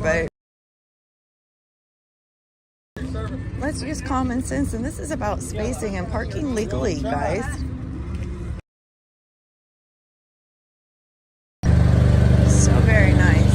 but let's use common sense. And this is about spacing and parking legally, guys. So very nice.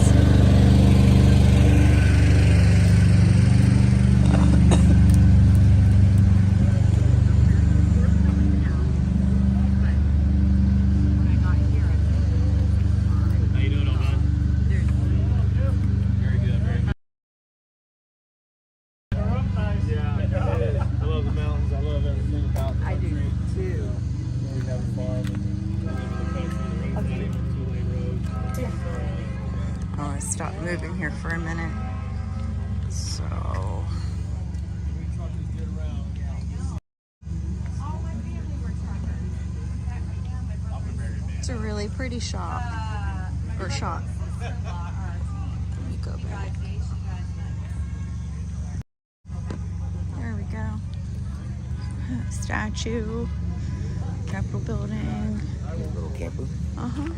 Stop moving here for a minute. So it's a really pretty shop or shop. Let me go back. There we go. Statue, Capitol building. Little camper. Oh,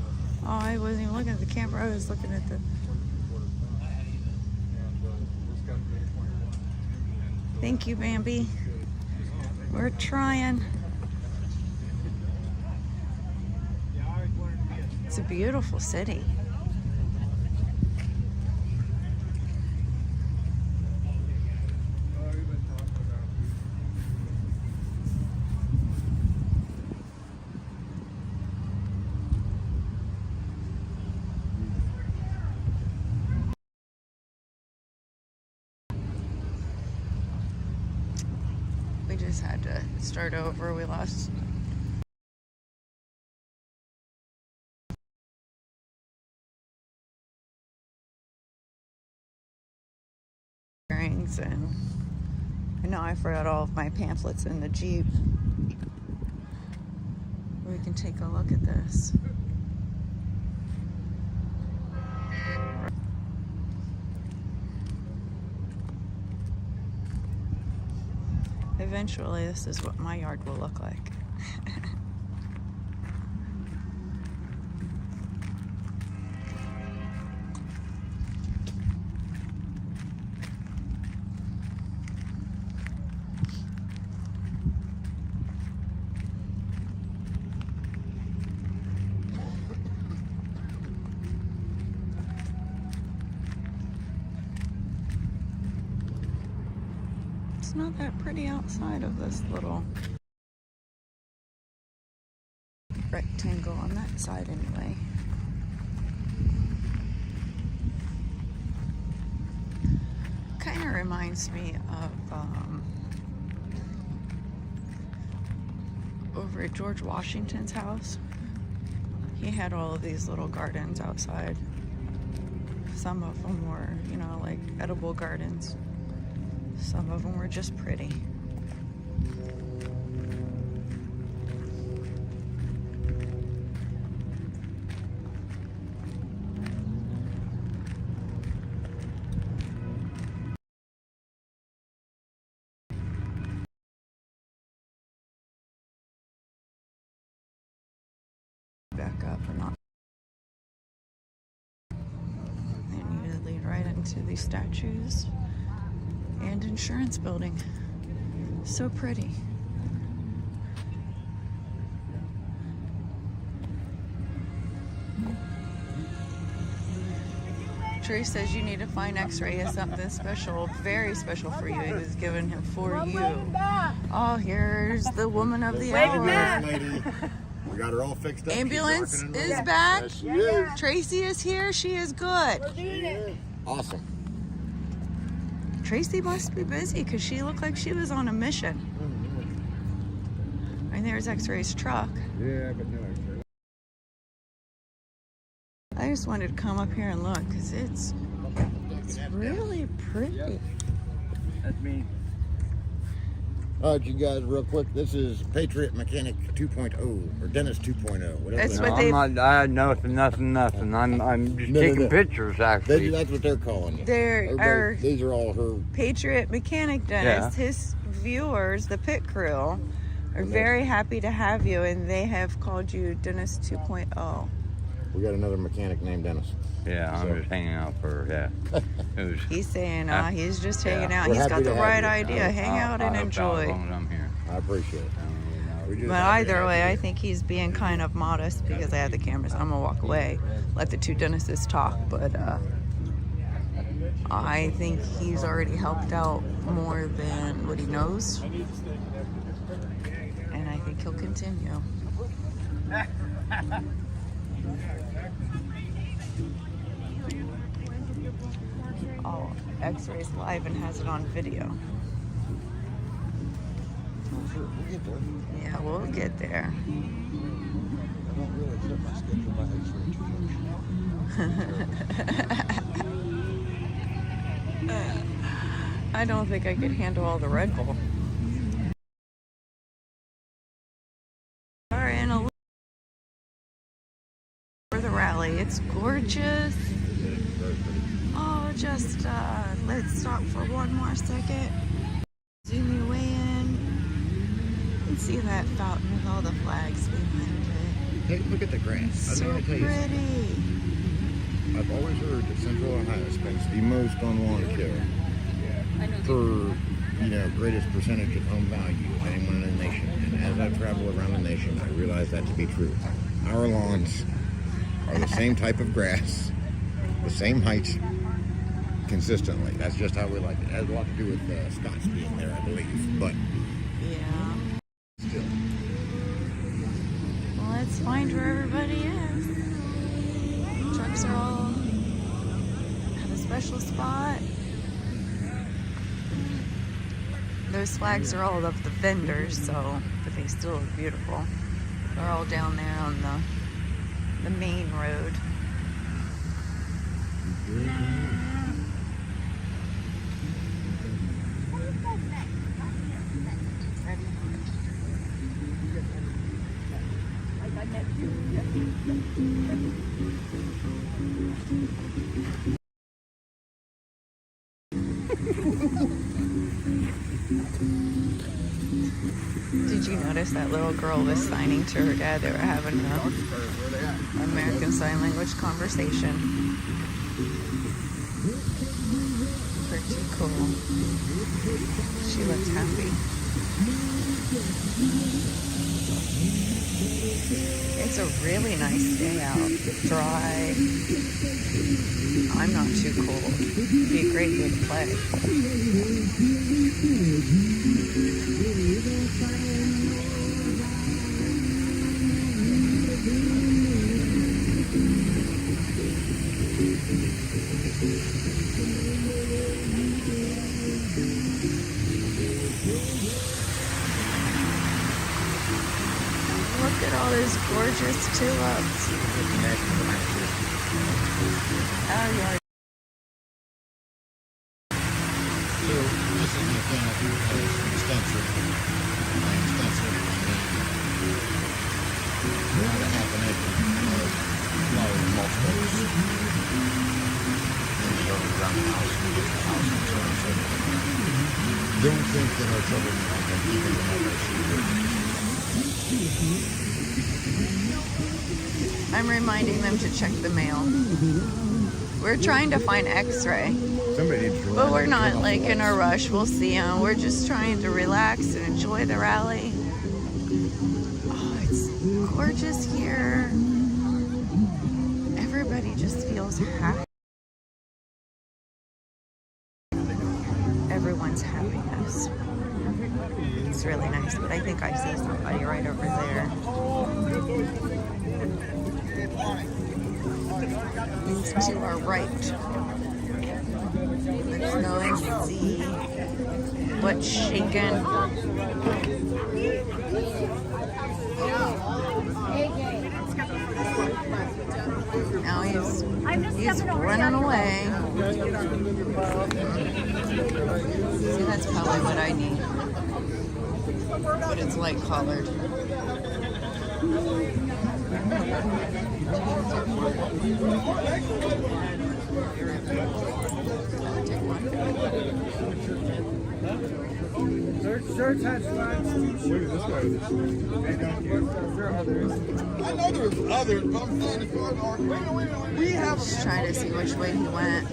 I wasn't even looking at the camera. I was looking at the. Thank you, Bambi. We're trying. It's a beautiful city. We just had to start over. We lost bearings, and I know I forgot all of my pamphlets in the Jeep. We can take a look at this. Eventually, this is what my yard will look like. It's not that pretty outside of this little rectangle on that side anyway. Kind of reminds me of over at George Washington's house. He had all of these little gardens outside. Some of them were, you know, like edible gardens. Some of them were just pretty. Back up and not. They need to lead right into these statues. And insurance building. So pretty. Trey says you need to find X-Ray has something special, very special for you. It was given him for you. Oh, here's the woman of the hour. Lady. We got her all fixed up. Ambulance is back. Yes, she is. Tracy is here. She is good. Awesome. Tracy must be busy because she looked like she was on a mission. And there's X-Ray's truck. Yeah, but no X-Ray. I just wanted to come up here and look because it's really pretty. Yep. That's me. All right, you guys, real quick. This is PatriotMechanic 2.0 or Dennis 2.0. Whatever. That's they what call it. they. I nothing. I'm just taking pictures, actually. That's what they're calling it. These are all her. PatriotMechanic Dennis, Yeah. his viewers, the pit crew, are very happy to have you, and they have called you Dennis 2.0. We got another mechanic named Dennis. Yeah, I'm just hanging out for, He's saying he's just hanging out. We're He's got happy the to have right you. idea. Hang out and As enjoy. long as I'm here. I appreciate it. But either way, I think he's being kind of modest because I have the cameras. I'm gonna walk away, let the two dentists talk. But I think he's already helped out more than what he knows, and I think he'll continue. Oh, X-Ray's live and has it on video. Sure, we'll get there. Yeah, we'll get there. I don't really fit my schedule by X-ray. I don't think I could handle all the Red Bull. We're in Olympia for the rally. It's gorgeous. Oh, just let's stop for one more second. Zoom you in and see that fountain with all the flags behind it. Hey, look at the grass. So pretty. I've always heard that Central Ohio spends the most on lawn care per, greatest percentage of home value of anyone in the nation. And as I travel around the nation, I realize that to be true. Our lawns are the same type of grass, the same height, consistently. That's just how we like it. It has a lot to do with Scott's being there, I believe. But Yeah. still. Well, let's find where everybody is. Trucks are all have a special spot. Those flags are all of the vendors, but they still look beautiful. They're all down there on the main road. Did you notice that little girl was signing to her dad? They were having an American Sign Language conversation. Pretty cool. She looks happy. It's a really nice day out. Dry. I'm not too cold. It'd be a great day to play. Look at all those gorgeous tulips. Oh, yeah. So, this is an account of extensive. By extensive, I mean around a half an acre of flowering multiples. And they go around the house and get the house and so on and so forth. Don't think that our children are going to even have our I'm reminding them to check the mail. We're trying to find X-Ray, but we're not like in a rush. We'll see them. We're just trying to relax and enjoy the rally. Oh, it's gorgeous here. Everybody just feels happy. Everyone's happiness. It's really nice, but I think I see somebody right over there. It's to our right. Let's go and see what's shaking. Now he's running away. See, that's probably what I need. But it's light collared. Shirts has flags. Look at this guy. There are others. I know there's others, but I'm saying if you're arguing, we have. Just trying to see which way he went.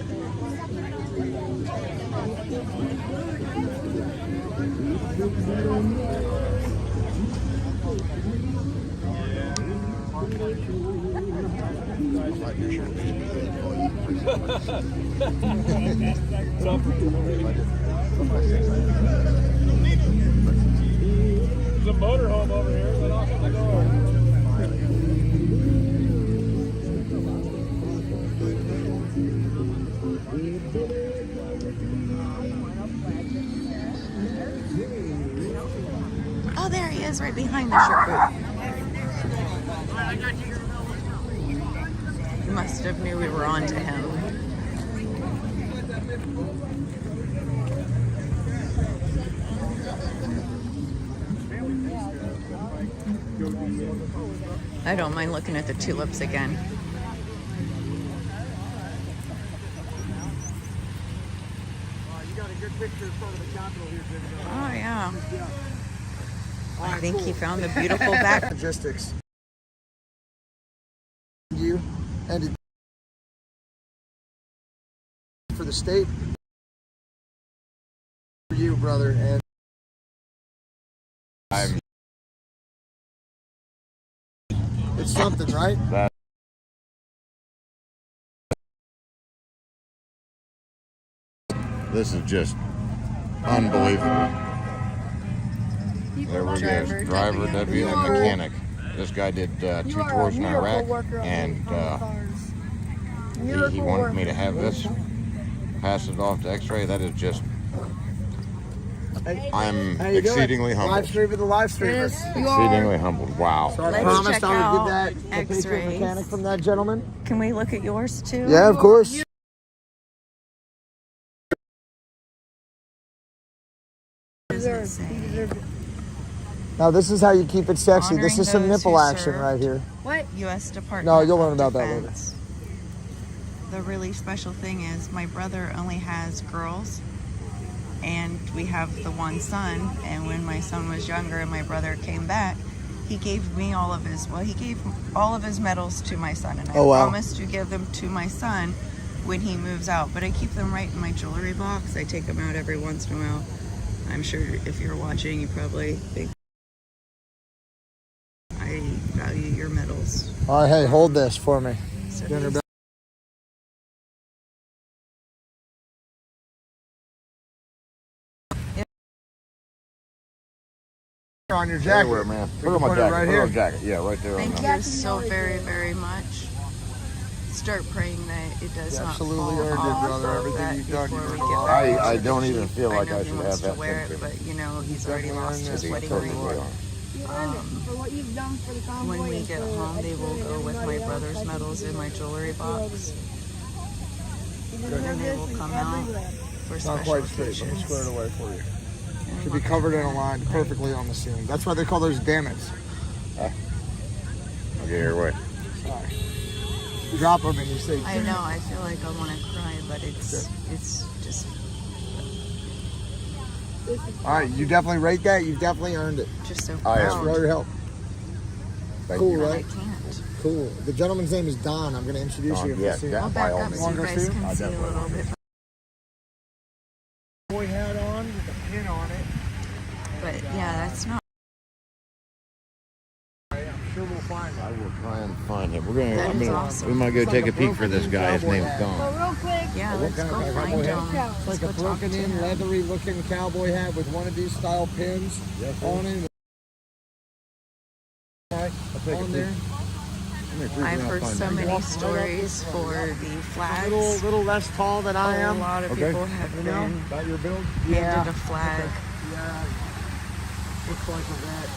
There's a motorhome over here. Let off the door. Oh, there he is, right behind the shirt boot. He must have knew we were on to him. I don't mind looking at the tulips again. Oh yeah. I think he found the beautiful back. Logistics. You and it for the state. For you, brother, and it's something, right? This is just unbelievable. There we go. Driver, deputy, and mechanic. This guy did 2 tours in Iraq, and he wanted me to have this, pass it off to X-ray. That is just, I'm exceedingly humbled. Live streamer, the live streamer. Exceedingly humbled. Wow. So I Let's promised check I would out get that the X-rays. Patriot Mechanic from that gentleman. Can we look at yours too? Yeah, of course. Now this is how you keep it sexy. Honoring This is some those nipple who action served. right here. What? U.S. Department. No, you'll learn of about that later. Defense. The really special thing is my brother only has girls, and we have the one son. And when my son was younger and my brother came back, he gave me all of his. Well, he gave all of his medals to my son, and I promised to give them to my son when he moves out. But I keep them right in my jewelry box. I take them out every once in a while. I'm sure if you're watching, you probably think I value your medals. All right, hey, hold this for me. So Get her back. On your jacket. Anywhere, man. We Put on can my put it jacket. right Put here. on my jacket. Yeah, right there. Thank on you so very, very much. Start praying that it does not Absolutely fall earned it, off. brother. Everything that you've done, before you've we earned get a lot. back I to don't the even church. feel like know I he should wants have that to wear it, picture. but you know he's already Definitely lost earned his it. wedding Totally ring. are. You earned it for what you've done for the convoy. When we and get for home, they will X-ray go and with my everybody else. brother's I think medals in my jewelry box, you and deserve then they this will and come out everywhere. for It's not special quite straight. Let me square it occasions. away for you. And Should be look covered at in a that. line perfectly on the seam. That's why they call those dammits. I'll get your way. Sorry. You drop them and you say, I know. I feel like I want to cry, but it's just all right, you definitely rate that. You've definitely earned it. just so I Thanks am. for all proud. your help. Thank Cool, you. But I right? can't. Cool. The gentleman's name is Don. I'm going to introduce you. If Yeah, you see yeah. I'll him. by back all up means. so you Wanna go guys see him? can see a little bit. Boy hat on with a pin on it. But yeah, that's not. I'm sure we'll find I him. will try and find him. We're gonna. That I'm is gonna. awesome. We might go take a peek for this guy. His name's So Don. real quick, Yeah, What let's kind go of find cowboy him. hat? It's Let's like a go talk broken to in, him. leathery looking cowboy hat with one of these style pins on it. On there. I've heard so many stories for the flags. Little less tall than I A am. lot of Okay. people have You know, been about your build. handed a flag. Yeah. Looks like a vet.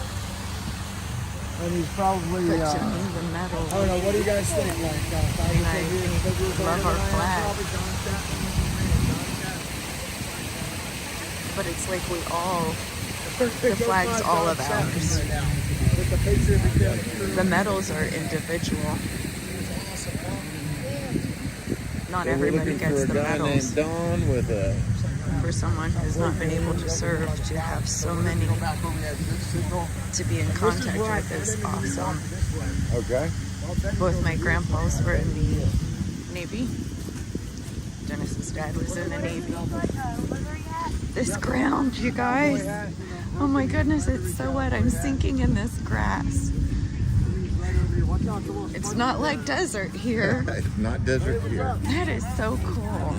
And he's probably. But I to me, the medal. don't know. What do you guys think? Like, And I love our flag. But it's like we all. The flag's all of ours. The medals are individual. not So we're everybody looking gets for the a guy medals. named Don with a. For someone who's not been able to serve, to have so many to be in contact with is awesome. Okay. Both my grandpas were in the Navy. Dennis's dad was in the Navy. This ground, you guys. Oh my goodness, it's so wet. I'm sinking in this grass. It's not like desert here. It's not desert here. That is so cool.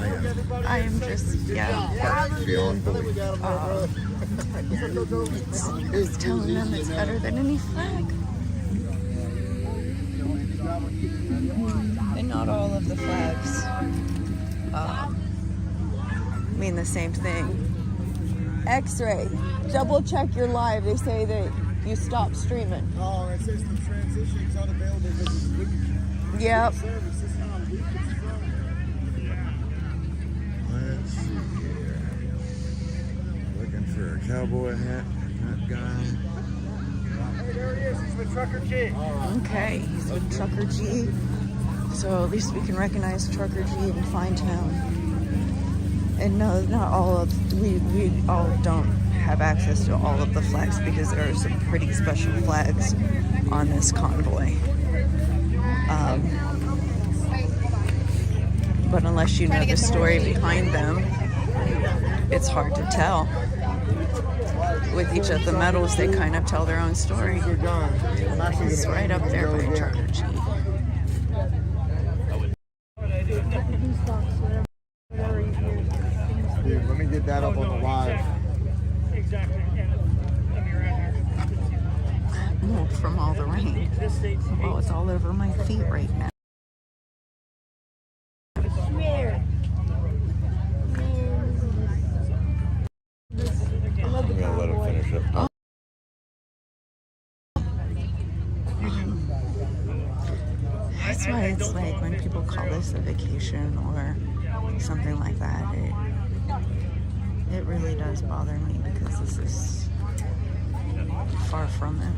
I am just, yeah. Feeling bullied. It's telling them it's better than any flag. And not all of the flags mean the same thing. X-ray. Double check your live. They say that you stopped streaming. Oh, it says the transition is unavailable because it's weak. Yep. Service is not weak, it's strong. Let's see here. Looking for a cowboy hat. That guy. Hey, there he is. He's with Trucker G. Okay, he's with Trucker G. So at least we can recognize Trucker G in Fine Town. And no, not all of, we all don't have access to all of the flags because there are some pretty special flags on this convoy. But unless you know the story behind them, it's hard to tell. With each of the medals, they kind of tell their own story. It's right up there by Trucker G. Dude, let me get that up on the live. Oh, from all the rain. Oh, it's all over my feet right now. I'm gonna let him finish up. That's why it's like when people call this a vacation or something like that, it really does bother me because this is far from it.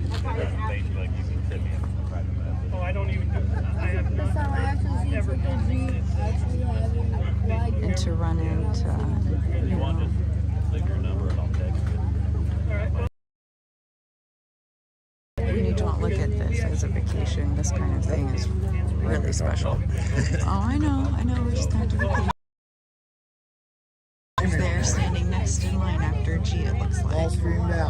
Oh, I don't even. I have That's how I actually ever done see actually having flag. And to run into, you know, when you don't look at this as a vacation, this kind of thing is really special. Oh, I know, we're just going to vacation. They're standing next in line after G, it looks like.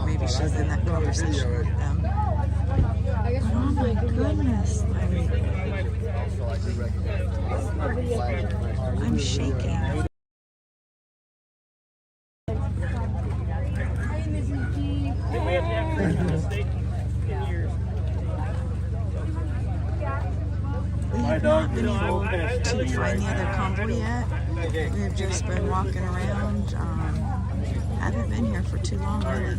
Maybe she's in that conversation with them. Oh my goodness, I'm shaking. We have not been able to find the other convoy yet. We've just been walking around. Haven't been here for too long, really.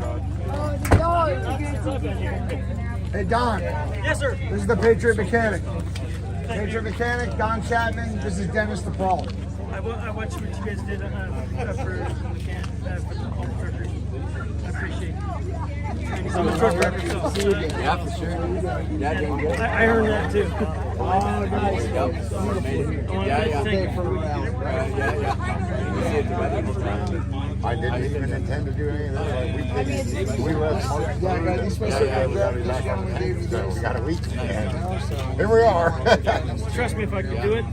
Hey, Don. Yes, sir. This is the Patriot Mechanic. Patriot Mechanic, Don Chapman. This is Dennis the Paul. I watched what you guys did for all the truckers. I appreciate it. I'm a trucker, so Yeah, for sure. Yeah, doing good. I earned that too. Oh, nice. I didn't even intend to do any of this. We left March. Yeah, these supposed to have that. This gentleman gave me this. We got a week. And here we are. Trust me, if I could do it.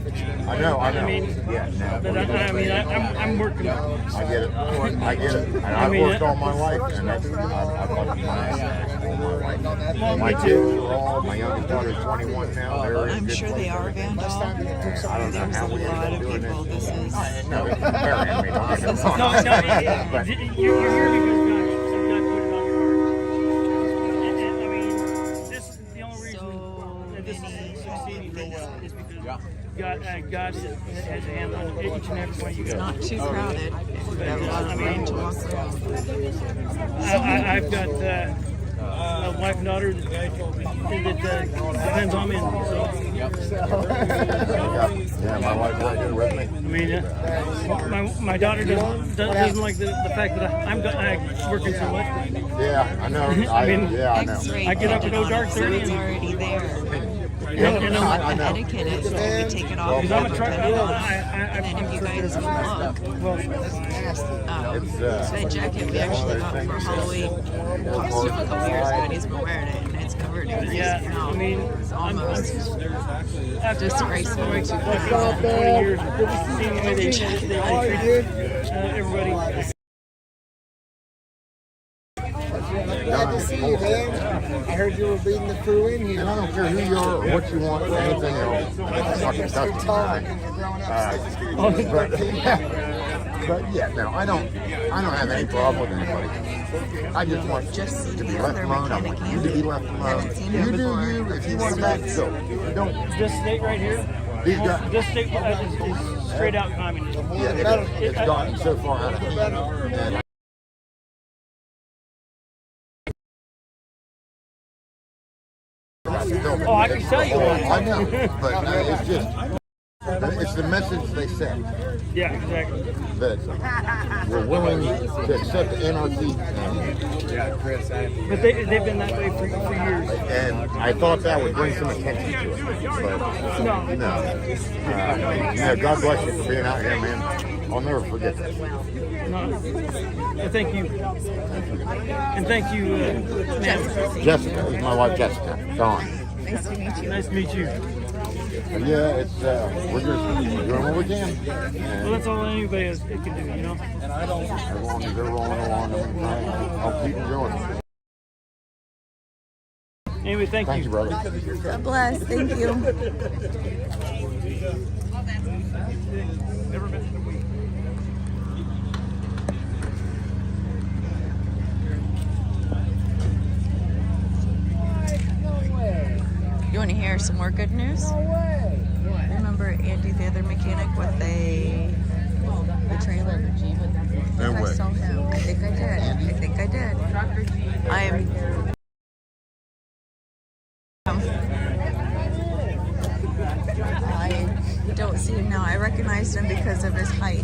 I know. I mean, Yeah, no. but I'm working. I get it. I get it. And I've worked all my life, and that's, I've loved my life. My kids are all, my youngest daughter's 21 now. They're in I'm good sure they are, Vandal. I don't know There's how a we lot ended of up doing people. this. This is. No, it's burying me. Don't get me wrong. No, you're here because God put it on your heart. And I mean, this is the only reason that this is succeeding real well is because God has a hand on each and every one of you guys. Not too crowded. We have a lot of room to walk around. I've got a wife and daughter that depends on me. Yeah, my wife right here with me. I mean, my daughter doesn't like the fact that I'm working so much. Yeah, I know. I mean, I know. X-ray I get up painted at on dark it, so 30 it's and- already there. And I'm, etiquette is that we take it off. because I'm a truck, and I'm if you guys look, that jacket we actually got for Halloween costume a couple years ago, and he's been wearing it, and it's covered in grease. yeah, Now. I mean, It's almost disgraceful. 20 years, seeing the way they treat everybody. Glad to see you, man. I heard you were beating the crew in here. And I don't care who you are or what you want or anything else. It's fucking customary. But yeah, no, I don't have any problem with anybody. I just want Just to be the left other alone. I want mechanic, you to be left Haven't alone. seen You him do before. you. If you want to back, go. If you don't, This state right here, these guys. this state is straight out communism. Yeah, it's gotten so far out of hand. And Oh, I can tell you what. I know, but it's just, it's the message they send Yeah, exactly. that we're willing to accept anarchy, But they've been that way for years. and I thought that would bring some attention to it, but No. no. Yeah, God bless you for being out here, man. I'll never forget that. No. Thank you. And thank you, ma'am. Jessica is my wife, Jessica. Dawn. Nice to meet you. Nice to meet you. But yeah, it's we're just doing what we can. Well, And that's all anybody can do, you know? as long as they're rolling along, I'll keep going. Anyway, thank Thank you. you, brother. God bless. Thank you. You want to hear some more good news? Remember Andy, the other mechanic, with the trailer? No I way. saw him. I think I did. I don't see him now. I recognized him because of his height.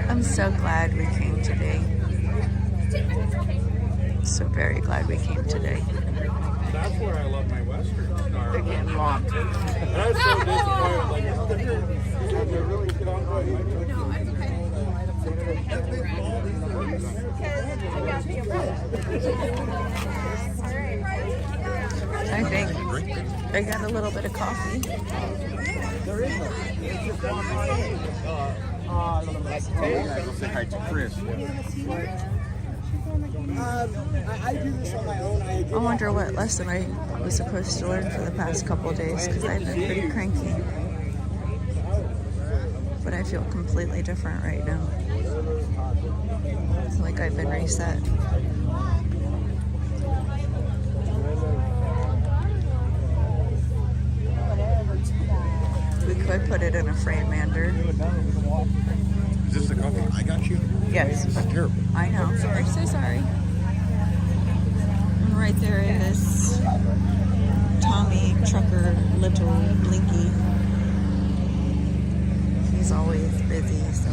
I'm so glad we came today. So very glad we came today. That's where I love my Western car. They're getting locked. And I was so disappointed. Like, had to really get on I think I got a little bit of coffee. Say hi to Chris. I do this on my own. I wonder what lesson I was supposed to learn for the past couple of days, because I've been pretty cranky. But I feel completely different right now. It's like I've been reset. We could put it in a frame, Mander. Is this the coffee I got you? Yes. That's terrible. I know. I'm so sorry. And right there is Tommy Trucker Little Blinky. He's always busy, so.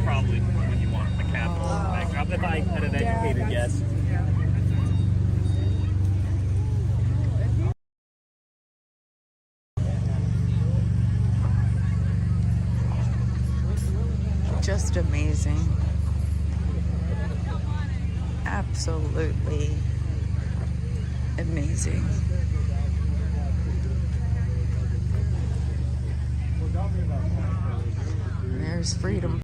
Probably when you want the capital backdrop, if I had an educated guess. Just amazing. Absolutely amazing. There's freedom.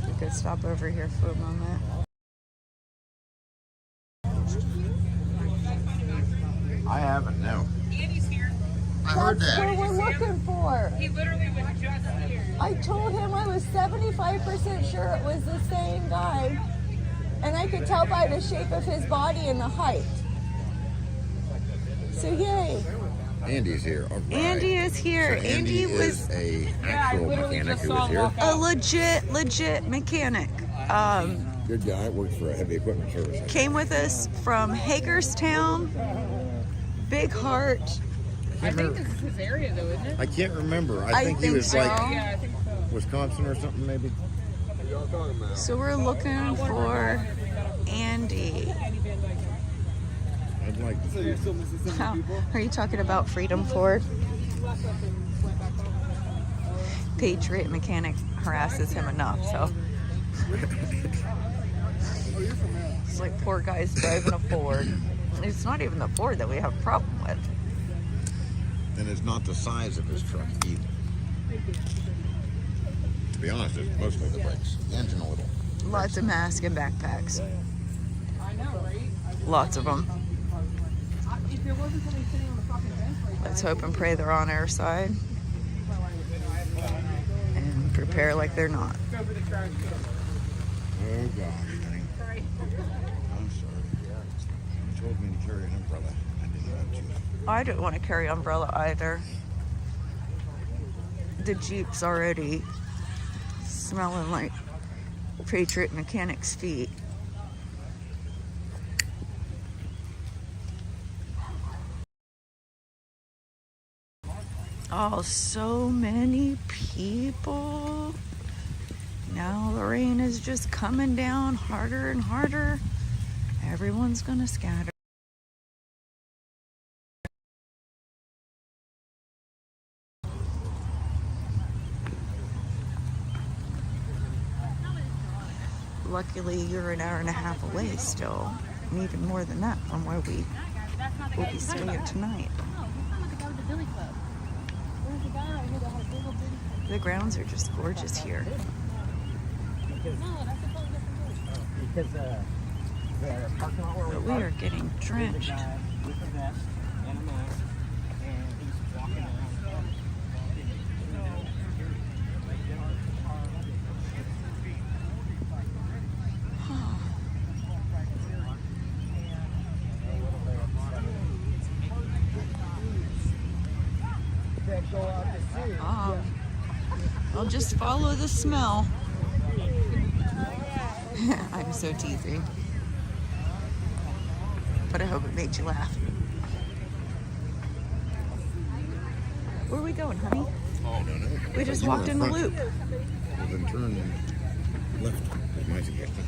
We could stop over here for a moment. I haven't, no. Andy's here. I heard That's that. what we're looking for. He literally was just here. I told him I was 75% sure it was the same guy. And I could tell by the shape of his body and the height. So yay. Andy's here. All right. Andy is here. So Andy is was a actual mechanic who was here. a legit mechanic. Good guy. Works for a heavy equipment service. Came with us from Hagerstown. Big heart. I think this is his area, though, isn't it? I can't remember. I I think he think was so. like Yeah, I think so. Wisconsin or something, maybe. So we're looking for Andy. I'd like to. How, are you talking about Freedom Ford? PatriotMechanic harasses him enough, so. It's like poor guy's driving a Ford. It's not even the Ford that we have a problem with. And it's not the size of his truck either. To be honest, it's mostly the brakes. The engine a little. Lots of masks and backpacks. I know, right? Lots of them. If there wasn't somebody sitting on the fucking bench like Let's hope and pray they're on our side. And prepare like they're not. go for the trash can. Oh gosh, honey. Sorry. I'm sorry. You told me to carry an umbrella. I didn't want to. I don't want to carry umbrella either. The Jeep's already smelling like PatriotMechanic's feet. Oh, so many people. Now the rain is just coming down harder and harder. Everyone's gonna scatter. Luckily, you're an hour and a half away still, and even more than that from where we will be staying tonight. The grounds are just gorgeous here. But we are getting drenched. I'll just follow the smell. I'm so teasing. But I hope it made you laugh. Where are we going, honey? I don't know. We just walked in the loop. Well, then turn left is my suggestion.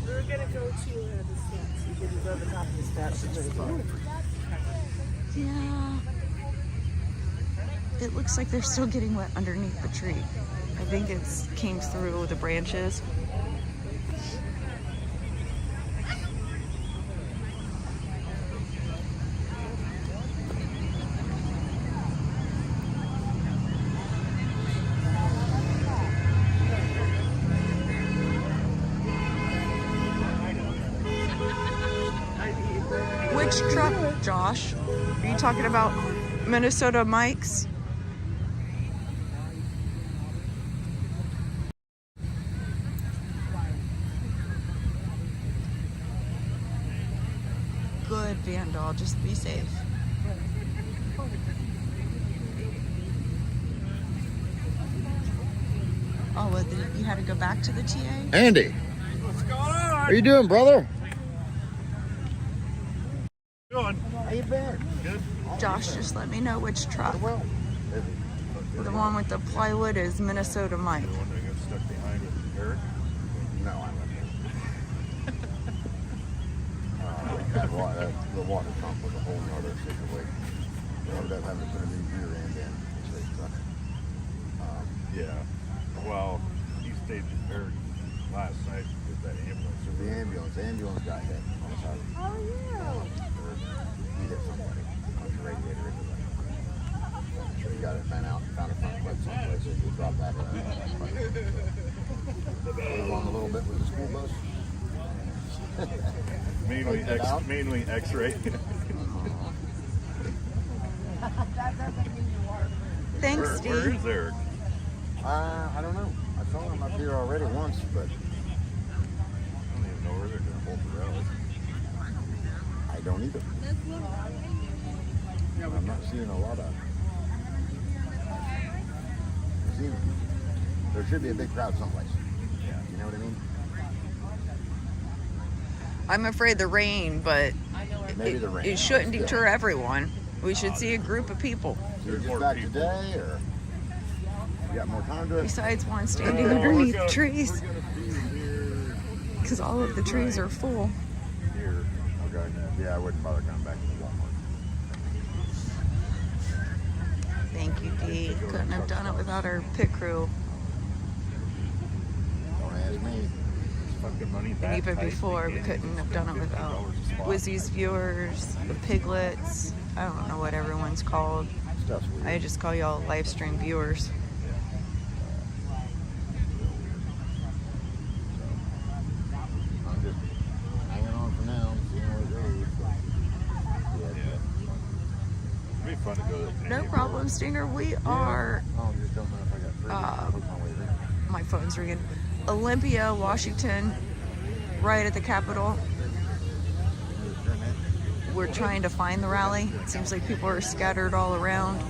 We're gonna go to the steps. You can go to the top of the steps. Yeah. It looks like they're still getting wet underneath the tree. I think it's came through the branches. Which truck, Josh? Are you talking about Minnesota Mike's? Good, Vandal. Just be safe. Oh, well, you had to go back to the TA? Andy, What's going on? how you doing, brother? Doing? How you been? Good. Josh, just let me know which truck. Well, The one with the plywood is Minnesota Mike. The one that got stuck behind with Eric? no, I wasn't. The water pump was a whole nother situation. We ended up having to put a new gear end in. Yeah. Well, he stayed with Eric last night with that ambulance. So the ambulance got hit on the side. How are you? He hit somebody on the radiator. So he got it bent out and found a front foot someplace. So he dropped back around. Put on a little bit with the school bus. Mainly X-ray. Thanks, Where Steve. is Eric? I don't know. I saw him up here already once, but I don't even know where they're going to hold the rally. I don't either. I'm not seeing a lot of. There should be a big crowd someplace. Yeah. what I mean? I'm afraid of the rain, but Maybe the rain. it shouldn't deter everyone. We should see a group of people. You're just back today, or you got more time to? Besides one standing underneath the trees. Because all of the trees are full. Here. Okay. Yeah, I wouldn't bother coming back to Walmart. Thank you, Dee. Couldn't have done it without our pit crew. Don't ask me. And even before, we couldn't have done it without Wizzy's viewers, the piglets. I don't know what everyone's called. Stuff's weird. I just call y'all live stream viewers. I'm just hanging on for now, seeing where it goes. It'd be fun to go to No problem, Stinger. We are, Oh, just don't know if I got 30. Hook my way there. my phone's ringing, Olympia, Washington, right at the Capitol. We're trying to find the rally. It seems like people are scattered all around.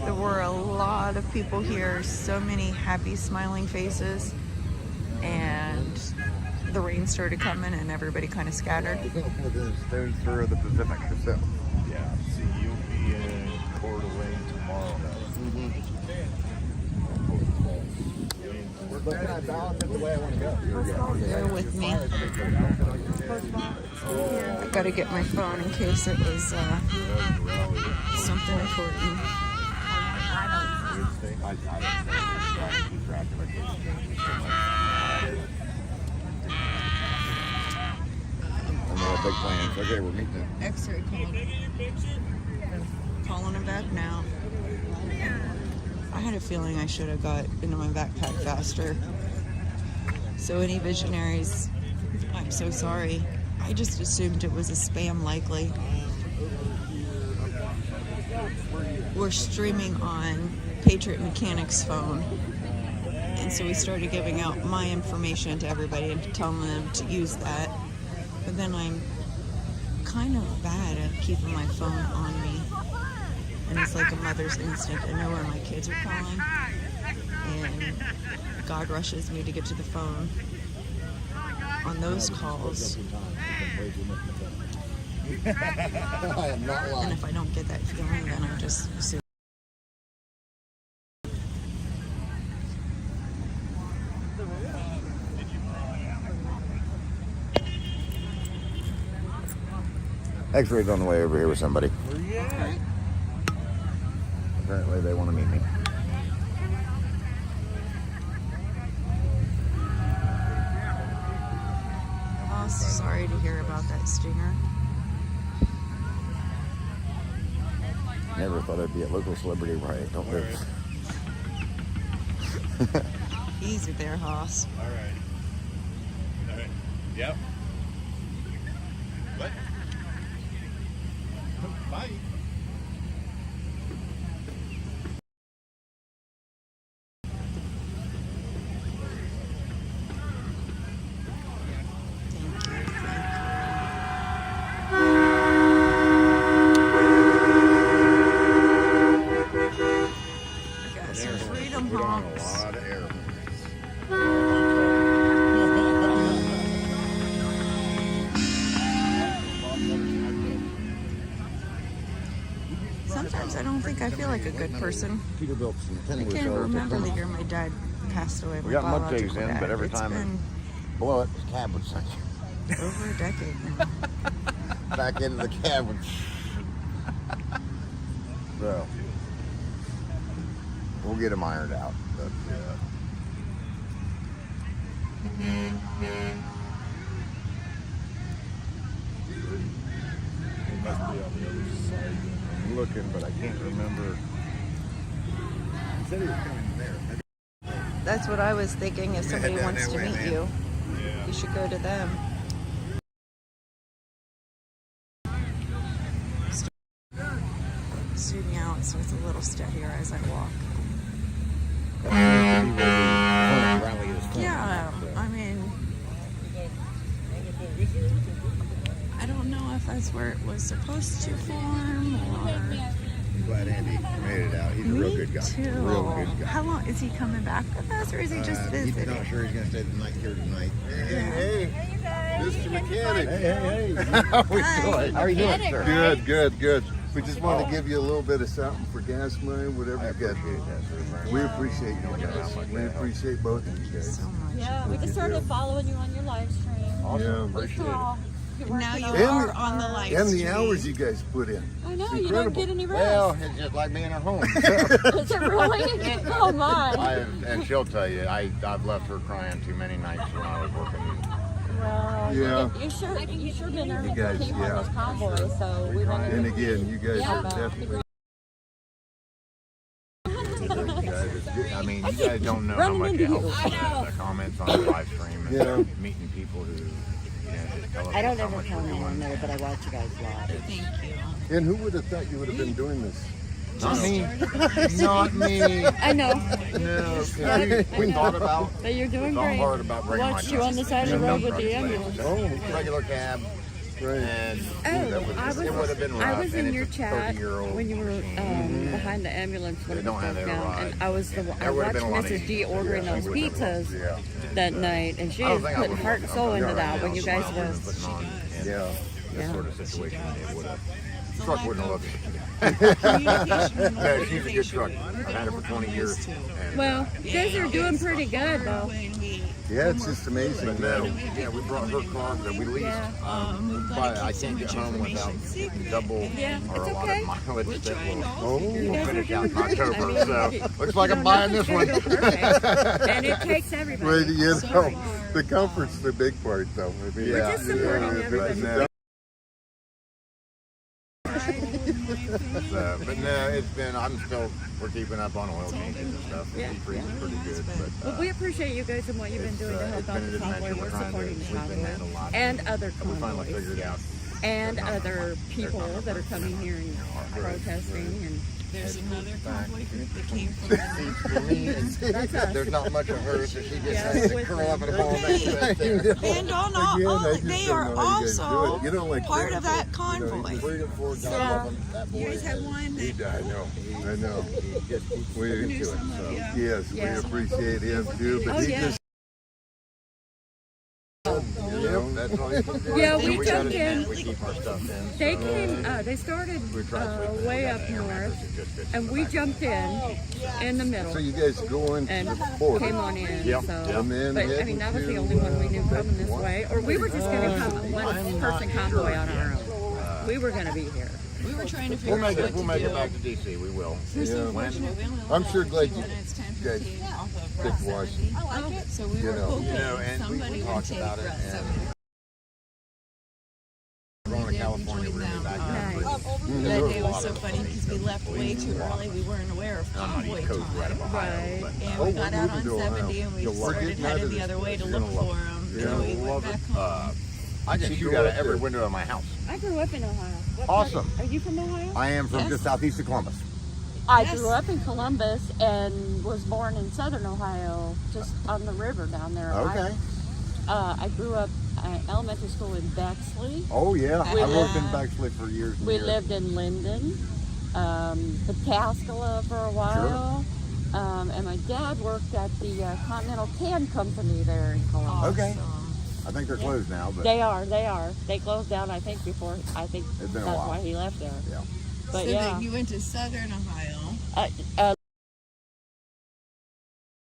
There were a lot of people here, so many happy, smiling faces, and the rain started coming and everybody kind of scattered. Those through the Pacific yourself. Yeah, see, you'll be in Coeur d'Alene tomorrow night. But can I balance it the way I want to go? Bear with me. I gotta get my phone in case it was something important. Big plans. Okay, we're meeting at X-ray call. Calling him back now. I had a feeling I should have got into my backpack faster. So any visionaries, I'm so sorry. I just assumed it was a spam likely. We're streaming on PatriotMechanic's phone. And so we started giving out my information to everybody and telling them to use that. But then I'm kind of bad at keeping my phone on me. And it's like a mother's instinct. I know when my kids are calling. And God rushes me to get to the phone. On those calls. I am not And lying. if I don't get that feeling, then I just assume. X-ray's on the way over here with somebody. Apparently they want to meet me. Oh, sorry to hear about that, Stinger. Never thought I'd be a local celebrity where I don't live. Easy there, Hoss. All right. All right. Yep. What? Bye. Got some freedom Put on a honks. lot of air. Sometimes I don't think I feel like a good person. Peterbilt I can't even remember the year my dad passed away. We got mud jigs biological in, dad. but every It's time been blow it, the cab would sink. over a decade now. Back into the cab would. So we'll get them ironed out. But, It must be on the other side. I'm looking, but I can't remember. He said he was coming there. That's what I was thinking. If somebody down wants that to way, meet man. you, Yeah. you should go to them. Zooming out so it's a little steadier as I walk. Yeah, I mean, I don't know if that's where it was supposed to form or I'm glad Andy made it out. He's a real good guy. Too. Real good guy. How long is he coming back with us, or is he just He's visiting? not sure he's going to stay the night here tonight. Hey, Mr. Mechanic. Hey. How we doing? How are you doing, sir? Good. We just want to give you a little bit of something for gas money, whatever you got here. We appreciate you guys. We appreciate both of you guys. So much. Yeah, we just started following you on your live stream. Yeah. Appreciate it. Now you And- are on the live And the stream. hours you guys put in. I know, It's you don't incredible. get any rest. Well, it's just like being at home. Is it really? Oh my. And she'll tell you, I've left her crying too many nights when I was working. Well, Yeah. you sure been earning guys, to keep yeah. on those convoys, so we want And again, you guys Yeah. are definitely. I mean, you guys don't know how running much into it you. helps. The comments on the live stream and Yeah. meeting people who, just tell us I don't how ever much comment you're doing. on there, but I watch you guys live. Thank you. And who would have thought you would have been doing this? Not me. Not me. I know, No. We thought about but you're doing the great. hard about bringing my Watched you on the side of the road with the ambulance. regular cab. Right. And Oh, it would have been rough. I was and in your it's a chat 30-year-old when you were machine. behind the ambulance when They it don't was have broke their down, ride. and I That watched would have been a lot Mrs. D easier. ordering Yeah, those that would have been rough. pizzas Yeah. that night, and she I don't was think I putting would heart and soul into that when you guys were were. putting on in Yeah. this Yeah. sort of situation. It would have. Truck wouldn't have looked. Communication No, she's a good truck. I've had her for 20 years. And, Well, you guys are doing pretty good though. Yeah, it's just amazing. but no, we brought her car that we leased. But I can't get home without double Yeah, or a it's lot okay. of mileage that will Oh, finish out in October. So looks like I'm buying this one. And it takes everybody. but you know, the comfort's the big part, though. I mean, Yeah. Just supporting but everybody. no, But no, it's been. We're keeping up on oil changes and stuff. Yeah. The decrease is pretty good. But But we appreciate you guys and what you've been doing to help it's out been the an convoy. adventure. We're We're trying supporting the to. We've been at a convoy lot. and other We finally convoys figured out. and other people that are coming here and protesting and. There's another convoy group that came from For me, there's not much of her, so she just Yeah, has to with curl up in a them. ball next to us there. And on Again, I just they don't are know how you guys do also it. You know, like part of that you know, convoy. Freedom for So, God. That boy you guys have one he that died. I know. he just keeps We, knew some of you. yes, Yeah. we appreciate him too, but Oh, he yeah. just, you know, that's all you can do. Yeah, And we gotta- jumped in. We keep our stuff in. They came. They started We try to sweep it. way We got up the air north, mattress, it just fits and the we back. jumped in the middle. so you guys go into And the border. came on in. Yeah. So, And then but I heading mean, that was the to, only one we knew coming this what? way, or we were just going to come one person convoy on our own. We were going to be here. we were trying to We'll figure out make it. what We'll to make do. it back to DC. We will. We're so Yeah. fortunate we only I'm live sure about glad 15 you minutes, 10, guys 15 off of picked Route Washington. 70. So we You were know. hoping You know, and somebody we would talked take about it. Route And 70. going to California, bring me back down. That day was so funny because we left way too early. We weren't aware of I'm on convoy East Coast, right time. of Ohio. Right. But And Oh, we we're got out moving on to Ohio. 70 and we We're started getting out headed of the this other way to You're look gonna for love them. Yeah, And we we'll went love back it. home. I can She shoot grew out up of every there. window of my house. I grew up in Ohio. What Awesome. part- Are you from Ohio? I am from Yes. just southeast of Columbus. I Yes. grew up in Columbus and was born in southern Ohio, just on the river down there. Okay. I grew up elementary school in Bexley. Oh yeah, We I worked in lived- Bexley for years. And We years. lived in Linden, Pataskala for a while. And my dad worked at the Continental Can Company there in Columbus. Okay. Awesome. I think they're closed now, but They are. They closed down, I think, before. I think It's been a that's while. why he left there. Yeah. But So yeah. then you went to Southern Ohio.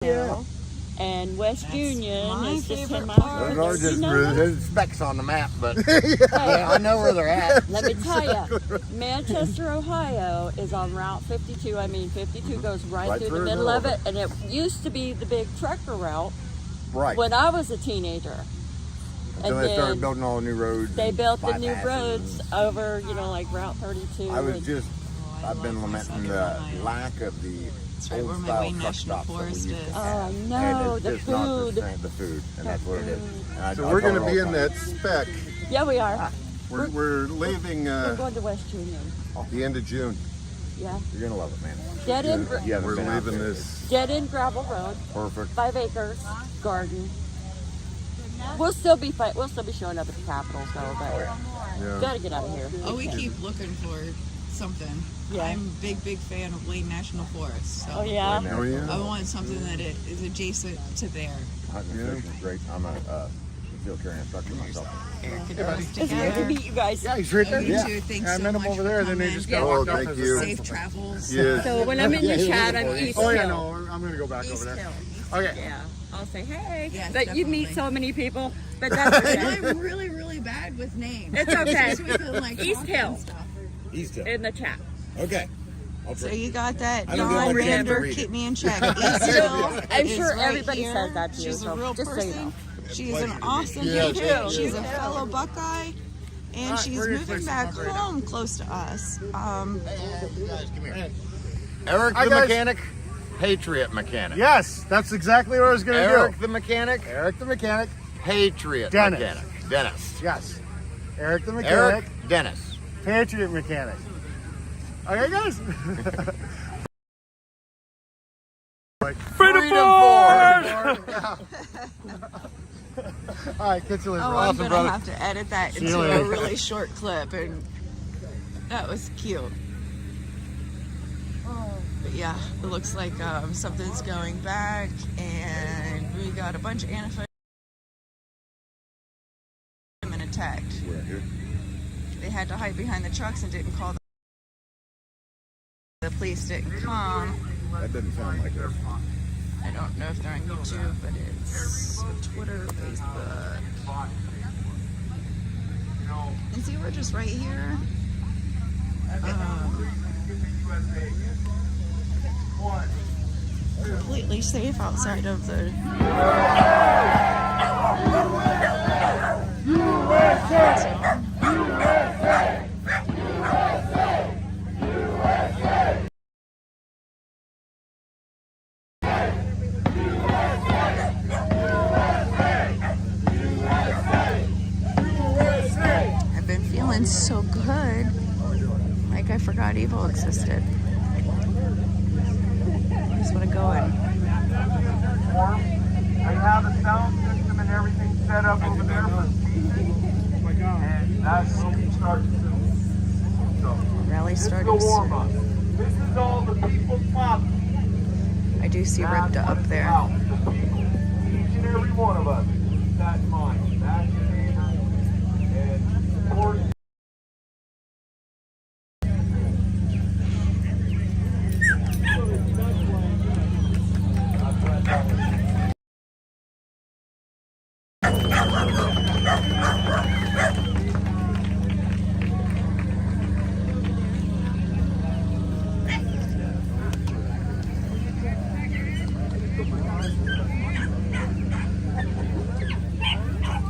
Yeah. And West That's Union my is just favorite 10 miles part. north. Those are You just know that? there's specks on the map, but yeah, I know where they're at. Let me tell you, Manchester, Ohio is on Route 52. I mean, 52 goes right through the middle of it, and it used to be the big trucker route Right. when I was a teenager. So And they started then building all the new roads. they and built the new bypasses roads and- over, like Route 32. I was and- just, I've been love my lamenting Southern the Ohio. lack of the That's right old where my style Wayne truck National stops that we Forest used is. to Oh, have. no, And it's the just not food. the food, and that's what it is. And I So tell we're going her to all be the in time. that spec. Yeah, we are. We're leaving We're going to West Union. the end of June. Yeah. You're gonna love it, man. Dead end, You haven't We're been out leaving there. this. dead end gravel road, Perfect. 5 acres, garden. We'll still be showing up at the Capitol, so but Yeah. gotta get out of here. Oh, we keep looking for something. Yeah. I'm a big fan of Wayne National Forest. So Oh yeah. Oh, yeah. I want something that is adjacent to there. Hunting and fishing is great. I'm a field carrying instructor myself. Eric and buddy. us It's good to together. meet you guys. Yeah, he's right there. You Yeah. too. Thanks I so met him much over for there, then they coming. just got Oh, locked up. thank as a- you. Safe travels. Yes. So when I'm in the chat, I'm East Oh, yeah, Hill. no, I'm going to go back East over there. Hill. Okay. Yeah. I'll say hey. Yes, but you meet definitely. so many people. But that's okay. I'm really bad with names. It's okay. Just with the, like, East talking Hill. and stuff. East Hill. In the chat. Okay. So you got that, I don't get Dawn my chance to Vander, read keep it. me in check. East Hill I'm is sure right everybody here. says that to you, She's so a real just so you person. know. She's an awesome Yeah, human. thank you. She's a fellow Buckeye, and Alright, she's we're gonna moving play some back cards right now. home close to us. Eric Hi, the guys. Mechanic, Patriot Mechanic. Yes, that's exactly what I was going to Eric do. the Mechanic, Eric the Mechanic. Patriot Dennis. Mechanic. Dennis. Yes. Eric the Mechanic. Eric Dennis. Patriot Mechanic. Okay, guys. Freedom Force! All right, catch you later. Oh, bro. I'm Awesome, gonna brother. have to edit that See you into a later. really short clip, and that was cute. But yeah, it looks like something's going back, and we got a bunch of Antifa and attacked. They had to hide behind the trucks and didn't call the police. Didn't come. That doesn't sound like it. I don't know if they're on YouTube, but it's Twitter, Facebook. And see, we're just right here. Completely safe outside of the. I've been feeling so good, like I forgot evil existed. I just want to go in. I have a sound system and everything set up over there for speaking. And that's when we start soon. So, Rally this is starting the warm up. soon. This is all the people's property. I do see That's Ripta what up it's there. about. Each and every one of us. Keep that in mind. That's your neighbor. And of course,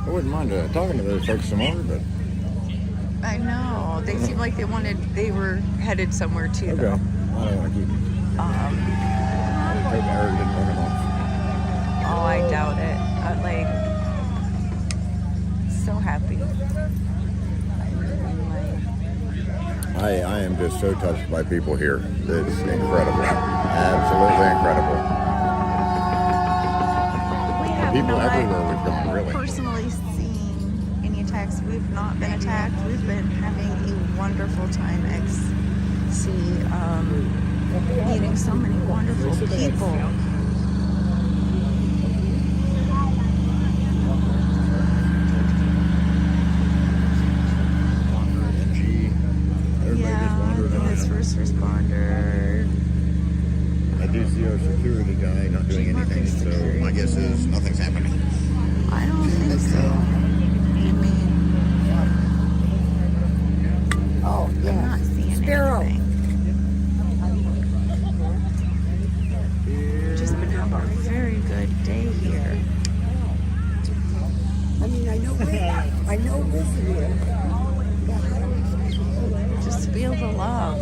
I wouldn't mind talking to those folks some more, but I know. They seem like they were headed somewhere too. okay. Though. I don't want to keep them. I hope Eric didn't run them off. Oh, I doubt it. So happy. I am just so touched by people here. It's incredible. Absolutely incredible. We have People not everywhere we've gone, really. personally seen any attacks. We've not been attacked. We've been having a wonderful time XC, meeting so many wonderful people. Everybody just Yeah, wandering this around. first responder. I do see our security guy not doing anything, so my guess is nothing's happening. I don't think so. I mean, Oh I'm yeah. not seeing Sparrow. anything. Just been having a very good day here. I mean, I know this here. Just feel the love.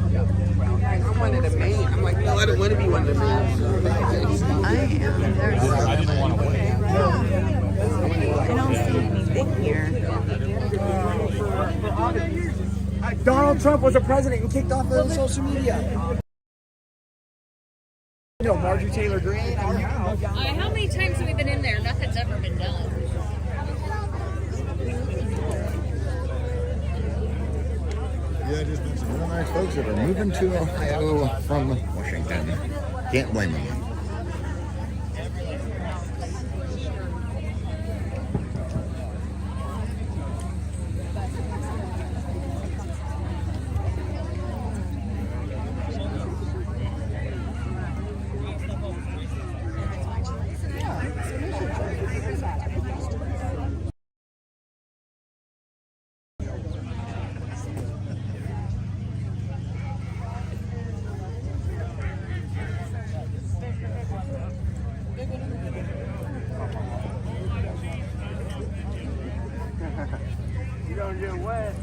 I'm one of the main. I'm like, no, I don't want to be one of the main. I am. I don't see anything here. Donald Trump was a president and kicked off of social media. You know, Marjorie Taylor Greene. How many times have we been in there? Nothing's ever been done. Yeah, just mentioned Real nice folks that are moving to Ohio from Washington. Can't blame them. You don't get wet.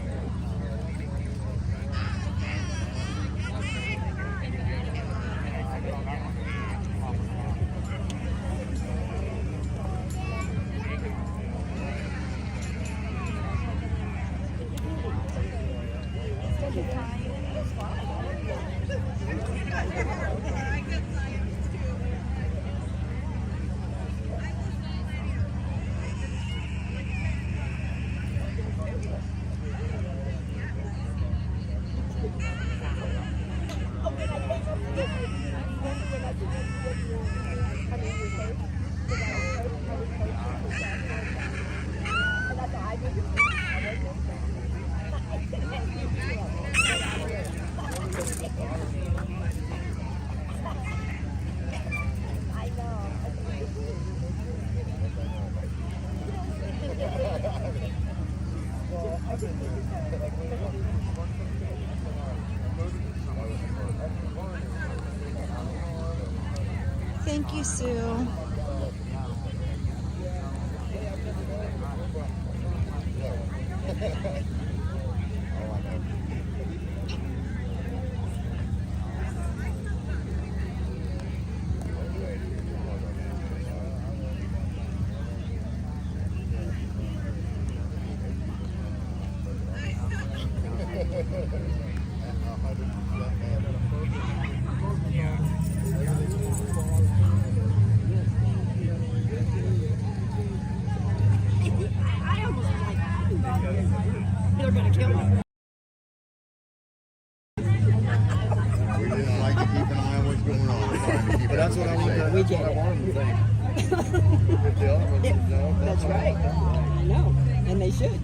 Thank you, Sue. They're gonna kill me. We just like to keep an eye on what's going on. But that's what I want to. We get it. That's right. I know, and they should.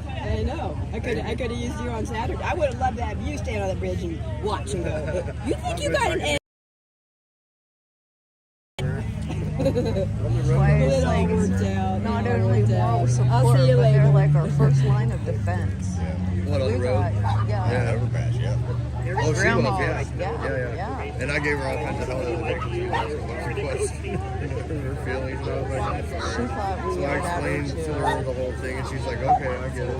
I know. I could have used you on Saturday. I would have loved to have you stand on the bridge and watch and go. You think you got an end? Why it's like not only moral support, I'll see you but later. they're like our first line of defense. What, on the We road? got, Yeah, overpass, yeah. Oh, she grandma, was, yeah. yeah. And I gave her all kinds of hell the other day because she was requesting her feelings and all that. She thought we So were I at her explained to too. her the whole thing, and she's like, okay, I get it.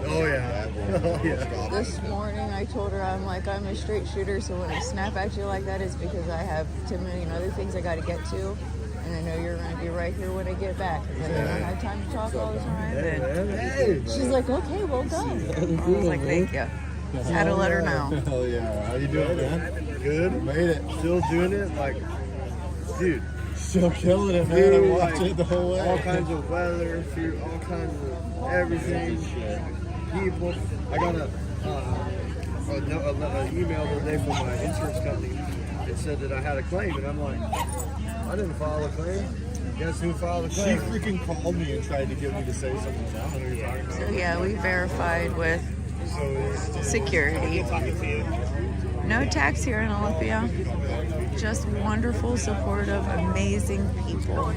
Oh, yeah. Oh, yeah. This morning I told her, I'm like, I'm a straight shooter, so when I snap at you like that, it's because I have 10 million other things I got to get to. And I know you're going to be right here when I get back. Because I don't have time to talk all the time. And she's like, okay, well done. I was like, thank you. Had to let her know. Hell yeah. How you doing, man? Good. Made it. Still doing it, like, dude. Still killing it, man. I'm watching it the whole way. All kinds of weather, through all kinds of everything, people. I got an email the other day from my insurance company. It said that I had a claim, and I'm like, I didn't file a claim. Guess who filed a She claim? freaking called me and tried to get me to say something. I don't know what you're talking about. So yeah, we verified with security. No tax here in Olympia. Just wonderful, supportive, amazing people. I'm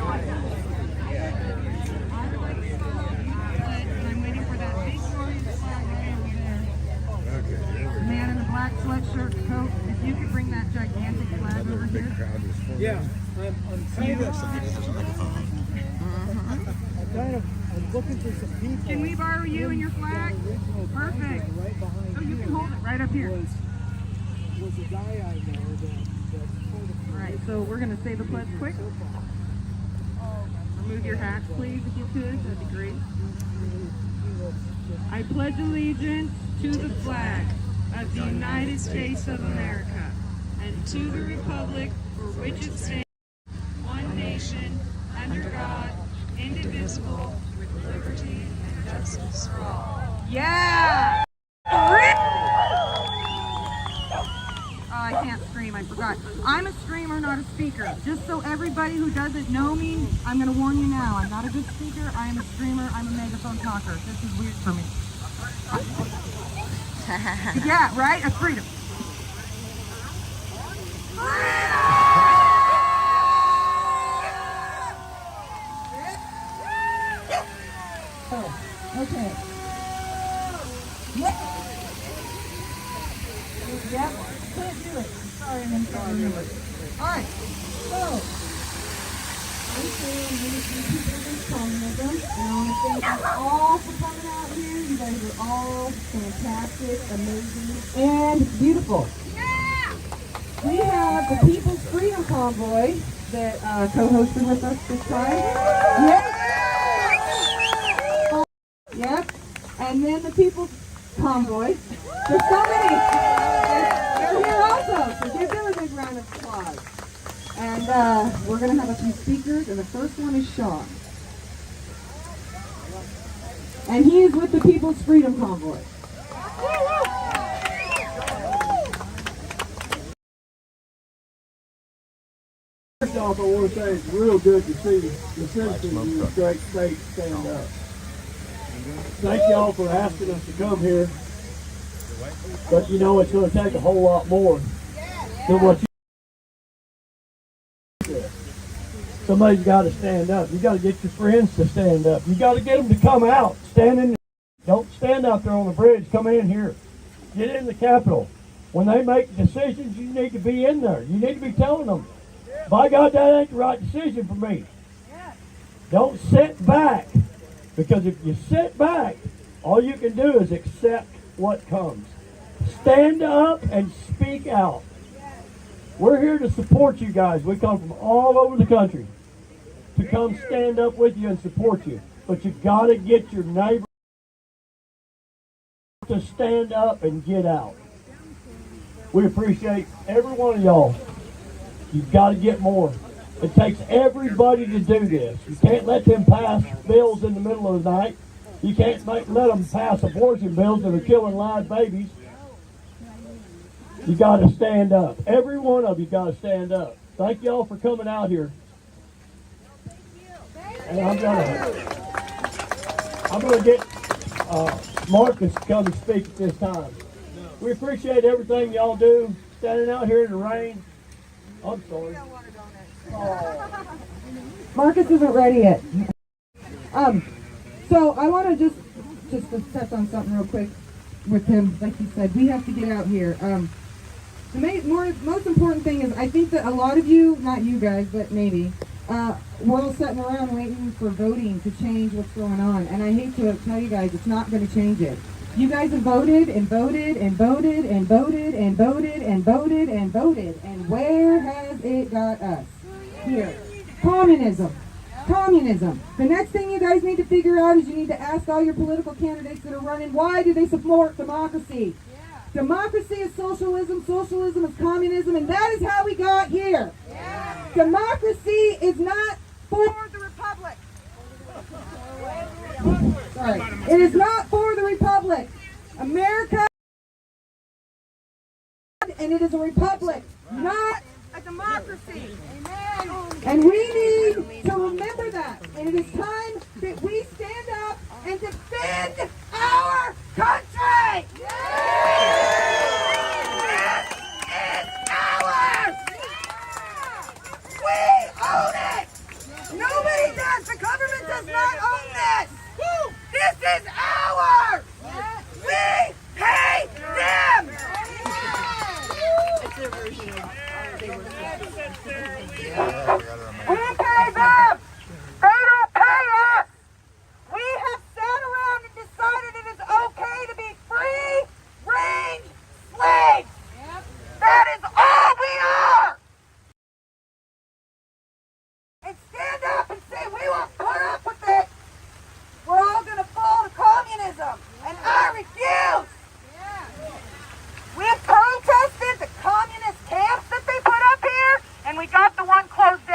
waiting for that big story to flag right over there. Man in the black sweatshirt coat. If you could bring that gigantic flag over here. Yeah, I'm kind of I'm looking for some people. Can we borrow you and your flag? Perfect. Oh, you can hold it right up here. Was a guy I know that All right, so we're going to say the pledge quick. Remove your hats, please, if you could. That'd be great. I pledge allegiance to the flag of the United States of America and to the republic for which it stands, one nation, under God, indivisible, with liberty and justice for all. Yeah! I can't scream, I forgot. I'm a screamer, not a speaker. Just so everybody who doesn't know me, I'm going to warn you now. I'm not a good speaker, I am a screamer, I'm a megaphone talker. This is weird for me. Yeah, right? That's freedom. Oh, okay. Yep. Yep. Can't do it. Sorry, I'm sorry. All right. So, communism. And I want to thank you all for coming out here. You guys are all fantastic, amazing, and beautiful. Yeah. We have the People's Freedom Convoy that co-hosted with us this time. Yes. Yep. And then the People's Convoy. There's so many. They're here also, so give them a big round of applause. And we're going to have a few speakers, and the first one is Sean. And he is with the People's Freedom Convoy. First off, I want to say it's real good to see the citizens in this great state stand up. Thank y'all for asking us to come here. But you know it's going to take a whole lot more than what you said. Somebody's got to stand up. You got to get your friends to stand up. You got to get them to come out. Stand in. Don't stand out there on the bridge. Come in here. Get in the Capitol. When they make decisions, you need to be in there. You need to be telling them, by God, that ain't the right decision for me. Don't sit back. Because if you sit back, all you can do is accept what comes. Stand up and speak out. We're here to support you guys. We come from all over the country to come stand up with you and support you. But you've got to get your neighbor to stand up and get out. We appreciate every one of y'all. You've got to get more. It takes everybody to do this. You can't let them pass bills in the middle of the night. You can't let them pass abortion bills that are killing live babies. You got to stand up. Every one of you got to stand up. Thank y'all for coming out here. And I'm gonna get Marcus to come and speak at this time. We appreciate everything y'all do. Standing out here in the rain. I'm sorry. Marcus isn't ready yet. So I want to just to touch on something real quick with him. Like he said, we have to get out here. The most important thing is I think that a lot of you, not you guys, but maybe, we're all sitting around waiting for voting to change what's going on. And I hate to tell you guys, it's not going to change it. You guys have voted and voted and voted and voted and voted and voted and voted. And where has it got us? Here. Communism. Communism. The next thing you guys need to figure out is you need to ask all your political candidates that are running, why do they support democracy? Yeah. Democracy is socialism, socialism is communism, and that is how we got here. Yeah. Democracy is not for the republic. Sorry. It is not for the republic. America, and it is a republic, not a democracy. Amen. And we need to remember that. And it is time that we stand up and defend our country. This is ours. We own it. Nobody does. The government does not own this. This is ours. We pay them. It's their version of we pay them! They don't pay us! We have sat around and decided it is okay to be free-range slaves! Yep. That is all we are! And stand up and say we won't put up with it! We're all going to fall to communism! And I refuse! Yeah. We have protested the communist camps that they put up here, and we got the one closed down.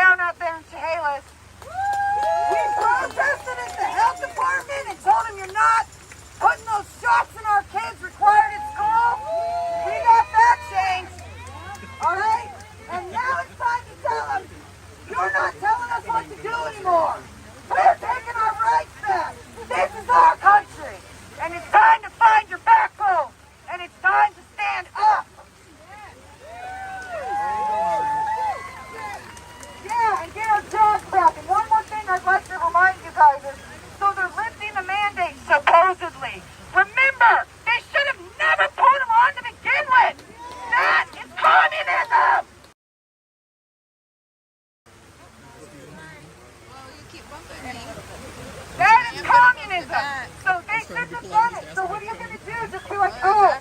like, oh,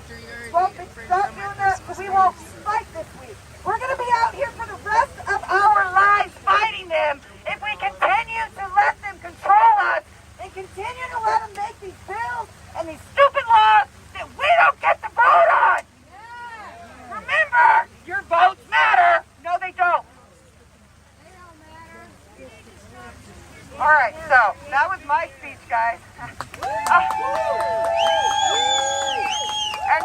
well, stop doing that, so we won't fight this week. We're going to be out here for the rest of our lives fighting them if we continue to let them control us and continue to let them make these bills and these stupid laws that we don't get to vote on. Remember, your votes matter. No, they don't. All right, so that was my speech, guys. And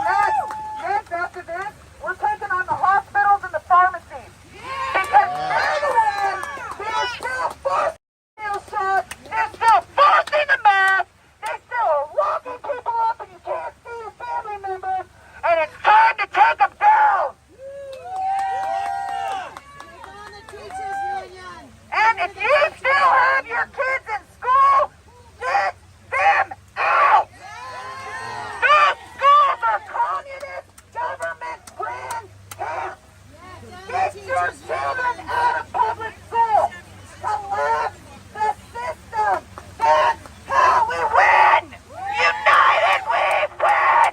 next after this, we're taking on the hospitals and the pharmacies. Because they're the ones that are still forcing meal shots, they're still forcing the mask, they still are locking people up and you can't see your family members, and it's time to take them down. And if you still have your kids in school, get them out! Those schools are communist government brand camps! Get your children out of public school! Collapse the system! That's how we win! United we win!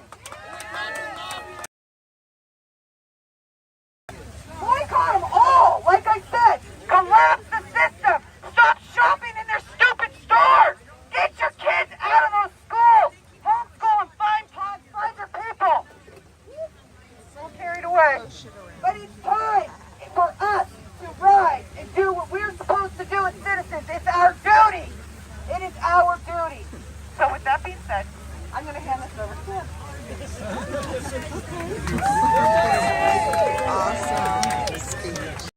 Boycott them all! Like I said, collapse the system! Stop shopping in their stupid stores! Get your kids out of those schools! Homeschool and find your people! So carried away. But it's time for us to rise and do what we're supposed to do as citizens. It's our duty. It is our duty. So with that being said, I'm going to hand this over to him. Awesome speech.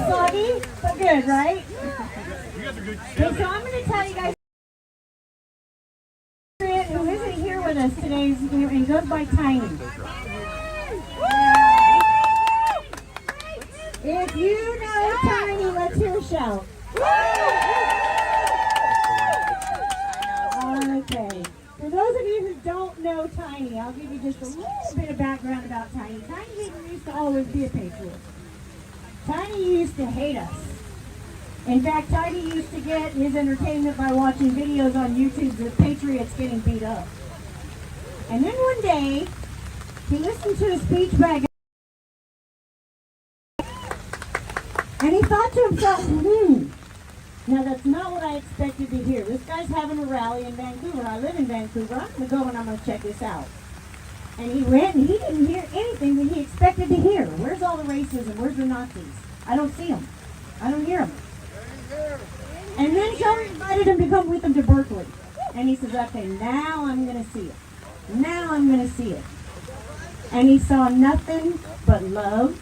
Soggy, but good, right? Okay, so I'm going to tell you guys who isn't here with us today and goes by Tiny. If you know Tiny, let's hear a shout. Okay. For those of you who don't know Tiny, I'll give you just a little bit of background about Tiny. Tiny didn't used to always be a patriot. Tiny used to hate us. In fact, Tiny used to get his entertainment by watching videos on YouTube of patriots getting beat up. And then one day, he listened to a speech by a guy, and he thought to himself, now that's not what I expected to hear. This guy's having a rally in Vancouver. I live in Vancouver. I'm going to go and I'm going to check this out. And he went and he didn't hear anything that he expected to hear. Where's all the racism? Where's the Nazis? I don't see them. I don't hear them. And then Joey invited him to come with him to Berkeley. And he says, okay, now I'm going to see it. Now I'm going to see it. And he saw nothing but love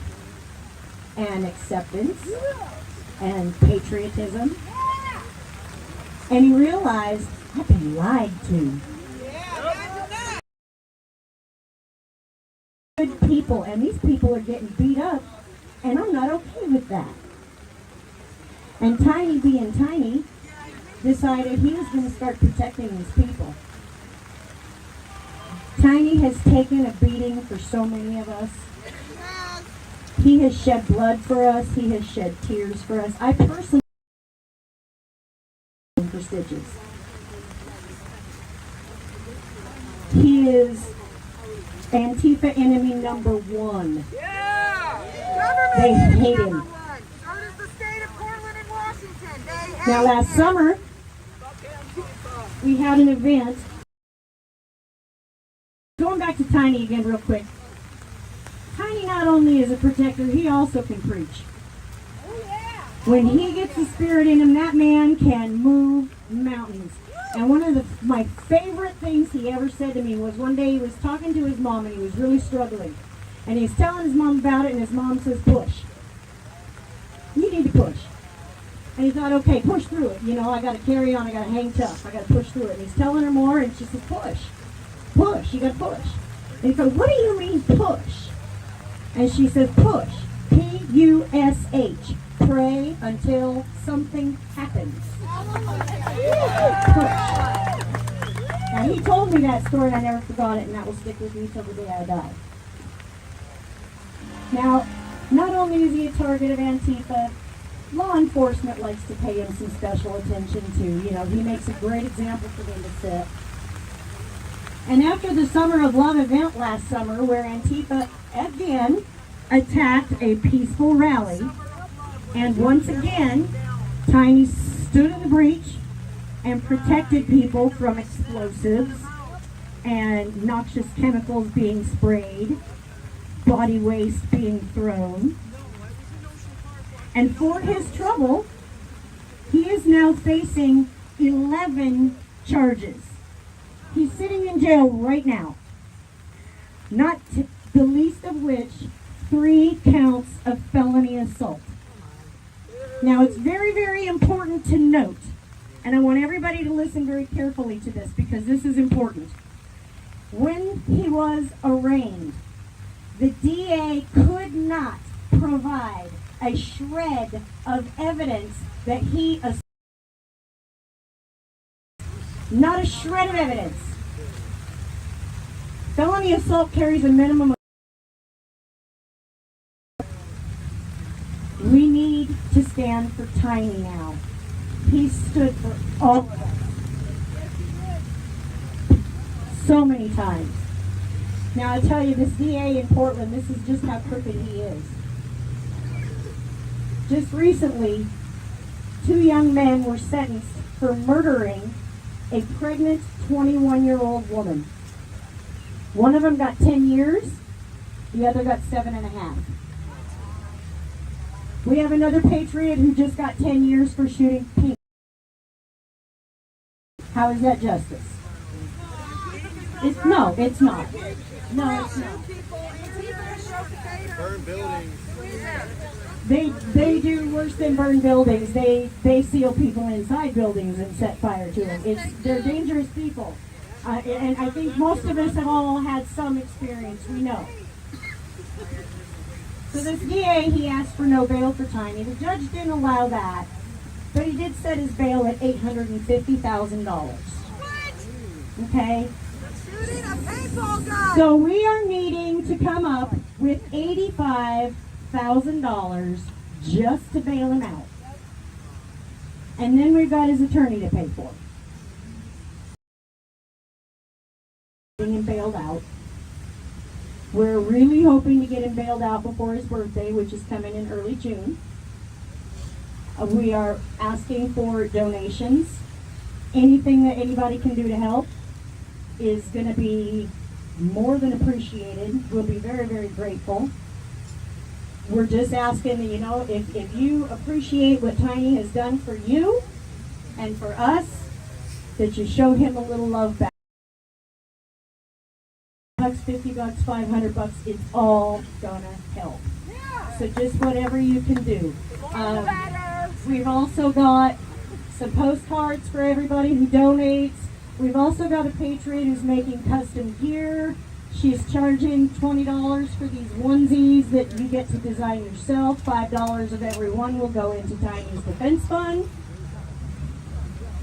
and acceptance and patriotism. And he realized, I've been lied to. Good people, and these people are getting beat up, and I'm not okay with that. And Tiny, being Tiny, decided he was going to start protecting these people. Tiny has taken a beating for so many of us. He has shed blood for us. He has shed tears for us. I personally for stitches. He is Antifa enemy number one. They hate him. Now last summer, we had an event. Going back to Tiny again real quick. Tiny not only is a protector, he also can preach. When he gets the spirit in him, that man can move mountains. And one of my favorite things he ever said to me was one day he was talking to his mom and he was really struggling. And he's telling his mom about it and his mom says, push. You need to push. And he thought, okay, push through it. You know, I got to carry on. I got to hang tough. I got to push through it. And he's telling her more and she says, push. Push. You got to push. And he goes, what do you mean push? And she says, push. P-U-S-H. Pray until something happens. Push. Now he told me that story and I never forgot it, and that will stick with me till the day I die. Now, not only is he a target of Antifa, law enforcement likes to pay him some special attention too. You know, he makes a great example for them to set. And after the Summer of Love event last summer, where Antifa again attacked a peaceful rally, and once again, Tiny stood in the breach and protected people from explosives and noxious chemicals being sprayed, body waste being thrown. And for his trouble, he is now facing 11 charges. He's sitting in jail right now, not the least of which 3 counts of felony assault. Now, it's very, very important to note, and I want everybody to listen very carefully to this because this is important. When he was arraigned, the DA could not provide a shred of evidence that he assaulted. Not a shred of evidence. Felony assault carries a minimum of... We need to stand for Tiny now. He stood for all of us. So many times. Now I tell you, this DA in Portland, this is just how crooked he is. Just recently, 2 young men were sentenced for murdering a pregnant 21-year-old woman. One of them got 10 years, the other got 7.5. We have another patriot who just got 10 years for shooting pink. How is that justice? No, it's not. No, it's not. Burn buildings. They do worse than burn buildings. They seal people inside buildings and set fire to them. They're dangerous people. And I think most of us have all had some experience. We know. So this DA, he asked for no bail for Tiny. The judge didn't allow that, but he did set his bail at $850,000. Okay? So we are needing to come up with $85,000 just to bail him out. And then we've got his attorney to pay for. Getting him bailed out. We're really hoping to get him bailed out before his birthday, which is coming in early June. We are asking for donations. Anything that anybody can do to help is going to be more than appreciated. We'll be very, very grateful. We're just asking, you know, if you appreciate what Tiny has done for you and for us, that you show him a little love back. $50, $500, it's all gonna help. So just whatever you can do. We've also got some postcards for everybody who donates. We've also got a patriot who's making custom gear. She's charging $20 for these onesies that you get to design yourself. $5 of every one will go into Tiny's Defense Fund.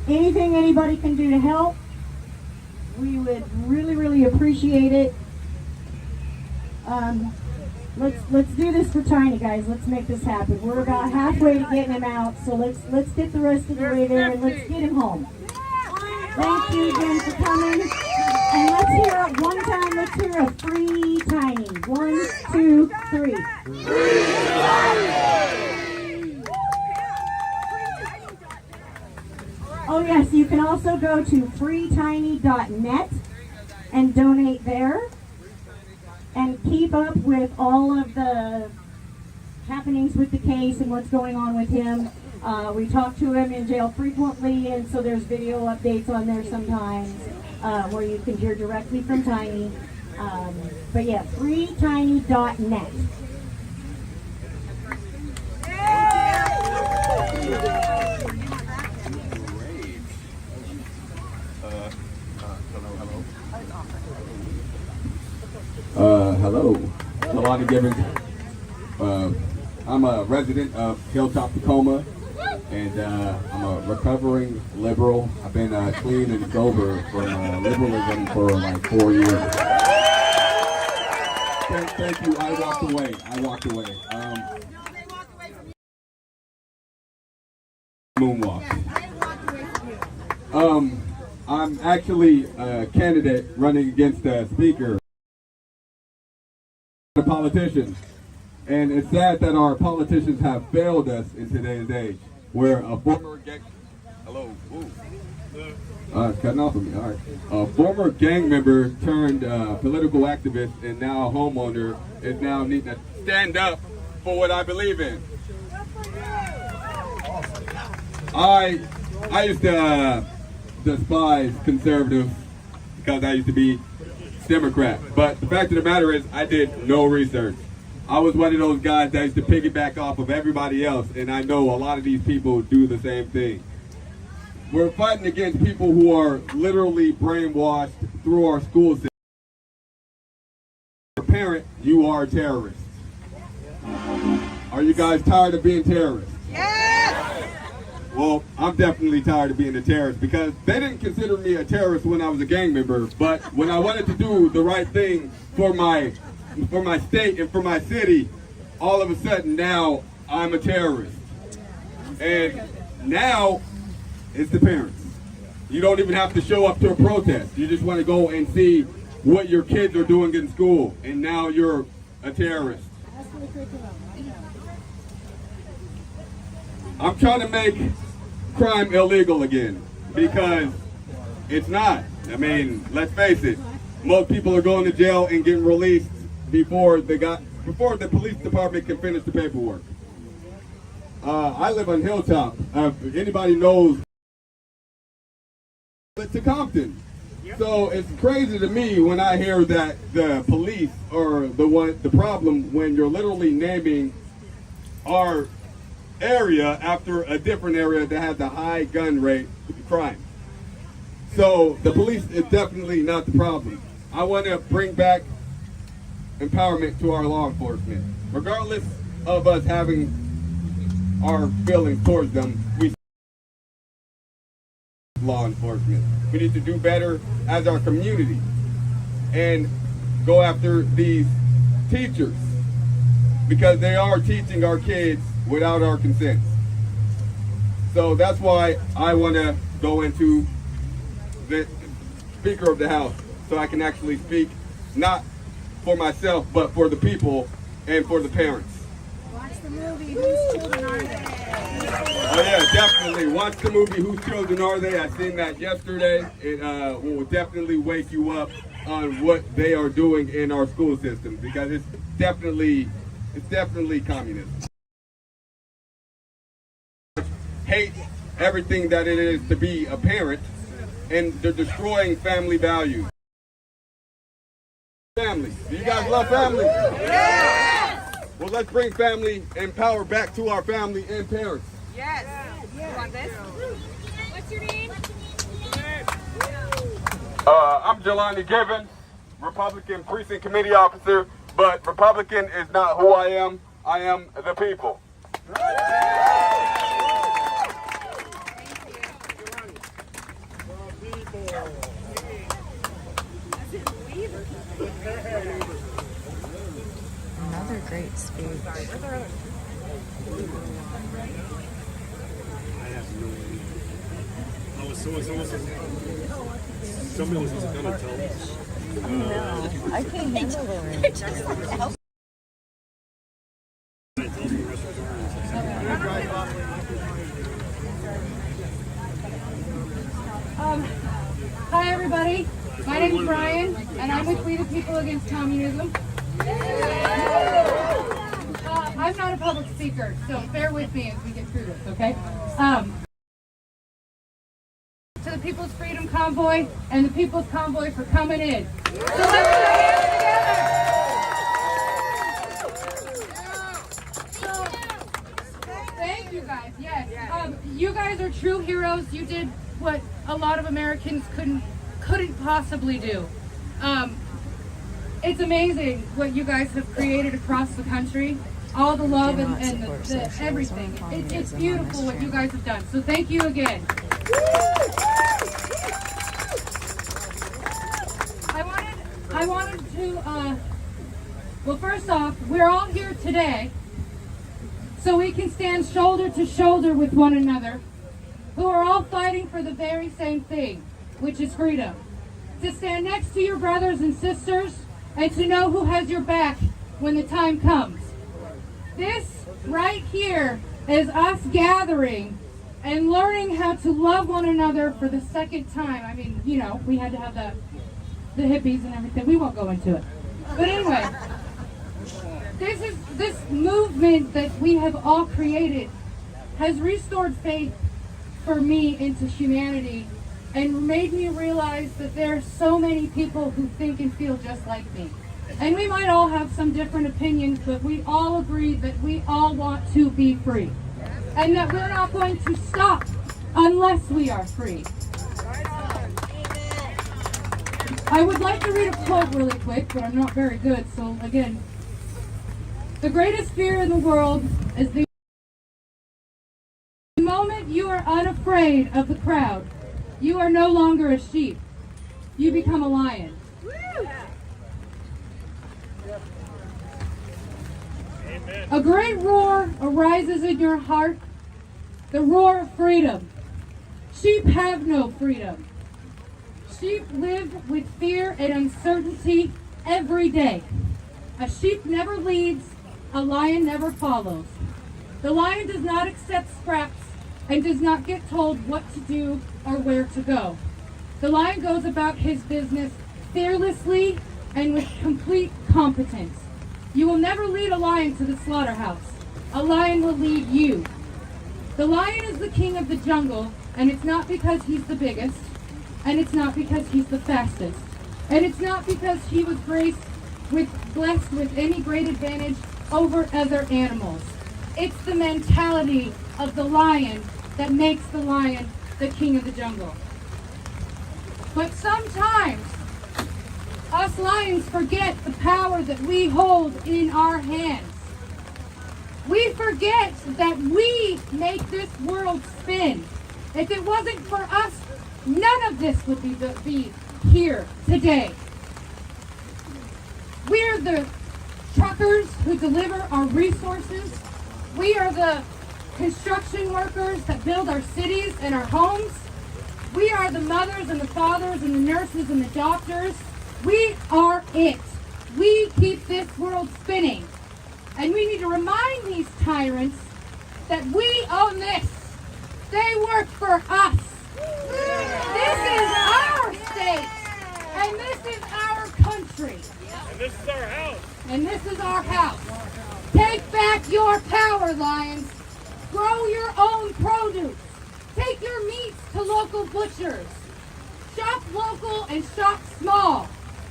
Anything anybody can do to help, we would really, really appreciate it. Let's do this for Tiny, guys. Let's make this happen. We're about halfway to getting him out, so let's get the rest of the way there and let's get him home. Thank you again for coming. And let's hear it one time. Let's hear a free Tiny. 1, 2, 3. Oh yes, you can also go to freetiny.net and donate there and keep up with all of the happenings with the case and what's going on with him. We talk to him in jail frequently, and so there's video updates on there sometimes where you can hear directly from Tiny. But yeah, freetiny.net. Hello. Alani Gibbons. I'm a resident of Hilltop, Tacoma, and I'm a recovering liberal. I've been clean and sober from liberalism for like 4 years. Thank you. I walked away. I'm actually a candidate running against a speaker, a politician. And it's sad that our politicians have failed us in today's age, where a former gang... Hello. Ooh. It's cutting off of me. All right. A former gang member turned political activist and now a homeowner is now needing to stand up for what I believe in. I used to despise conservatives because I used to be Democrat. But the fact of the matter is I did no research. I was one of those guys that used to piggyback off of everybody else, and I know a lot of these people do the same thing. We're fighting against people who are literally brainwashed through our school system. As a parent, you are a terrorist. Are you guys tired of being terrorists? Yes! Well, I'm definitely tired of being a terrorist because they didn't consider me a terrorist when I was a gang member, but when I wanted to do the right thing for my state and for my city, all of a sudden now I'm a terrorist. And now it's the parents. You don't even have to show up to a protest. You just want to go and see what your kids are doing in school, and now you're a terrorist. I'm trying to make crime illegal again because it's not. I mean, let's face it. Most people are going to jail and getting released before the police department can finish the paperwork. I live on Hilltop. If anybody knows, to Compton. So it's crazy to me when I hear that the police are the problem when you're literally naming our area after a different area that has a high gun rate crime. So the police is definitely not the problem. I want to bring back empowerment to our law enforcement. Regardless of us having our feelings towards them, we law enforcement. We need to do better as our community and go after these teachers because they are teaching our kids without our consent. So that's why I want to go into the Speaker of the House so I can actually speak not for myself but for the people and for the parents. Watch the movie, Whose Children Are They? Oh yeah, definitely. Watch the movie Whose Children Are They? I seen that yesterday. It will definitely wake you up on what they are doing in our school system because it's definitely communism. Hate everything that it is to be a parent, and they're destroying family values. Family. Do you guys love family? Yes! Well, let's bring family and power back to our family and parents. Yes. You want this? What's your name? I'm Jelani Gibbons, Republican Precinct Committee Officer, but Republican is not who I am. I am the people. Another great speech. Somebody was going to tell us. No, I can't handle it. Hi everybody, my name is Brian, and I'm with We the People Against Communism. I'm not a public speaker, so bear with me as we get through this, okay? To the People's Freedom Convoy and the People's Convoy for coming in. So let's put our hands together. Thank you guys, yes. You guys are true heroes. You did what a lot of Americans couldn't possibly do. It's amazing what you guys have created across the country. All the love and the everything. It's beautiful what you guys have done. So thank you again. I wanted to, well, first off, we're all here today so we can stand shoulder to shoulder with one another who are all fighting for the very same thing, which is freedom. To stand next to your brothers and sisters and to know who has your back when the time comes. This right here is us gathering and learning how to love one another for the second time. I mean, you know, we had to have the hippies and everything. We won't go into it. But anyway, this movement that we have all created has restored faith for me into humanity and made me realize that there are so many people who think and feel just like me. And we might all have some different opinions, but we all agree that we all want to be free. And that we're not going to stop unless we are free. I would like to read a quote really quick, but I'm not very good, so again. The greatest fear in the world is the moment you are unafraid of the crowd. You are no longer a sheep. You become a lion. Amen. A great roar arises in your heart, the roar of freedom. Sheep have no freedom. Sheep live with fear and uncertainty every day. A sheep never leads, a lion never follows. The lion does not accept scraps and does not get told what to do or where to go. The lion goes about his business fearlessly and with complete competence. You will never lead a lion to the slaughterhouse. A lion will lead you. The lion is the king of the jungle, and it's not because he's the biggest, and it's not because he's the fastest, and it's not because he was blessed with any great advantage over other animals. It's the mentality of the lion that makes the lion the king of the jungle. But sometimes us lions forget the power that we hold in our hands. We forget that we make this world spin. If it wasn't for us, none of this would be here today. We're the truckers who deliver our resources. We are the construction workers that build our cities and our homes. We are the mothers and the fathers and the nurses and the doctors. We are it. We keep this world spinning. And we need to remind these tyrants that we own this. They work for us. This is our state. And this is our country. And this is our house. And this is our house. Take back your power, lions. Grow your own produce. Take your meats to local butchers. Shop local and shop small.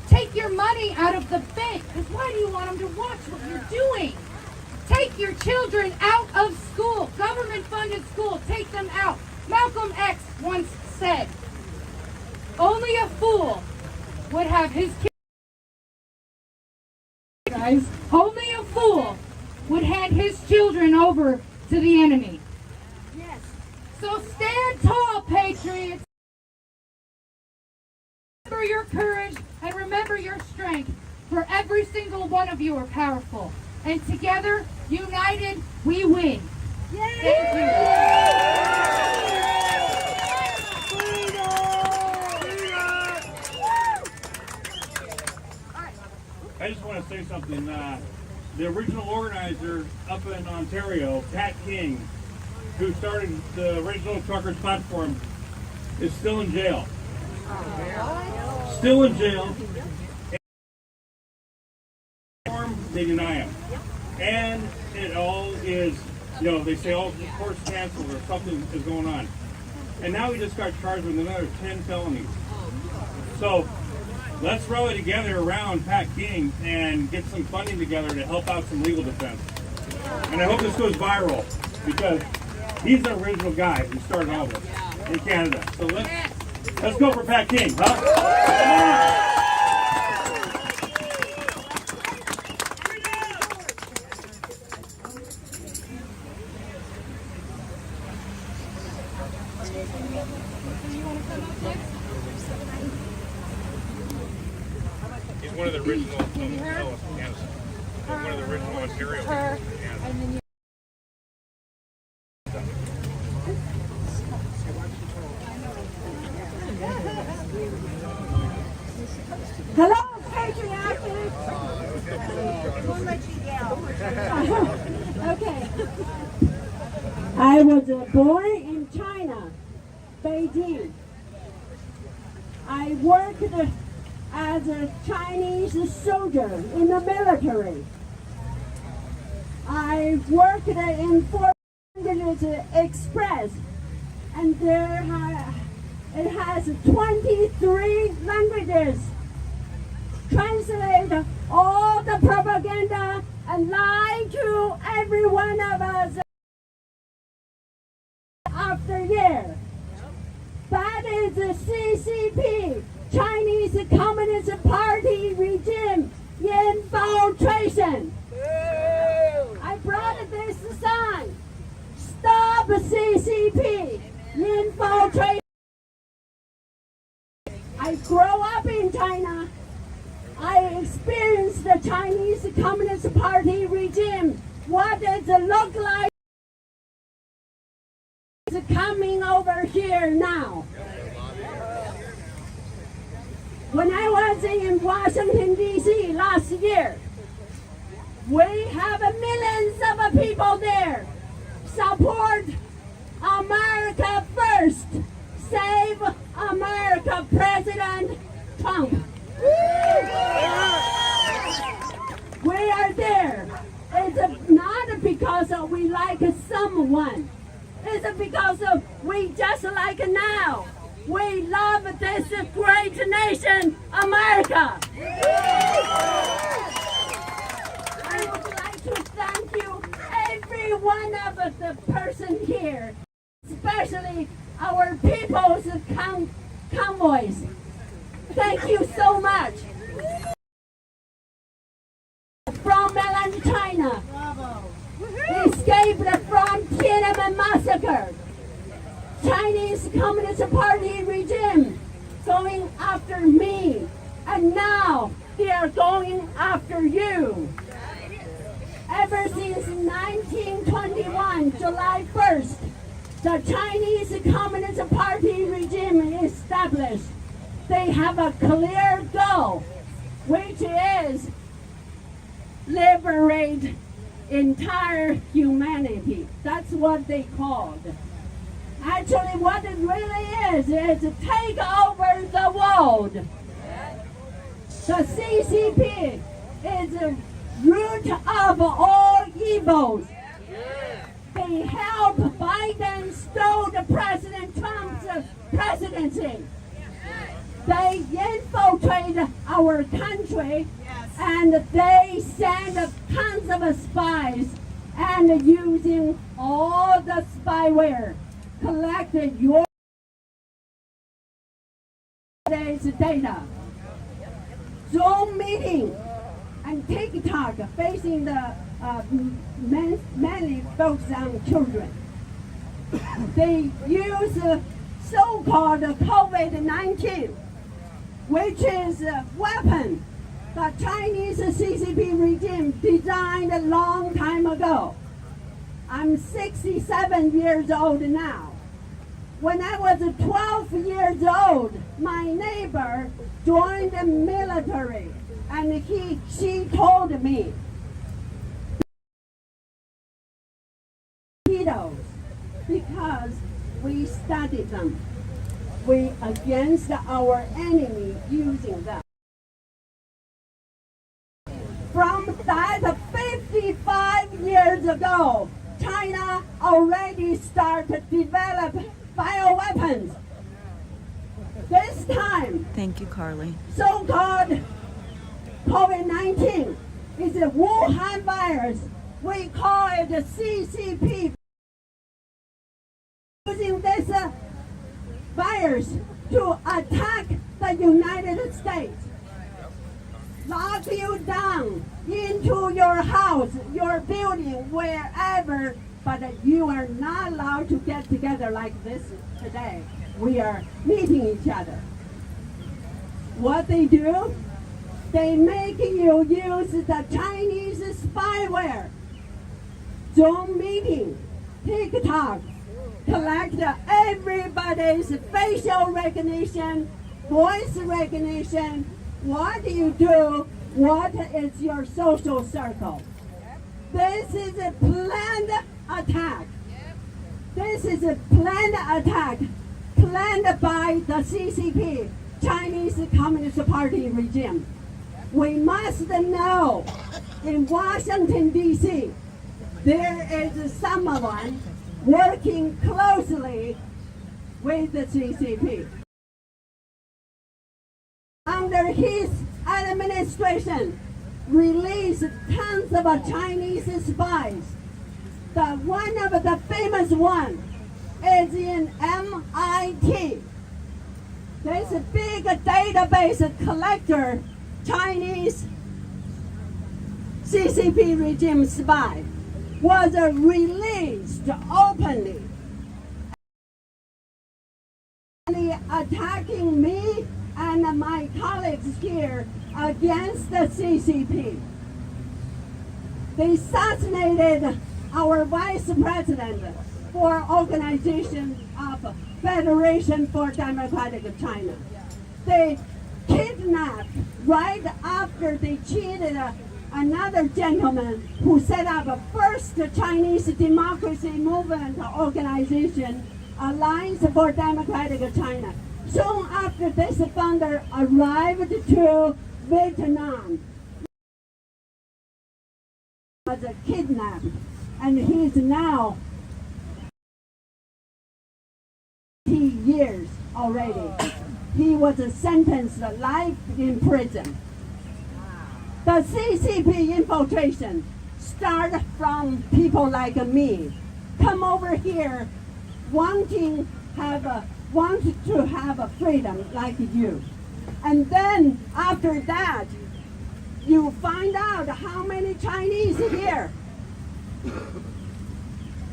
Take your money out of the bank, because why do you want them to watch what you're doing? Take your children out of school, government-funded school, take them out. Malcolm X once said, only a fool would have his kids. Guys, only a fool would hand his children over to the enemy. Yes. So stand tall, patriots. Remember your courage and remember your strength, for every single one of you are powerful. And together, united, we win. Yay! Thank you. I just want to say something. The original organizer up in Ontario, Pat King, who started the original truckers platform, is still in jail. Still in jail. They deny him. And it all is, you know, they say, oh, the court's canceled or something is going on. And now he just got charged with another 10 felonies. So let's rally together around Pat King and get some funding together to help out some legal defense. And I hope this goes viral because he's the original guy who started all this in Canada. So let's go for Pat King, huh? He's one of the original. One of the original Ontario. Hello, patriots. We'll let you down. Okay. I was born in China, Beijing. I worked as a Chinese soldier in the military. I worked in 400 Express, and it has 23 languages. Translate all the propaganda and lie to every one of us after year. That is the CCP, Chinese Communist Party regime infiltration. I brought this sign. Stop CCP infiltration. I grew up in China. I experienced the Chinese Communist Party regime. What does it look like? It's coming over here now. When I was in Washington, D.C. last year, we have millions of people there. Support America first. Save America, President Trump. We are there. It's not because we like someone. It's because we just like now. We love this great nation, America. I would like to thank you, every one of the person here, especially our people's convoys. Thank you so much. From mainland China, escaped from Tiananmen massacre. Chinese Communist Party regime going after me, and now they are going after you. Ever since 1921, July 1st, the Chinese Communist Party regime established. They have a clear goal, which is liberate entire humanity. That's what they called. Actually, what it really is to take over the world. The CCP is the root of all evils. They help Biden stole the President Trump's presidency. They infiltrate our country, and they send tons of spies, and using all the spyware collected your data. Zoom meeting and TikTok facing the mainly focus on children. They use so-called COVID-19, which is a weapon the Chinese CCP regime designed a long time ago. I'm 67 years old now. When I was 12 years old, my neighbor joined the military, and she told me, because we studied them. We against our enemy using them. From that 55 years ago, China already started to develop bioweapons. This time, thank you, Carly. So-called COVID-19 is a Wuhan virus. We call it the CCP. Using this virus to attack the United States. Lock you down into your house, your building, wherever, but you are not allowed to get together like this today. We are meeting each other. What they do, they make you use the Chinese spyware. Zoom meeting, TikTok, collect everybody's facial recognition, voice recognition, What do you do? What is your social circle? This is a planned attack. This is a planned attack planned by the CCP, Chinese Communist Party regime. We must know in Washington, D.C., there is someone working closely with the CCP. Under his administration, released tons of Chinese spies. One of the famous one is in MIT. There's a big database collector, Chinese CCP regime spy, was released openly. Attacking me and my colleagues here against the CCP. They assassinated our vice president for organization of Federation for Democratic China. They kidnapped right after they cheated another gentleman who set up a first Chinese democracy movement organization, Alliance for Democratic China. Soon after this founder arrived to Vietnam, he was kidnapped, and he's now 20 years already. He was sentenced to life in prison. The CCP infiltration started from people like me, come over here wanting to have a freedom like you. And then after that, you find out how many Chinese here.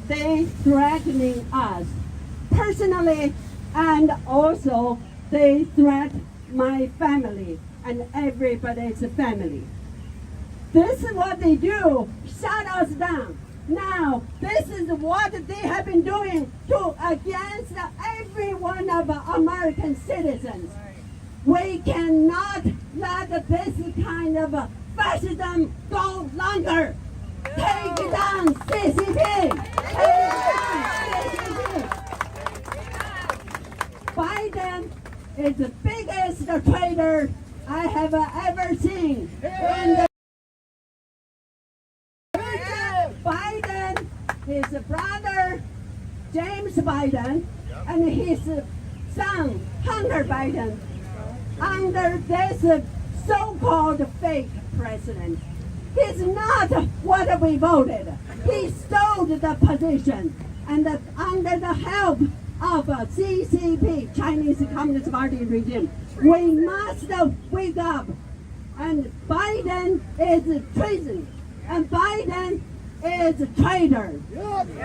They threatening us personally, and also they threat my family and everybody's family. This is what they do, shut us down. Now, this is what they have been doing against every one of American citizens. We cannot let this kind of fascism go longer. Take down CCP! Take down CCP! Biden is the biggest traitor I have ever seen. And Biden, his brother, James Biden, and his son, Hunter Biden, under this so-called fake president. He's not what we voted. He stole the position, and under the help of CCP, Chinese Communist Party regime, we must wake up. And Biden is treason, and Biden is a traitor.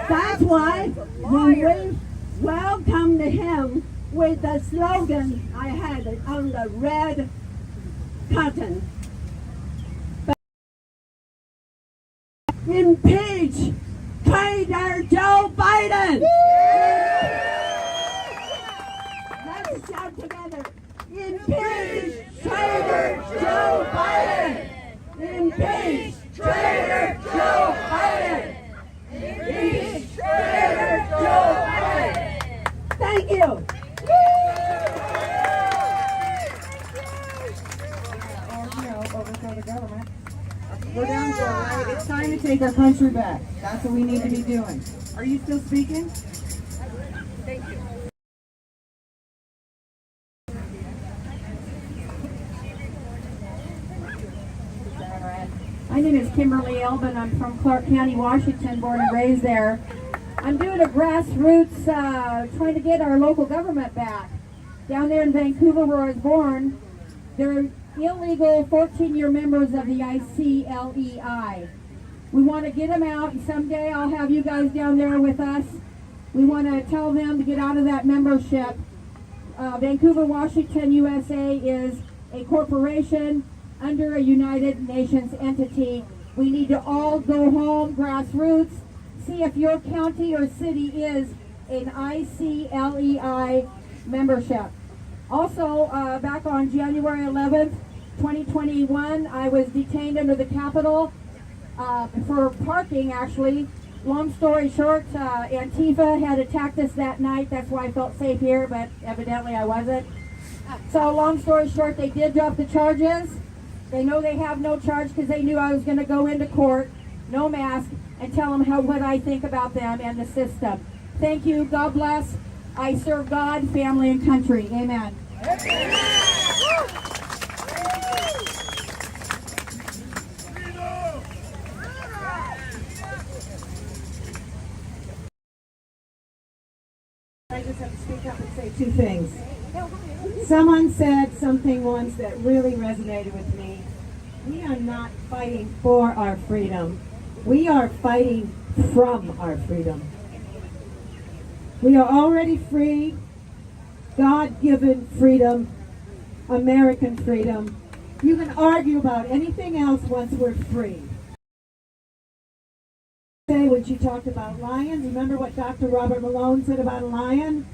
That's why when we welcomed him with the slogan I had on the red cotton, impeach traitor Joe Biden. Let's shout together. Impeach traitor Joe Biden. Impeach traitor Joe Biden. Impeach traitor Joe Biden. Thank you. Overthrow the government. We're down for it, right? It's time to take our country back. That's what we need to be doing. Are you still speaking? Thank you. My name is Kimberly Elbin. I'm from Clark County, Washington, born and raised there. I'm doing a grassroots, trying to get our local government back. Down there in Vancouver, where I was born, they're illegal 14-year members of the ICLEI. We want to get them out, and someday I'll have you guys down there with us. We want to tell them to get out of that membership. Vancouver, Washington, USA is a corporation under a United Nations entity. We need to all go home, grassroots, see if your county or city is an ICLEI membership. Also, back on January 11th, 2021, I was detained under the Capitol for parking, actually. Long story short, Antifa had attacked us that night. That's why I felt safe here, but evidently I wasn't. So long story short, they did drop the charges. They know they have no charge because they knew I was going to go into court, no mask, and tell them what I think about them and the system. Thank you. God bless. I serve God, family, and country. Amen. I just have to speak up and say two things. Someone said something once that really resonated with me. We are not fighting for our freedom. We are fighting from our freedom. We are already free, God-given freedom, American freedom. You can argue about anything else once we're free. When she talked about lions, remember what Dr. Robert Malone said about a lion?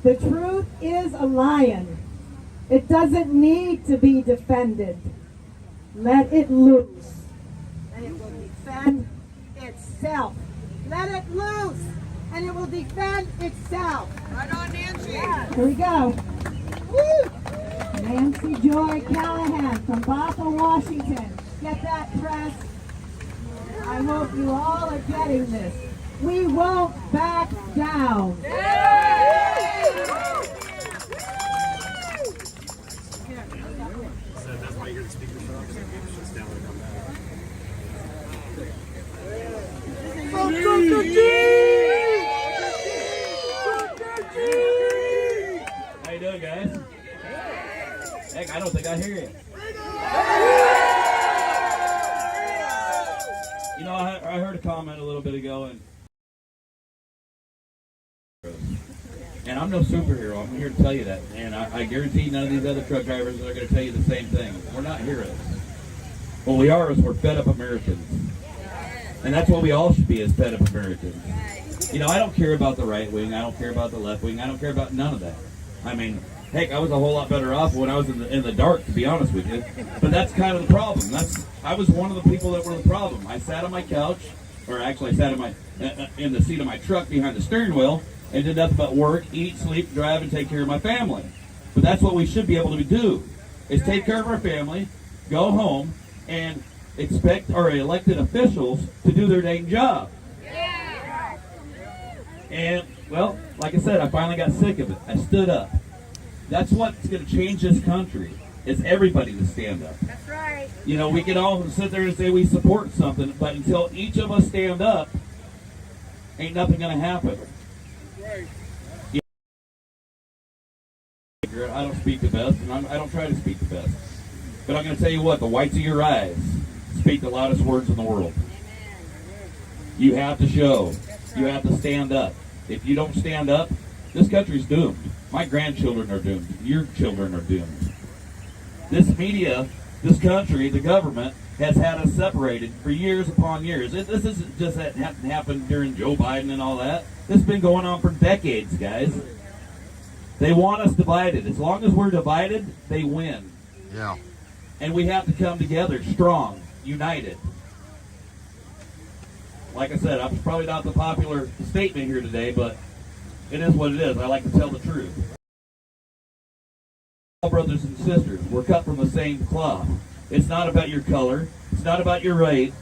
The truth is a lion. It doesn't need to be defended. Let it loose, and it will defend itself. Let it loose, and it will defend itself. Right on, Nancy. Yeah. Here we go. Woo! Nancy Joy Callahan from Bothell, Washington. Get that, press. I hope you all are getting this. We won't back down. That's why you're the speaker for us. Just down and come back. How you doing, guys? Heck, I don't think I hear you. You know, I heard a comment a little bit ago, and I'm no superhero. I'm here to tell you that, and I guarantee none of these other truck drivers are going to tell you the same thing. We're not heroes. What we are is we're fed up Americans, and that's what we all should be, as fed up Americans. You know, I don't care about the right wing. I don't care about the left wing. I don't care about none of that. I mean, heck, I was a whole lot better off when I was in the dark, to be honest with you. But that's kind of the problem. I was one of the people that were the problem. I sat on my couch, or actually I sat in the seat of my truck behind the steering wheel, and did nothing but work, eat, sleep, drive, and take care of my family. But that's what we should be able to do, is take care of our family, go home, and expect our elected officials to do their dang job. And, well, like I said, I finally got sick of it. I stood up. That's what's going to change this country, is everybody to stand up. That's right. You know, we can all sit there and say we support something, but until each of us stand up, ain't nothing going to happen. Right. I don't speak the best, and I don't try to speak the best. But I'm going to tell you what, the whites of your eyes speak the loudest words in the world. You have to show. You have to stand up. If you don't stand up, this country's doomed. My grandchildren are doomed. Your children are doomed. This media, this country, the government, has had us separated for years upon years. This isn't just that happened during Joe Biden and all that. This has been going on for decades, guys. They want us divided. As long as we're divided, they win. Yeah. And we have to come together, strong, united. Like I said, I'm probably not the popular statement here today, but it is what it is. I like to tell the truth. All brothers and sisters, we're cut from the same cloth. It's not about your color. It's not about your race.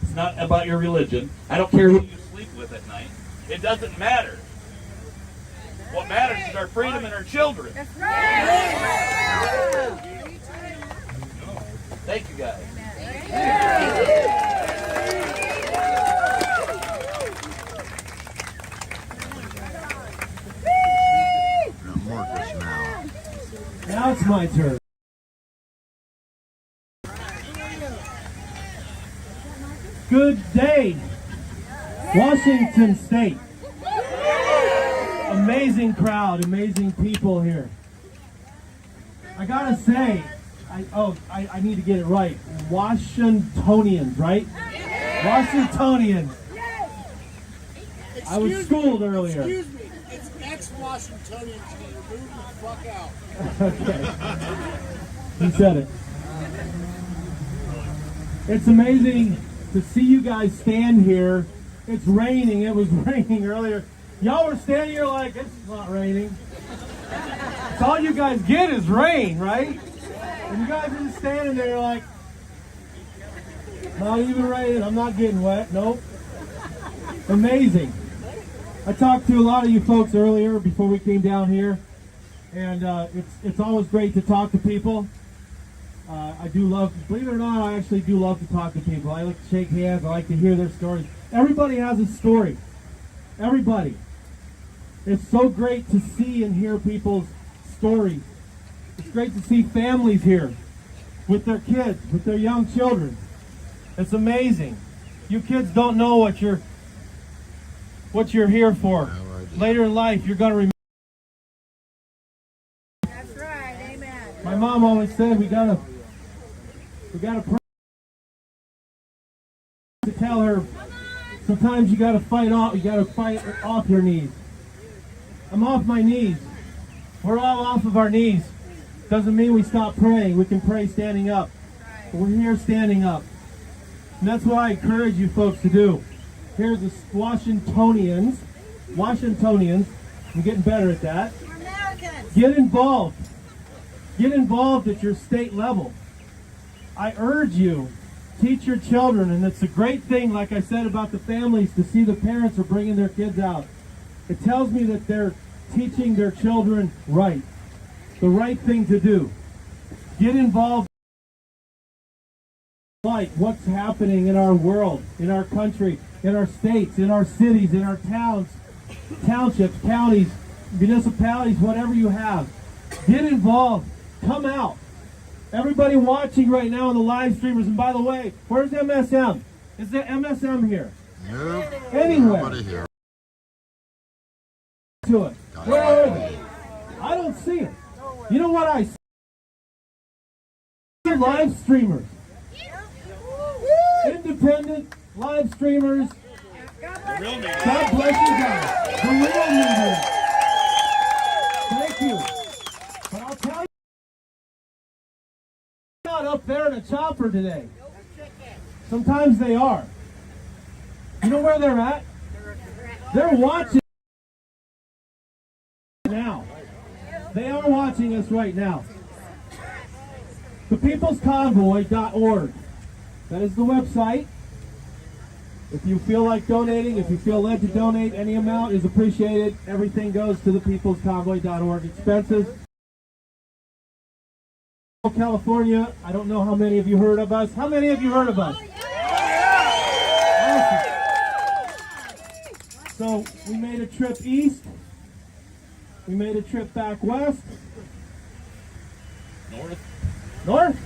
It's not about your religion. I don't care who you sleep with at night. It doesn't matter. What matters is our freedom and our children. That's right. Thank you, guys. Marcus now. Now it's my turn. Good day, Washington State. Amazing crowd, amazing people here. I gotta say, I need to get it right. Washingtonians, right? Washingtonians. I was schooled earlier. Excuse me, it's ex-Washingtonians. Move the fuck out. Okay. He said it. It's amazing to see you guys stand here. It's raining. It was raining earlier. Y'all were standing here like, it's not raining. It's all you guys get is rain, right? And you guys are just standing there like, not even raining. I'm not getting wet. Nope. Amazing. I talked to a lot of you folks earlier before we came down here, and it's always great to talk to people. I do love, believe it or not, I actually do love to talk to people. I like to shake hands. I like to hear their stories. Everybody has a story. Everybody. It's so great to see and hear people's stories. It's great to see families here with their kids, with their young children. It's amazing. You kids don't know what you're here for. Later in life, you're going to remember. That's right, amen. My mom always said we gotta pray. To tell her, sometimes you gotta fight off your knees. I'm off my knees. We're all off of our knees. Doesn't mean we stop praying. We can pray standing up. But we're here standing up. And that's what I encourage you folks to do. Here's the Washingtonians. I'm getting better at that. Get involved. Get involved at your state level. I urge you, teach your children, and it's a great thing, like I said about the families, to see the parents are bringing their kids out. It tells me that they're teaching their children right, the right thing to do. Get involved. Like what's happening in our world, in our country, in our states, in our cities, in our towns, townships, counties, municipalities, whatever you have. Get involved. Come out. Everybody watching right now on the live streamers, and by the way, where's MSM? Is there MSM here? No. Anywhere. Nobody here. To it. Where are they? I don't see it. You know what I see? Live streamers. Independent live streamers. God bless you guys. The real media. Thank you. But I'll tell you, not up there in a chopper today. Sometimes they are. You know where they're at? They're watching now. They are watching us right now. ThePeoplesConvoy.org. That is the website. If you feel like donating, if you feel led to donate, any amount is appreciated. Everything goes to ThePeoplesConvoy.org. Expenses. California, I don't know how many of you heard of us. How many of you heard of us? Awesome. So we made a trip east. We made a trip back west. North.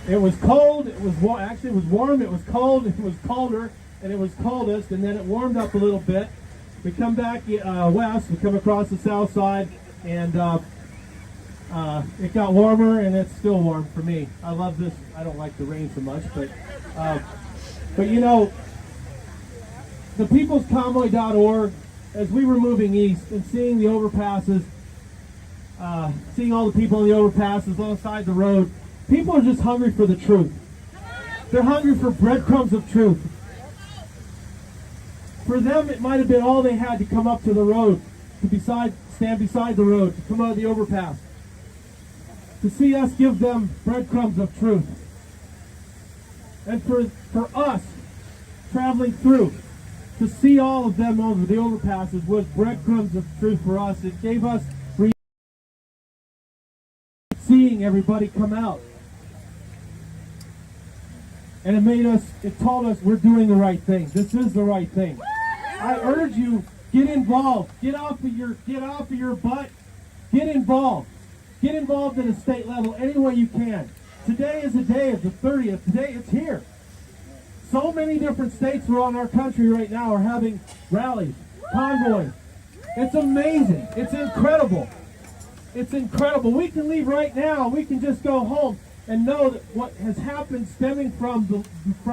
It was cold. It was actually it was warm. It was cold. It was colder, and it was coldest. And then it warmed up a little bit. We come back west. We come across the south side, and it got warmer, and it's still warm for me. I love this. I don't like the rain so much, but you know, thepeoplesconvoy.org. As we were moving east and seeing the overpasses, seeing all the people on the overpasses alongside the road, people are just hungry for the truth. They're hungry for breadcrumbs of truth. For them, it might have been all they had to come up to the road, to stand beside the road, to come out of the overpass. To see us give them breadcrumbs of truth. And for us, traveling through, to see all of them over the overpasses was breadcrumbs of truth for us. It gave us seeing everybody come out. And it told us we're doing the right thing. This is the right thing. I urge you, get involved. Get off of your butt. Get involved. Get involved at a state level any way you can. Today is the day of the 30th. Today it's here. So many different states around our country right now are having rallies, convoys. It's amazing. It's incredible. It's incredible. We can leave right now. We can just go home and know that what has happened stemming from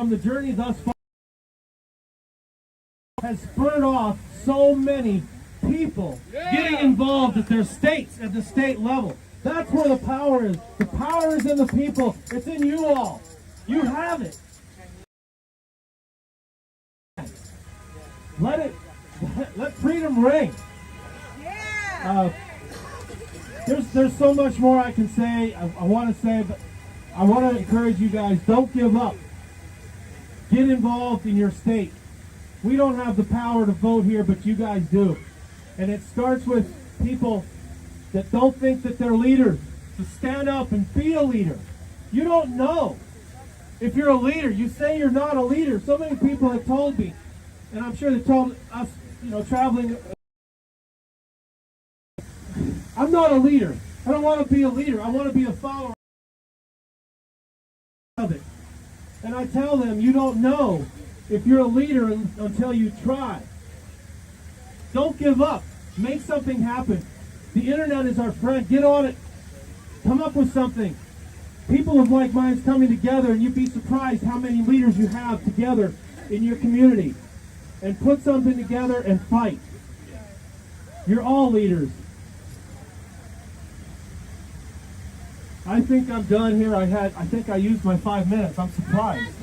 the journey thus far has spurred off so many people getting involved at their states, at the state level. That's where the power is. The power is in the people. It's in you all. You have it. Let freedom ring. There's so much more I can say. I want to say, but I want to encourage you guys, don't give up. Get involved in your state. We don't have the power to vote here, but you guys do. And it starts with people that don't think that they're leaders, to stand up and be a leader. You don't know if you're a leader. You say you're not a leader. So many people have told me, and I'm sure they told us, traveling. I'm not a leader. I don't want to be a leader. I want to be a follower of it. And I tell them, you don't know if you're a leader until you try. Don't give up. Make something happen. The internet is our friend. Get on it. Come up with something. People of like minds coming together, and you'd be surprised how many leaders you have together in your community. And put something together and fight. You're all leaders. I think I'm done here. I think I used my 5 minutes. I'm surprised.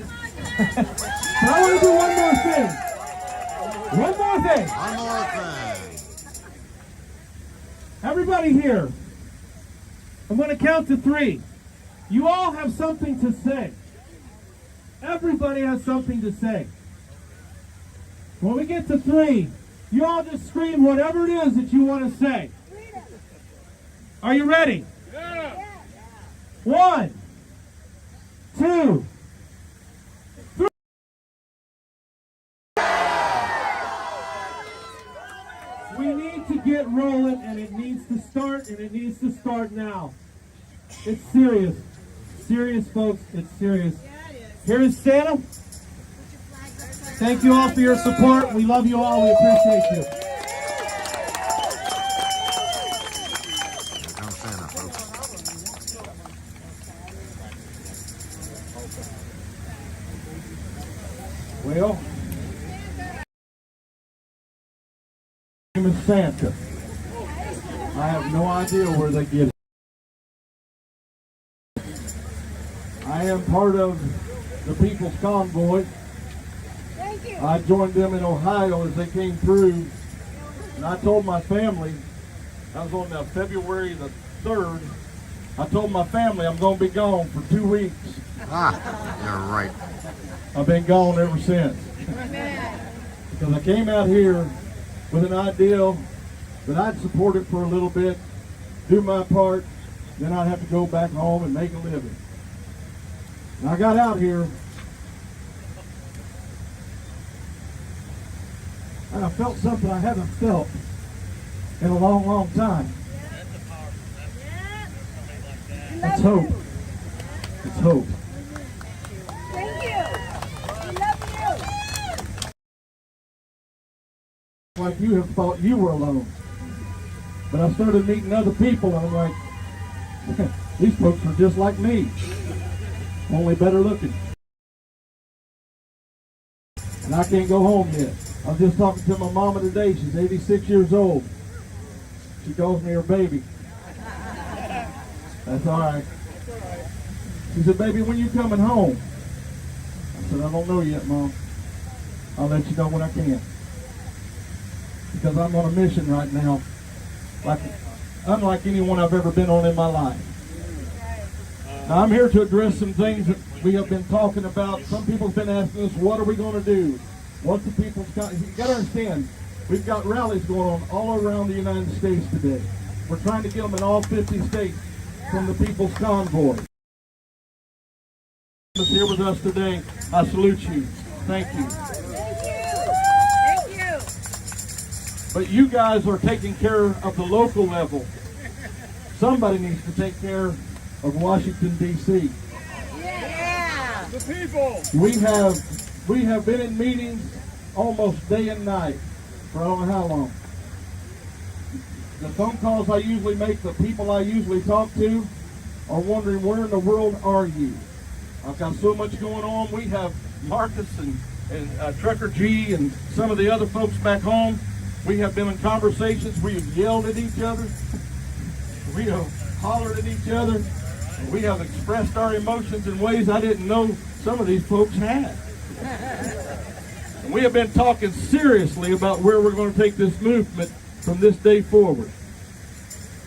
But I want to do one more thing. One more thing. One more thing. Everybody here, I'm going to count to 3. You all have something to say. Everybody has something to say. When we get to 3, you all just scream whatever it is that you want to say. Are you ready? Yeah. 1, 2, 3. We need to get rolling, and it needs to start, and it needs to start now. It's serious. Serious, folks. It's serious. Here is Santa. Thank you all for your support. We love you all. We appreciate you. Here comes Santa, folks. Well, my name is Santa. I have no idea where they get it. I am part of the People's Convoy. I joined them in Ohio as they came through, and I told my family, I was on February the 3rd, I told my family I'm going to be gone for 2 weeks. You're right. I've been gone ever since. Because I came out here with an ideal that I'd support it for a little bit, do my part, then I'd have to go back home and make a living. And I got out here, and I felt something I haven't felt in a long, long time. It's hope. It's hope. Thank you. We love you. Like you have thought you were alone. But I started meeting other people, and I'm like, these folks are just like me, only better looking. And I can't go home yet. I was just talking to my mama today. She's 86 years old. She calls me her baby. That's all right. She said, baby, when you coming home? I said, I don't know yet, Mom. I'll let you know when I can. Because I'm on a mission right now, unlike anyone I've ever been on in my life. Now, I'm here to address some things that we have been talking about. Some people have been asking us, what are we going to do? What's the people's... You got to understand, we've got rallies going on all around the United States today. We're trying to get them in all 50 states from the People's Convoy. Here with us today, I salute you. Thank you. Thank you. But you guys are taking care of the local level. Somebody needs to take care of Washington, D.C. Yeah. The people. We have been in meetings almost day and night for I don't know how long. The phone calls I usually make, the people I usually talk to are wondering, where in the world are you? I've got so much going on. We have Marcus and Trucker G and some of the other folks back home. We have been in conversations. We have yelled at each other. We have hollered at each other. And we have expressed our emotions in ways I didn't know some of these folks had. And we have been talking seriously about where we're going to take this movement from this day forward.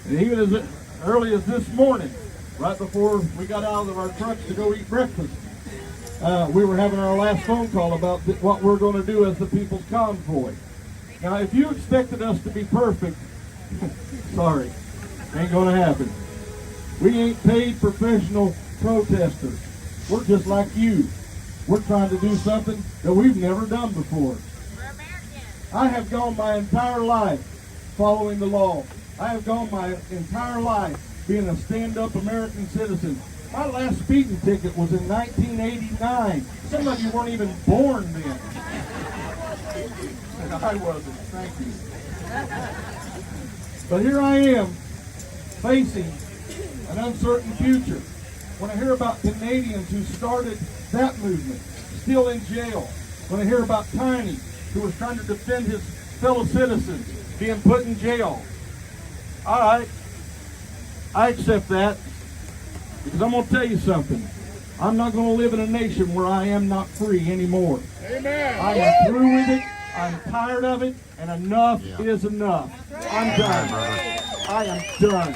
And even as early as this morning, right before we got out of our trucks to go eat breakfast, we were having our last phone call about what we're going to do as the People's Convoy. Now, if you expected us to be perfect, sorry, ain't going to happen. We ain't paid professional protesters. We're just like you. We're trying to do something that we've never done before. I have gone my entire life following the law. I have gone my entire life being a stand-up American citizen. My last speeding ticket was in 1989. Some of you weren't even born then. And I wasn't. Thank you. But here I am, facing an uncertain future. When I hear about Canadians who started that movement, still in jail. When I hear about Tiny, who was trying to defend his fellow citizens, being put in jail. All right, I accept that, because I'm going to tell you something. I'm not going to live in a nation where I am not free anymore. Amen. I am through with it. I'm tired of it, and enough is enough. I'm done. I am done.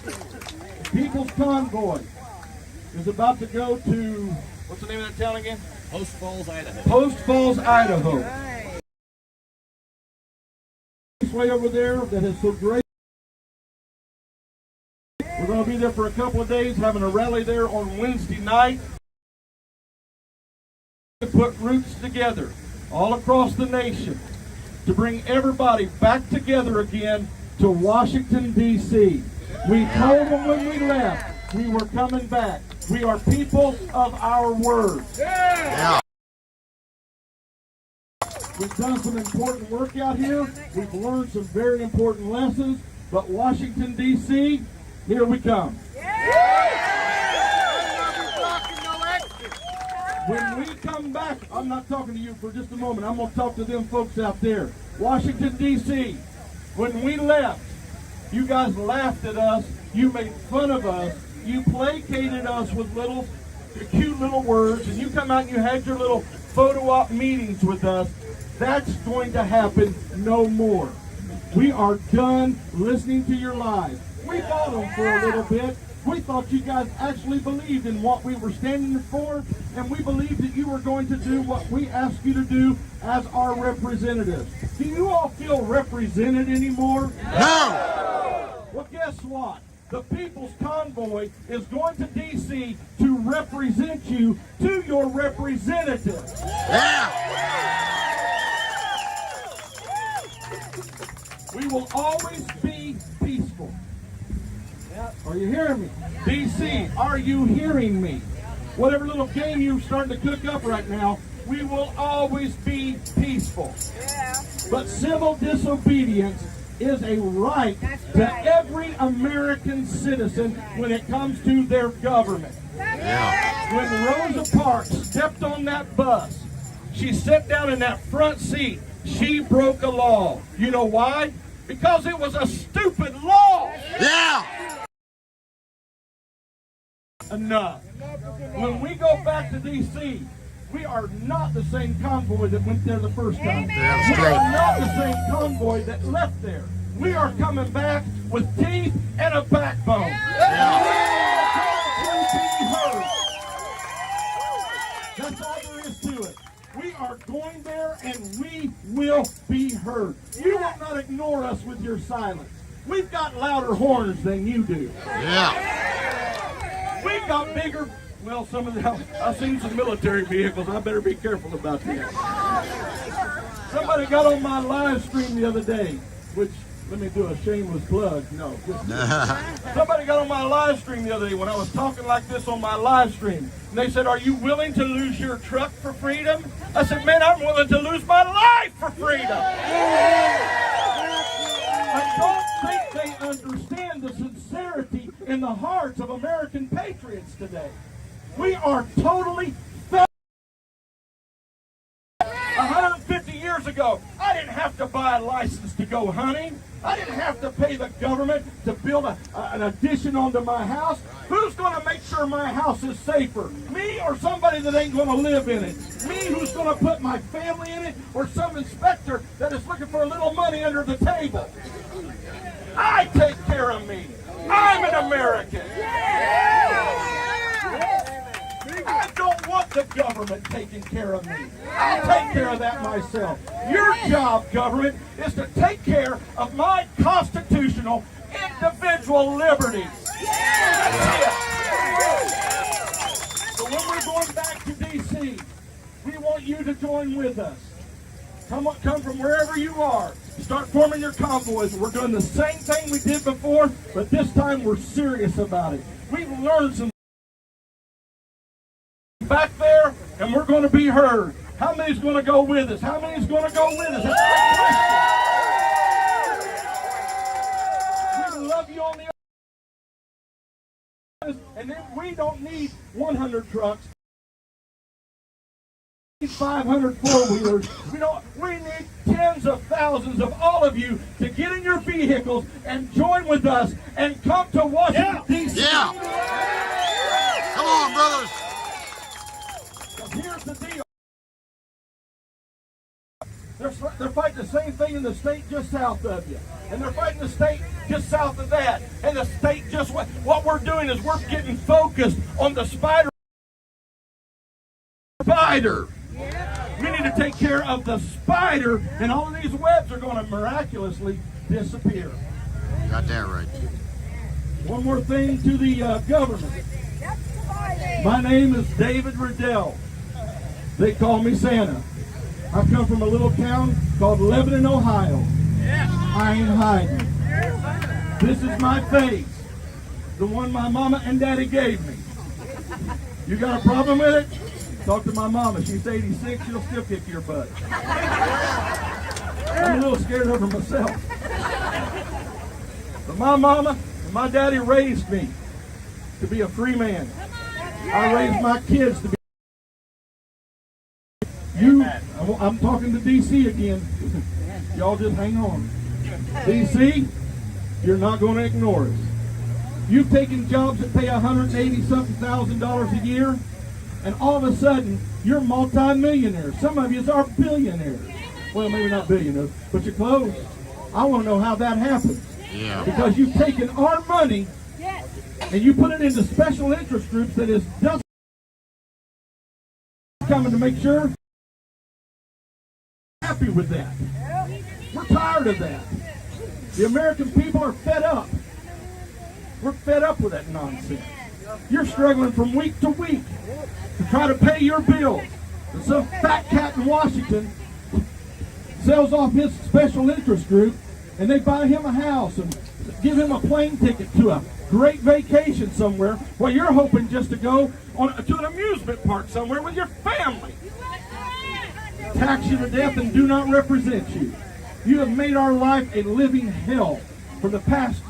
The People's Convoy is about to go to, what's the name of that town again? Post Falls, Idaho. Post Falls, Idaho. This way over there that is so great. We're going to be there for a couple of days, having a rally there on Wednesday night. To put roots together all across the nation to bring everybody back together again to Washington, D.C. We told them when we left we were coming back. We are people of our word. Yeah. We've done some important work out here. We've learned some very important lessons. But Washington, D.C., here we come. When we come back, I'm not talking to you for just a moment. I'm going to talk to them folks out there. Washington, D.C., when we left, you guys laughed at us. You made fun of us. You placated us with little, cute little words. And you come out and you had your little photo op meetings with us. That's going to happen no more. We are done listening to your lies. We bought them for a little bit. We thought you guys actually believed in what we were standing for, and we believed that you were going to do what we asked you to do as our representatives. Do you all feel represented anymore? No! Well, guess what? The People's Convoy is going to D.C. to represent you to your representatives. Yeah! We will always be peaceful. Are you hearing me? D.C., are you hearing me? Whatever little game you're starting to cook up right now, we will always be peaceful. Yeah. But civil disobedience is a right to every American citizen when it comes to their government. Yeah. When Rosa Parks stepped on that bus, she sat down in that front seat, she broke a law. You know why? Because it was a stupid law. Yeah. Enough. When we go back to D.C., we are not the same convoy that went there the first time. We are not the same convoy that left there. We are coming back with teeth and a backbone. That's all there is to it. We are going there and we will be heard. You will not ignore us with your silence. We've got louder horns than you do. Yeah. We've got bigger, well, some of them, I've seen some military vehicles. I better be careful about that. Somebody got on my live stream the other day, which, let me do a shameless plug. No. Somebody got on my live stream the other day when I was talking like this on my live stream. And they said, are you willing to lose your truck for freedom? I said, man, I'm willing to lose my life for freedom. I don't think they understand the sincerity in the hearts of American patriots today. We are totally fed. 150 years ago, I didn't have to buy a license to go hunting. I didn't have to pay the government to build an addition onto my house. Who's going to make sure my house is safer? Me or somebody that ain't going to live in it? Me who's going to put my family in it, or some inspector that is looking for a little money under the table? I take care of me. I'm an American. I don't want the government taking care of me. I'll take care of that myself. Your job, government, is to take care of my constitutional individual liberties. That's it. So when we're going back to D.C., we want you to join with us. Come from wherever you are. Start forming your convoys. We're doing the same thing we did before, but this time we're serious about it. We've learned some back there, and we're going to be heard. How many's going to go with us? How many's going to go with us? That's the question. We love you on the other, and then we don't need 100 trucks. 500 four-wheelers. We need tens of thousands of all of you to get in your vehicles and join with us and come to Washington, D.C. Yeah. Come on, brothers. Here's the deal. They're fighting the same thing in the state just south of you. And they're fighting the state just south of that. And the state just what we're doing is we're getting focused on the spider. We need to take care of the spider, and all of these webs are going to miraculously disappear. Got that right. One more thing to the government. My name is David Riddell. They call me Santa. I come from a little town called Lebanon, Ohio. I ain't hiding. This is my face, the one my mama and daddy gave me. You got a problem with it? Talk to my mama. She's 86. She'll still kick your butt. I'm a little scared of her myself. But my mama and my daddy raised me to be a free man. I raised my kids to be. I'm talking to D.C. again. Y'all just hang on. D.C., you're not going to ignore us. You've taken jobs that pay $180-something thousand a year, and all of a sudden, you're multi-millionaires. Some of you are billionaires. Well, maybe not billionaires, but you're close. I want to know how that happens. Yeah. Because you've taken our money and you put it into special interest groups that is just coming to make sure we're happy with that. We're tired of that. The American people are fed up. We're fed up with that nonsense. You're struggling from week to week to try to pay your bills. And some fat cat in Washington sells off his special interest group, and they buy him a house and give him a plane ticket to a great vacation somewhere, while you're hoping just to go to an amusement park somewhere with your family. Tax you to death and do not represent you. You have made our life a living hell for the past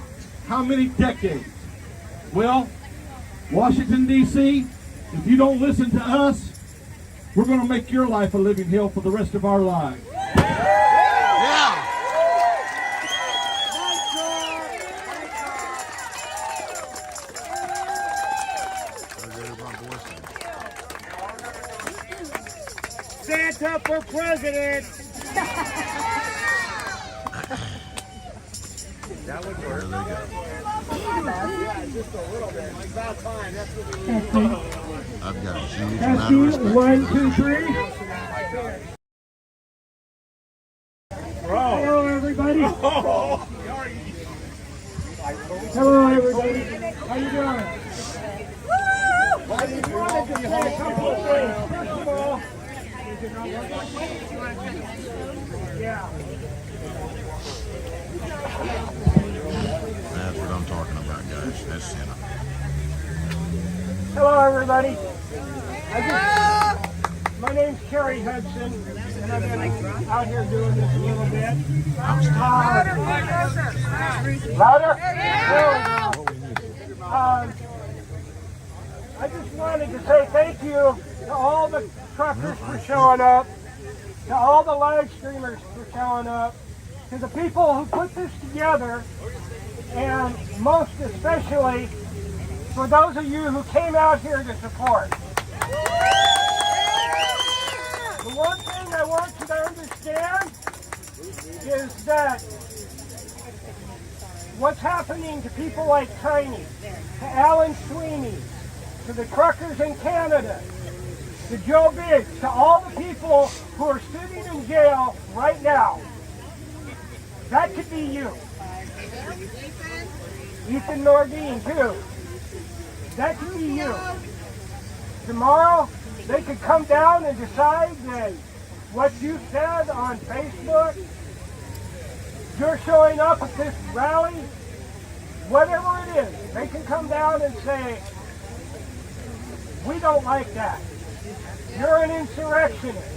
how many decades? Well, Washington, D.C., if you don't listen to us, we're going to make your life a living hell for the rest of our lives. Yeah. Santa for president. That would work. Yeah, just a little bit. Like about time. That's what we need. I've got a huge amount of respect. 1, 2, 3. Hello, everybody. Oh. Hello, everybody. How you doing? Why did you want to say a couple of things? First of all, yeah. That's what I'm talking about, guys. That's Santa. Hello, everybody. My name's Kerry Hudson, and I've been out here doing this a little bit. Louder? I just wanted to say thank you to all the truckers for showing up. to all the live streamers for showing up, to the people who put this together, and most especially for those of you who came out here to support. The one thing I want you to understand is that what's happening to people like Tiny, to Alan Sweeney, to the truckers in Canada, to Joe Biggs, to all the people who are sitting in jail right now, that could be you. Ethan Nordine, too. That could be you. Tomorrow, they could come down and decide that what you said on Facebook, you're showing up at this rally, whatever it is, they can come down and say, we don't like that. You're an insurrectionist.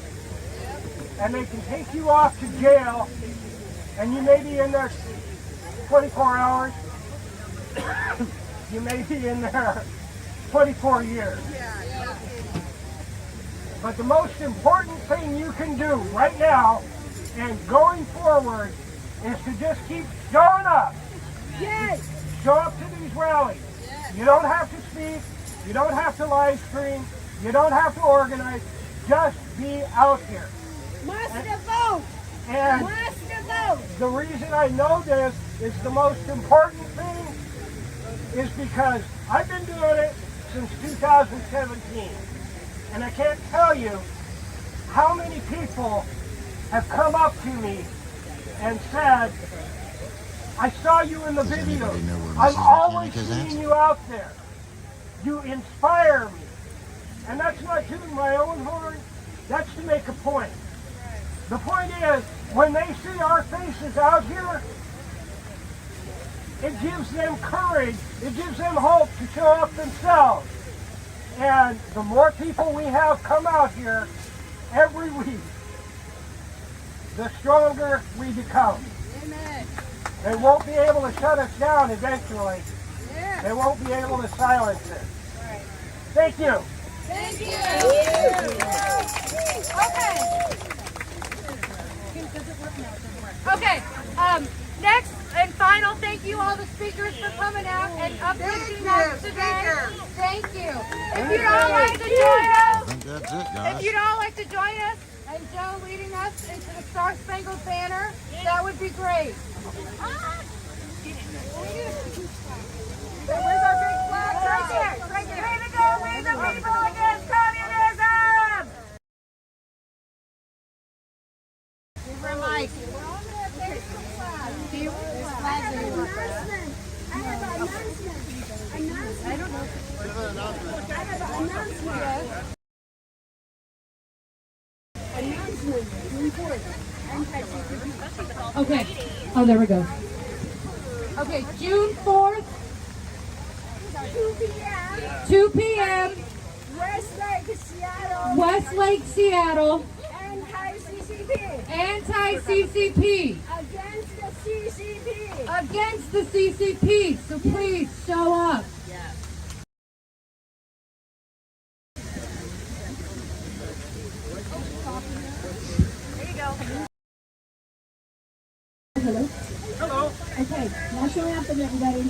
And they can take you off to jail, and you may be in there 24 hours. You may be in there 24 years. But the most important thing you can do right now and going forward is to just keep showing up. Yes. Show up to these rallies. Yes. You don't have to speak. You don't have to live stream. You don't have to organize. Just be out here. Must vote. And Must vote. The reason I know this is the most important thing is because I've been doing it since 2017. And I can't tell you how many people have come up to me and said, I saw you in the video. I'm always seeing you out there. You inspire me. And that's not tooting my own horn. That's to make a point. The point is, when they see our faces out here, it gives them courage. It gives them hope to show up themselves. And the more people we have come out here every week, the stronger we become. Amen. They won't be able to shut us down eventually. Yeah. They won't be able to silence it. Right. Thank you. Thank you. Okay. Next and final, thank you all the speakers for coming out and uplifting us today. Thank you. If you'd all like to join us, I think that's it, guys. if you'd all like to join us and Joe leading us into the Star Spangled Banner, that would be great. Where's our big flag? Right there. Right there. Here we go. We the people against communism. Give her a mic. Do you? I have an announcement. I have an announcement. I don't know. I have an announcement. Announcement. Report. Okay. Oh, there we go. Okay, June 4th. 2 p.m. 2 p.m. Westlake, Seattle. Westlake, Seattle. Anti-CCP. Anti-CCP. Against the CCP. Against the CCP. So please show up. There you go. Hello. Hello. Okay, now show anthem, everybody.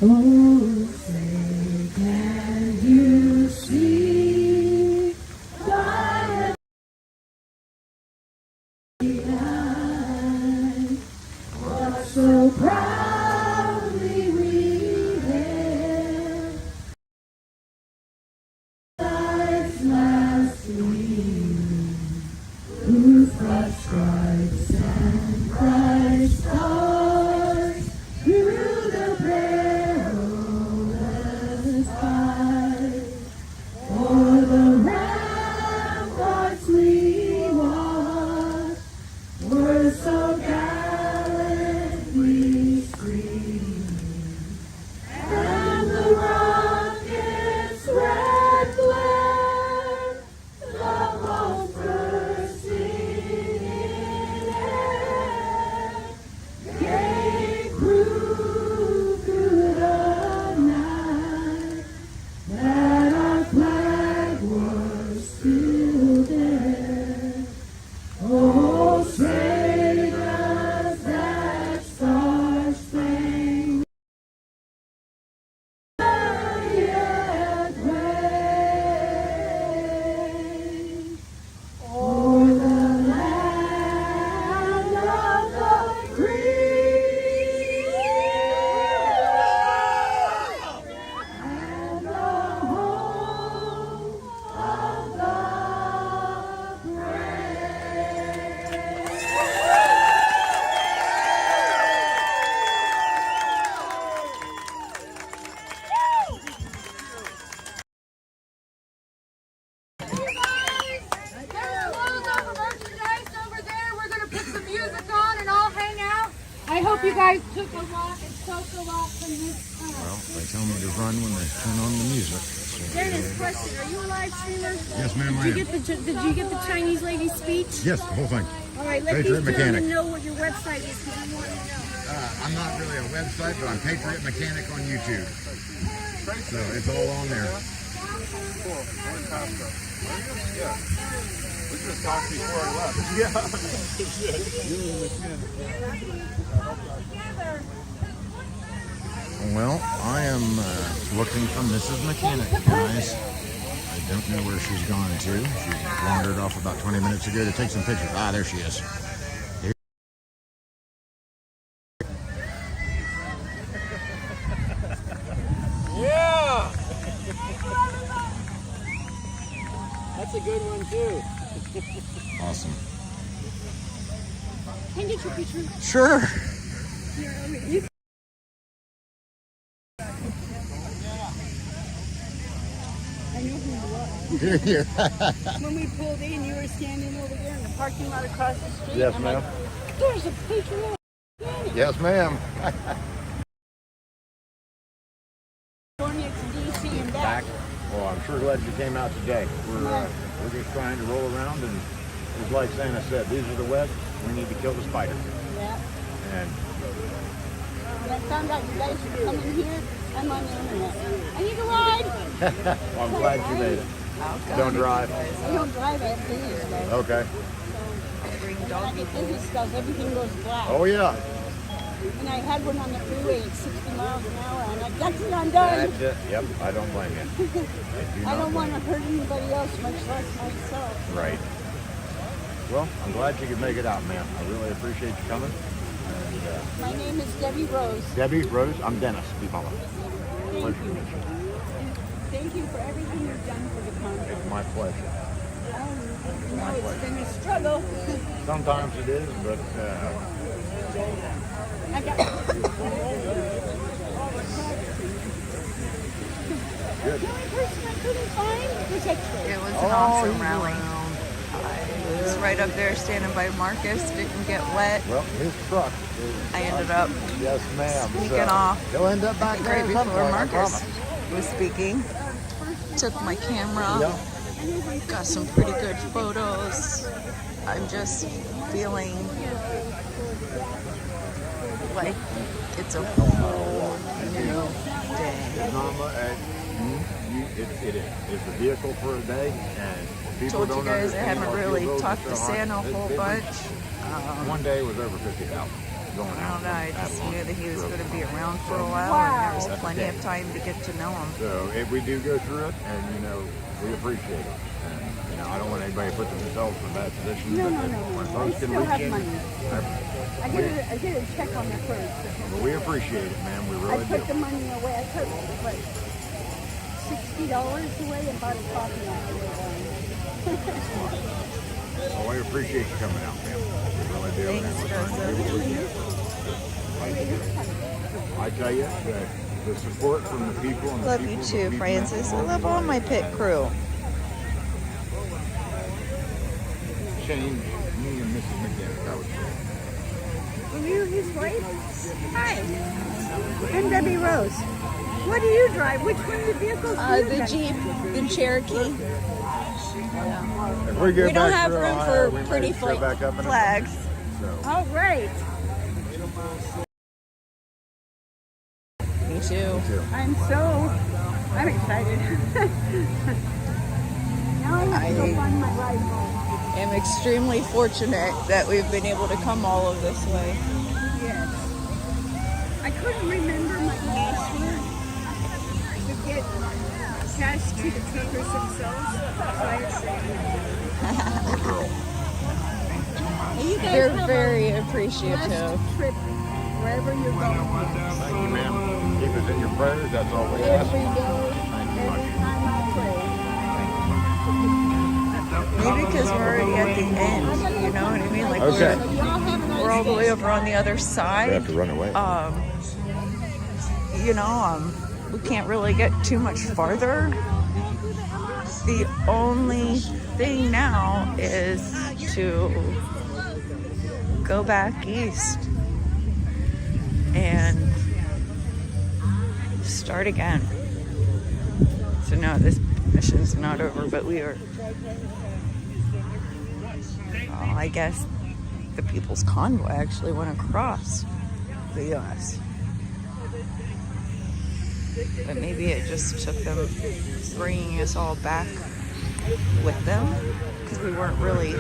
Woo! Oh, say, can you see by the night what so proudly we hailed life's last gleam, whose broad stripes and Christ's stars through the perilous fight. For the ramparts we watched were so gallantly streaming, and the rocket's red glare, the bombs bursting in air. hope you guys took a lot and soaked a lot from this. Well, they tell me to run when they turn on the music. Dennis, question: are you a live streamer? Yes, ma'am, I am. Did you get the Chinese lady's speech? Yes, the whole thing. All right, let these PatriotMechanic. gentlemen know what your website is because I want to know. I'm not really a website, but I'm PatriotMechanic on YouTube. So it's all on there. Yeah. We just talked before I left. Yeah. Well, I am looking for Mrs. Mechanic, guys. I don't know where she's gone to. She wandered off about 20 minutes ago to take some pictures. Ah, there she is. Yeah! That's a good one, too. Awesome. Can I get your picture? Sure. I know who you are. Do you? When we pulled in, you were standing over there in the parking lot across the street. Yes, I'm ma'am. like, there's a Patriot. Yes, ma'am. California to DC and back. Well, I'm sure glad you came out today. We're just trying to roll around, and it's like Santa said, these are the webs. We need to kill the spider. Yeah. And When I found out you guys were coming here, I'm on the internet. I need a ride. well, I'm glad you made it. Don't drive. I don't drive. I have business stuff. Okay. When I get business stuff, everything goes black. Oh, yeah. And I had one on the freeway at 60 miles an hour, and I got it undone. That's it. Yep, I don't blame you. I don't want to hurt anybody else, much less myself. Right. Well, I'm glad you could make it out, ma'am. I really appreciate you coming. And, My name is Debbie Rose. Debbie, Rose, I'm Dennis. Be follow. Thank you. Thank you for everything you've done for the convoy. It's my pleasure. It's been a struggle. Sometimes it is, but I got good. The only person I couldn't find was X-ray. It was an awesome rally. I was right up there standing by Marcus, didn't get wet. Well, his truck I ended up yes, ma'am. sneaking off He'll end up back there right at some before point, I Marcus promise. was speaking. Took my camera, Yeah. got some pretty good photos. I'm just feeling like it's a whole new day. Mama, it is. It's a vehicle for a day, and people Told you don't guys I understand haven't why really fuel roads are talked so to high. Santa a whole bunch. One day was over 50,000 going I out. don't know, I just knew that he was going to be around for a while, Wow. and there was plenty of time to get to know him. So if we do go through it, and we appreciate it. And I don't want anybody to put themselves in a bad position. No. When I folks can still reach have in, money. I get a check on the first. but we appreciate it, man. We I really put do. the money away. I put like $60 away and bought a coffee on the way down. Well, we appreciate you coming out, man. We really do. Thanks, And we're trying to do what we can. I tell you, the support from the people and the Love people you that too, we've Francis. I met love all my pit crew. changed me and Mrs. McGinnis, I would say. Are you his wife? Hi. I'm Debbie Rose. What do you drive? Which one of the vehicles do you The drive? Jeep, the Cherokee. If we go We don't back have through room Ohio, for we may pretty go back up in a flags. So. All right. Me too. I'm excited. Now I have to go find my ride home. I'm extremely fortunate that we've been able to come all of this way. Yes. I couldn't remember my password to get cash to the truckers themselves. So I had to. You guys They're have very a appreciative. blessed trip wherever you're going. Thank you, ma'am. Keep us in your prayers. That's all we ask. Every day, Thank you every much. time I pray. Maybe because we're already at the end, you know what I mean? Like Okay. we're all the way over on the other side. We have to run away. We can't really get too much farther. The only thing now is to go back east. and start again. So no, this mission's not over, but we are, I guess the People's Convoy actually went across the U.S. But maybe it just took them bringing us all back with them, because we weren't really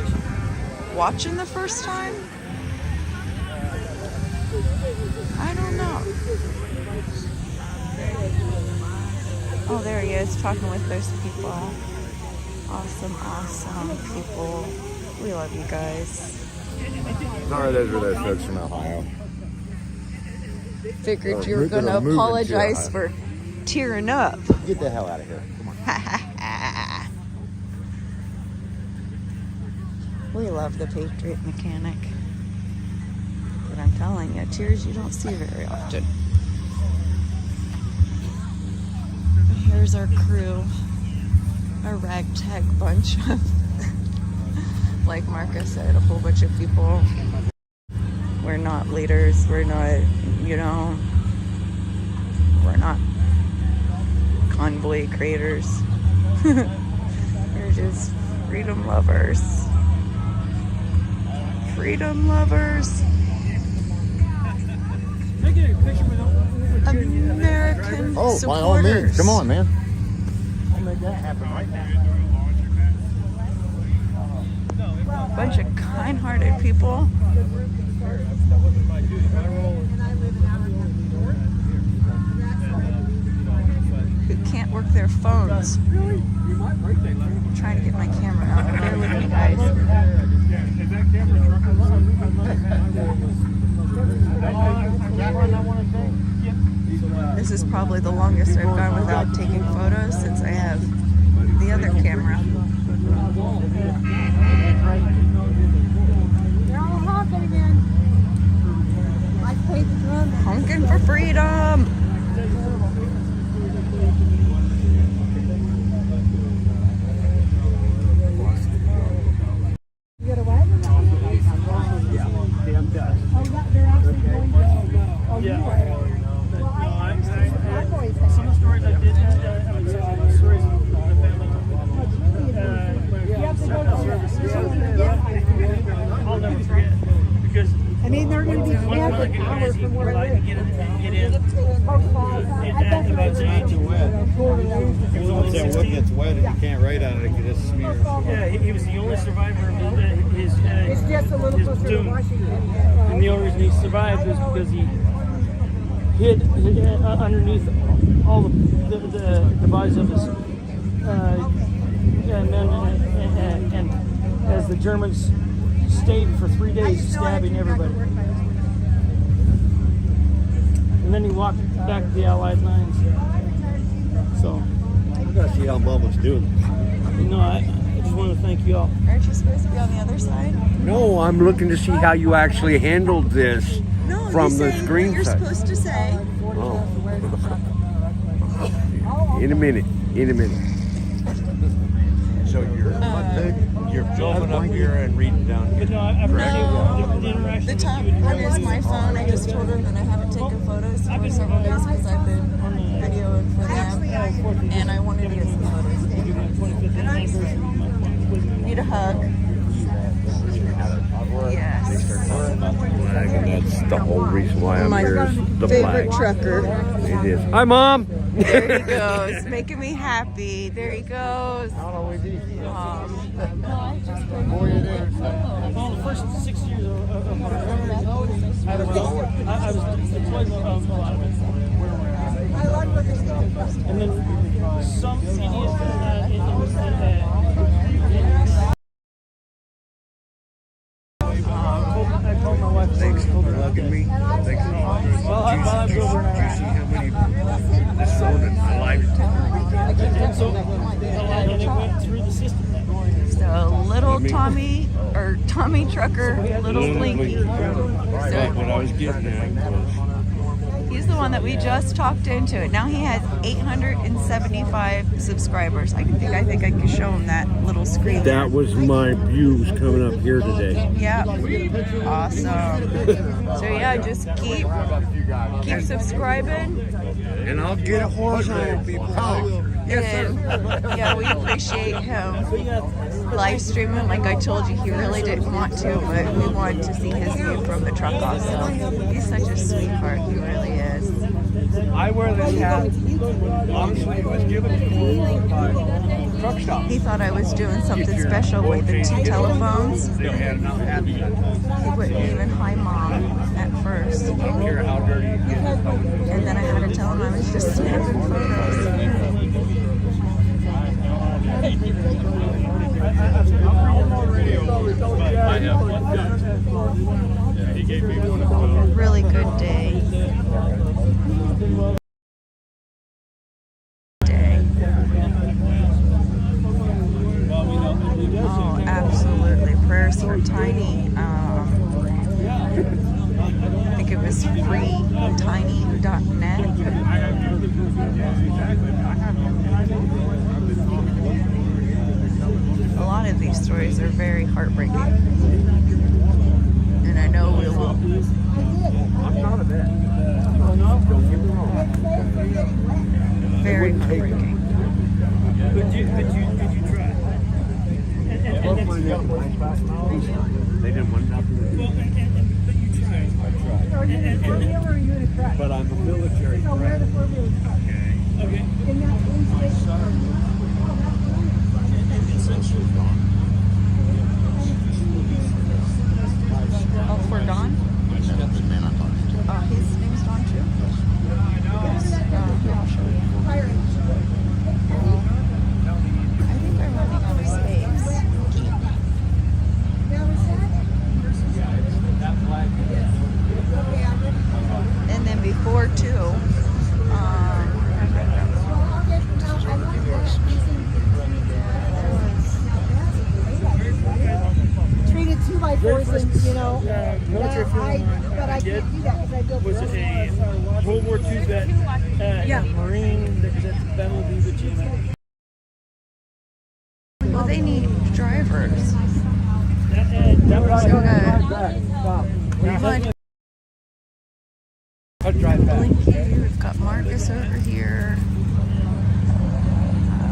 watching the first time. I don't know. Oh, there he is, talking with those people. Awesome, awesome people. We love you guys. No, those were those folks from Ohio. Figured you were going to apologize for tearing up. Get the hell out of here. Come on. We love the Patriot Mechanic. But I'm telling you, tears you don't see very often. Here's our crew. A ragtag bunch of, like Marcus said, a whole bunch of people. We're not leaders. We're not, you know, we're not convoy creators. We're just freedom lovers. Freedom lovers. American Oh, supporters. by all means. Come on, man. I'll make that happen right now. Bunch of kind-hearted people. Who can't work their phones. I'm trying to get my camera out. Bear with me, guys. This is probably the longest I've gone without taking photos since I have the other camera. They're all honking again. Like paid the drum. Honking for freedom. You got a wagon? Yeah, I'm done. Oh, they're actually going to. Oh, Yeah. you are. Some of the stories I did, some stories of the family. I'll never forget, because I mean, they're going to be half an hour from where I live. get in I at about the age of wet. Once that wood gets wet and you can't write on it, it just smears. Yeah, he was the only survivor of his It's just a little closer to platoon. Washington. And the only reason he survived was because he hid underneath all the bodies of his men, and as the Germans stayed for 3 days stabbing everybody. And then he walked back to the Allied lines. So, I gotta see how Bubba's doing. you know, I just want to thank you all. Aren't you supposed to be on the other side? No, I'm looking to see how you actually handled this No, from you the say screen what you're side. supposed to say. Oh. In a minute. So you're filming up here and reading down here. But no, I appreciate the interaction. The top one is my phone. I just told them that I haven't taken photos for several days because I've been videoing for them, and I wanted to get some photos. Need a hug. Yes. And that's the whole reason why I'm My here is the favorite flag. trucker. It is. Hi, Mom. There he goes, making me happy. There he goes. Well, the first 6 years of my career, I was deployed a lot of it. And then some idiot I told my wife. Thanks for hugging me. Thanks for hugging me. While I was over Do you see how many this phone in my life? and so and it went through the system. So little Tommy, or Tommy Trucker, little Blinky. What I was getting at was He's the one that we just talked into it. Now he has 875 subscribers. I think I can show him that little screen. That was my views coming up here today. Yeah. Awesome. So yeah, just keep subscribing. And I'll get it horizontal, people. Yes, sir. Yeah, we appreciate him live streaming. Like I told you, he really didn't want to, but we wanted to see his view from the truck also. He's such a sweetheart. He really is. I wear this hat. Honestly, it was given to me by truck stop. He thought I was doing something special with the 2 telephones. They had enough hats. He wouldn't even hi mom at first. I don't care how dirty you get. And then I had to tell him I was just snapping photos. Really good day. Oh, absolutely. Prayers for Tiny. I think it was freetiny.net. A lot of these stories are very heartbreaking. And I know we will. I'm not a vet. Very heartbreaking. Could you try? They didn't want nothing to do. But you tried. I tried. Are you in a 4-wheeler or are you in a truck? But I'm a military. So we're the 4-wheeler truck. Okay. In that police station. Oh, for Don? His name's Don too? Yes. Here, I'll show you. I think I'm running out of space. And then before too, Treated 2x4s and, you know, Military fuel line but I can't do that because I go was it a World War II vet, Marine that was at Venmo the GMA? well, they need drivers. Olympia, we've got Marcus over here.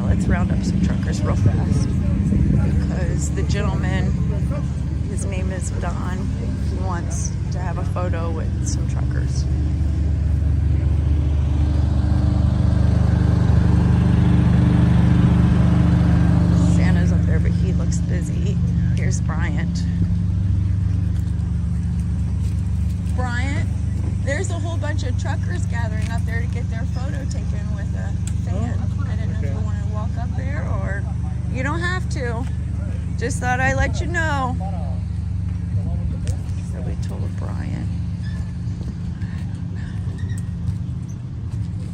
Let's round up some truckers real fast because the gentleman, his name is Don, he wants to have a photo with some truckers. Santa's up there, but he looks busy. Here's Bryant. Bryant, there's a whole bunch of truckers gathering up there to get their photo taken with a fan. I didn't know if you wanted to walk up there or you don't have to. Just thought I'd let you know. So we told Bryant.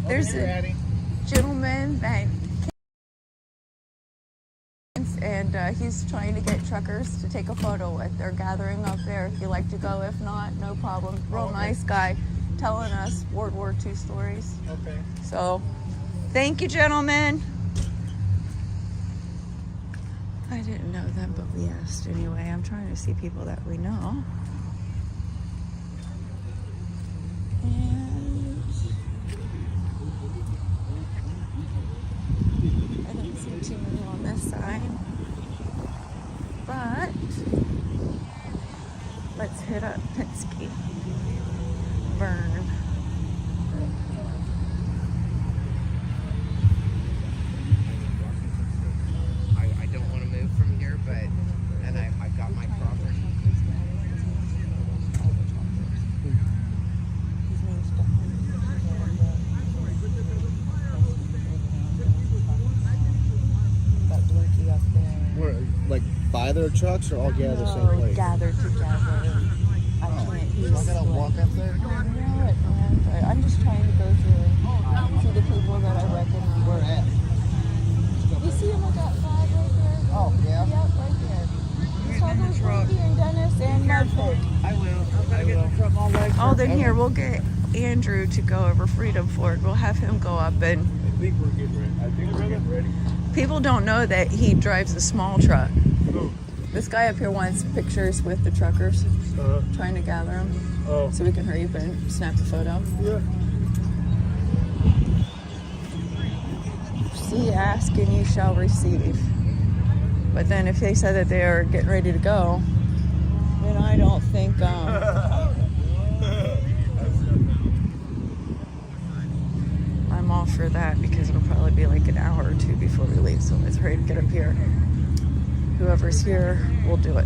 There's a gentleman that and he's trying to get truckers to take a photo with. They're gathering up there. If you like to go, if not, no problem. Real nice guy telling us World War II stories. Okay. So, thank you, gentlemen. I didn't know them, but we asked anyway. I'm trying to see people that we know. And I didn't see too many on this side. But let's hit up Penske. Vern. I don't want to move from here, but and I've got my property. That Blinky up there. We're like by their trucks or all gather the same place? Gathered together. I can't use I gotta walk up there? I'm just trying to go through and see the people that I recognize. Where at? You see him with that flag right there? Oh, yeah? Yep, right there. So there's Ricky and Dennis and Mudford. I will. Oh, then here, we'll get Andrew to go over Freedom Ford. We'll have him go up, and I think we're getting ready. people don't know that he drives a small truck. This guy up here wants pictures with the truckers, trying to gather them, so we can hurry up and snap a photo. Yeah. See, ask, and you shall receive. But then if they said that they're getting ready to go, then I don't think I'm all for that, because it'll probably be like an hour or two before we leave, so let's hurry to get up here. Whoever's here will do it.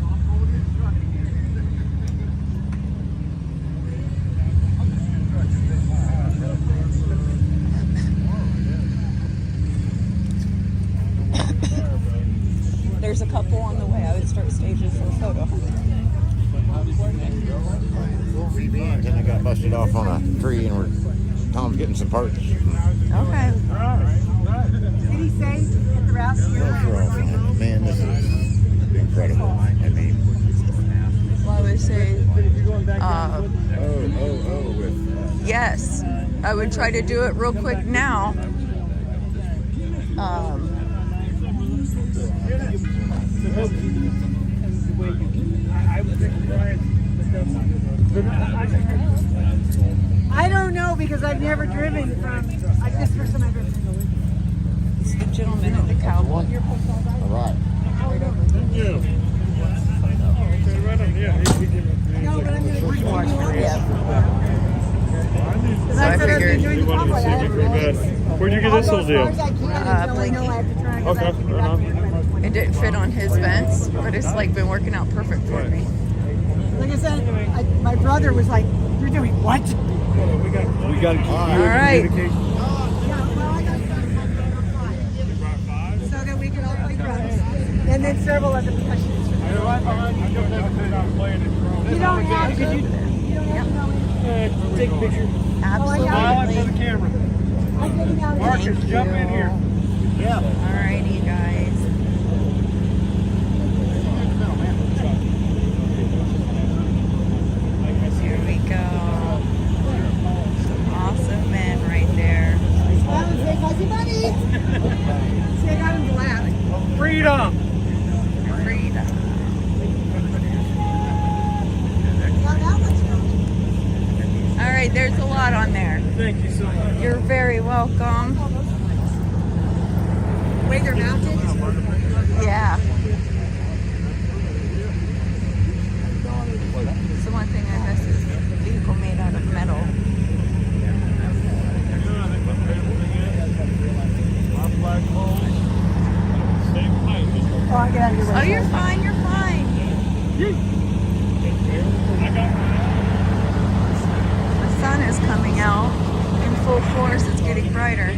There's a couple on the way. I would start staging for a photo. And I got busted off on a tree, and Tom's getting some parts. Okay. Did he say at the rescue? Man, this is incredible. I mean, Well, I would say, yes. I would try to do it real quick now. I don't know, because I've never driven from. This first time I've driven from Olympia. It's the gentleman in the cowboy. All right. Yeah. Okay, right on. Yeah. No, but I'm going to watch Yeah. Because So I I said I'd be figured- doing the convoy. Where'd you get this little deal? Blinky. Okay, right on. It didn't fit on his vents, but it's like been working out perfect for me. Like I said, my brother was like, "You're doing what?" We got to keep All right. So that we could all play drums, and then several other percussion instruments. You don't have to. You don't have to know anything. Take a picture. Absolutely. Smile for the camera. I'm getting out of here. Marcus, jump in here. Yeah. Alrighty, guys. Here we go. Some awesome men right there. Smile and say, "Fuzzy buddy." See, I got him to laugh. Freedom. Freedom. Well, that one's All right, there's a lot on there. Thank you so much. You're very welcome. way they're mounted. Yeah. So one thing I miss is a vehicle made out of metal. Oh, get out of your way. Oh, you're fine, you're fine. The sun is coming out in full force. It's getting brighter.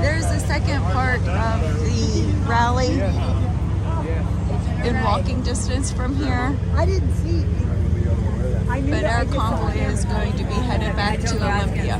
There's the second part of the rally in walking distance from here. I didn't see. But our convoy is going to be headed back to Olympia.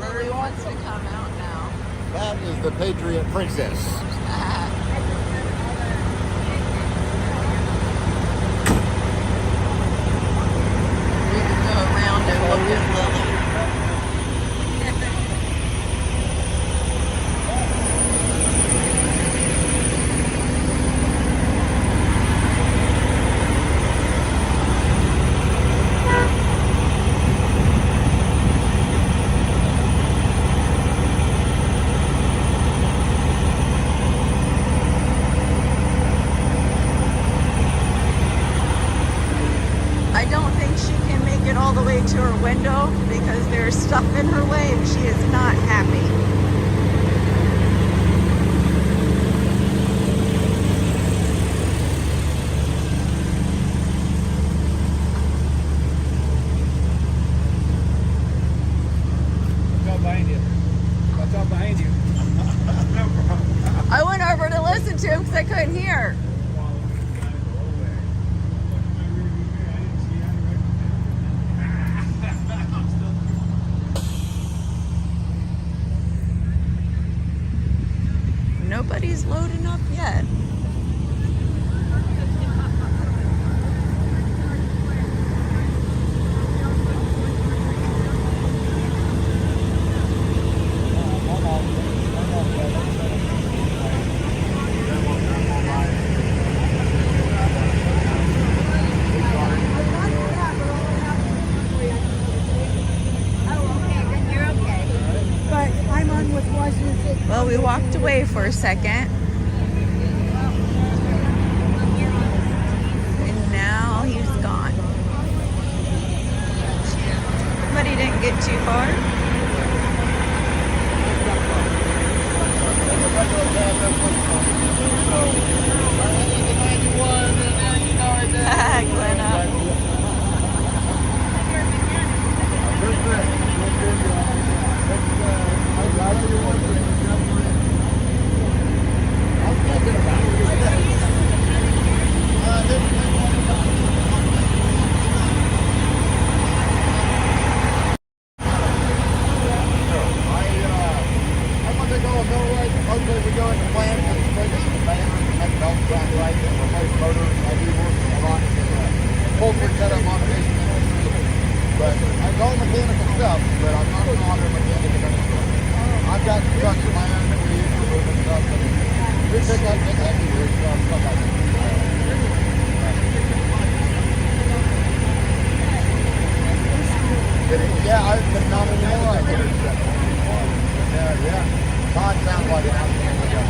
Lily wants to come out now. That is the Patriot Princess. We can go around and look at Lily. I don't think she can make it all the way to her window because there's stuff in her way and she is not happy. Watch out behind you. Watch out behind you. I went over to listen to him because I couldn't hear. Nobody's loading up yet. But I'm on with Washington. Well, we walked away for a second. And now he's gone. But he didn't get too far. Yeah, but not anymore. I think it's yeah. Todd sounds like an outstanding guy.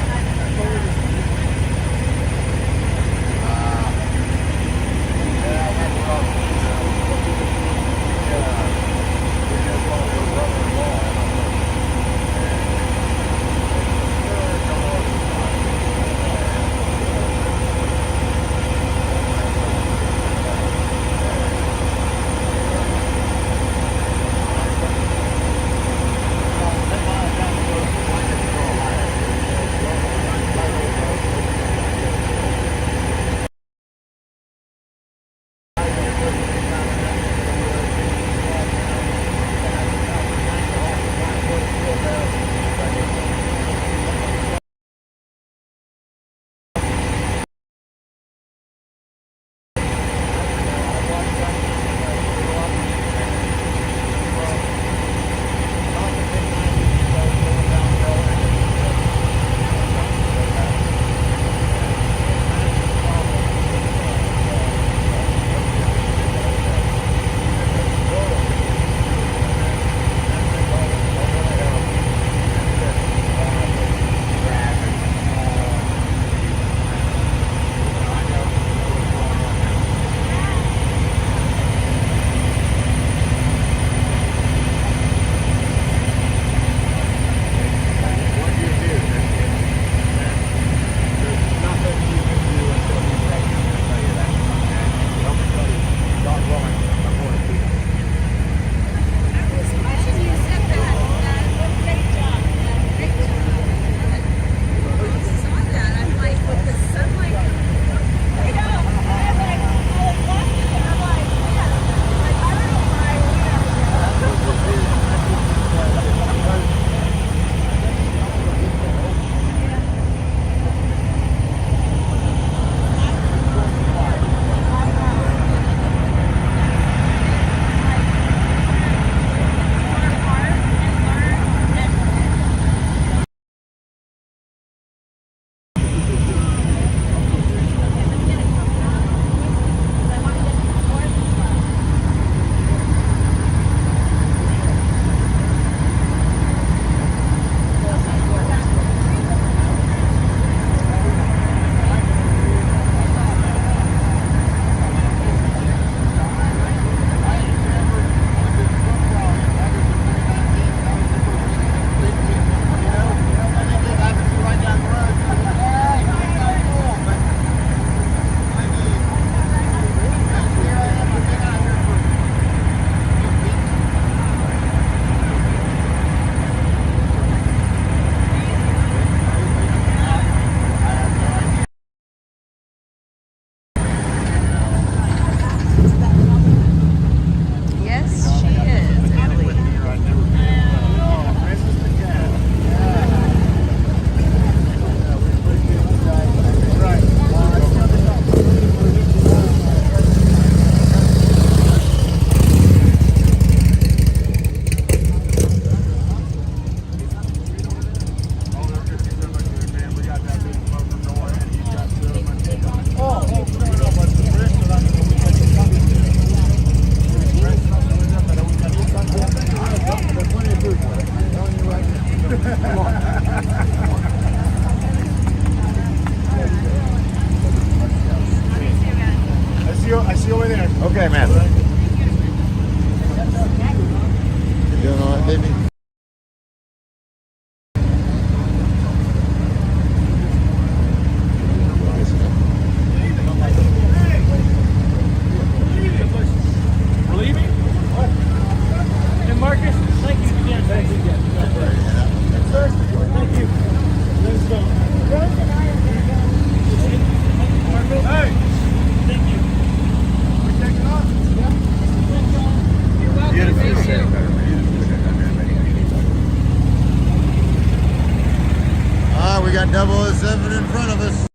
got 007 in front of us.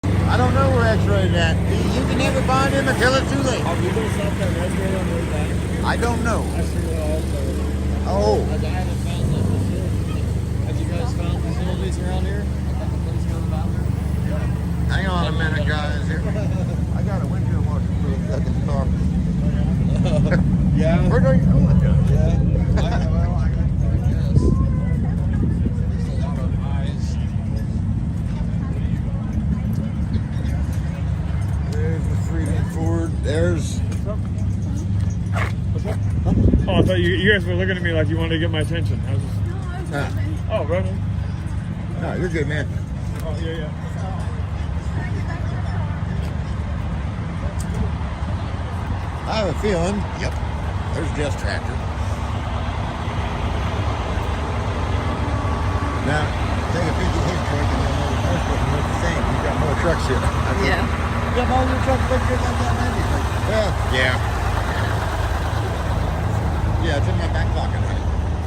I don't know where X-ray's at. You can never find him until it's too late. Are we going to stop that restaurant on the way back? I don't know. I see it all. Oh. I haven't found the facility. Have you guys found facilities around here? Hang on a minute, guys. Here. I got a windshield washer for the second car. Yeah. Where are you going, John? Yeah. I guess. There's a lot of eyes. There's the Freedom Ford. There's. What's up? Oh, I thought you guys were looking at me like you wanted to get my attention. I was just... Oh, right on. No, you're good, man. Oh, yeah. I have a feeling. Yep. There's Jeff's tractor. Now, take a peek at his truck and then the first one looks the same. He's got more trucks here. Yeah. You got all your trucks look just like that, maybe. Well, yeah. Yeah, it's in my back pocket.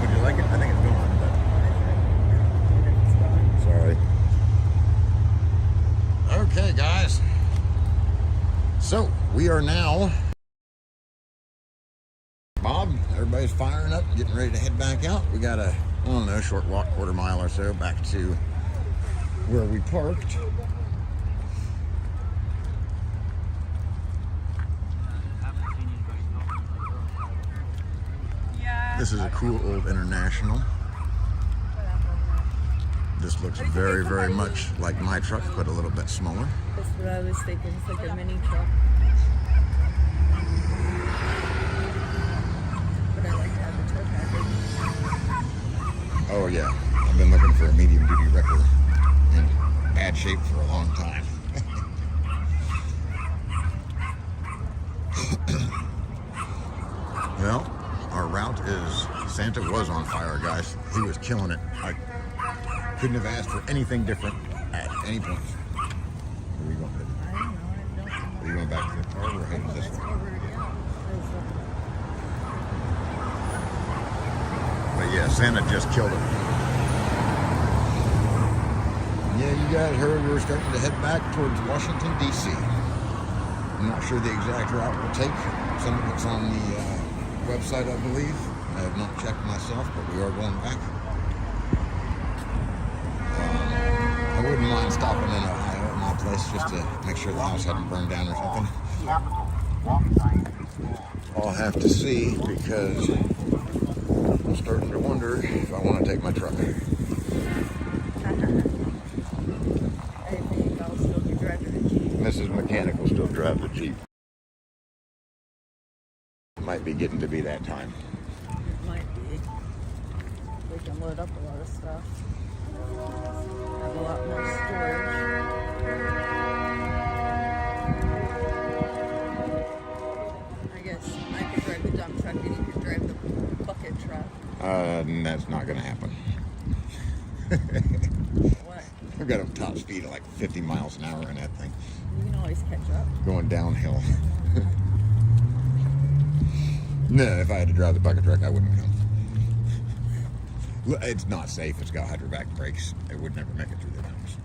Would you like it? I think it's gone, but sorry. Okay, guys. So we are now. Bob, everybody's firing up, getting ready to head back out. We got a, I don't know, short walk, quarter mile or so back to where we parked. This is a cool old International. This looks very, very much like my truck, but a little bit smaller. That's what I was thinking. It's like a mini truck. But I like to have the tow package. Oh yeah, I've been looking for a medium duty wrecker in bad shape for a long time. Well, our route is, Santa was on fire, guys. He was killing it. I couldn't have asked for anything different at any point. Where are you going? I don't know. Are you going back to the car or heading this way? But yeah, Santa just killed it. Yeah, you guys heard we're starting to head back towards Washington, D.C. I'm not sure the exact route we'll take. Some of it's on the website, I believe. I have not checked myself, but we are going back. I wouldn't mind stopping in Ohio at my place just to make sure the house hadn't burned down or something. I'll have to see, because I'm starting to wonder if I want to take my truck. I think I'll still be driving the Jeep. Mrs. Mechanic will still drive the Jeep. Might be getting to be that time. It might be. We can load up a lot of stuff. Have a lot more storage. I guess I could drive the dump truck and you could drive the bucket truck. That's not going to happen. What? I've got a top speed of like 50 miles an hour in that thing. You can always catch up. Going downhill. No, if I had to drive the bucket truck, I wouldn't come. It's not safe. It's got hydrovac brakes. It would never make it through the mountains.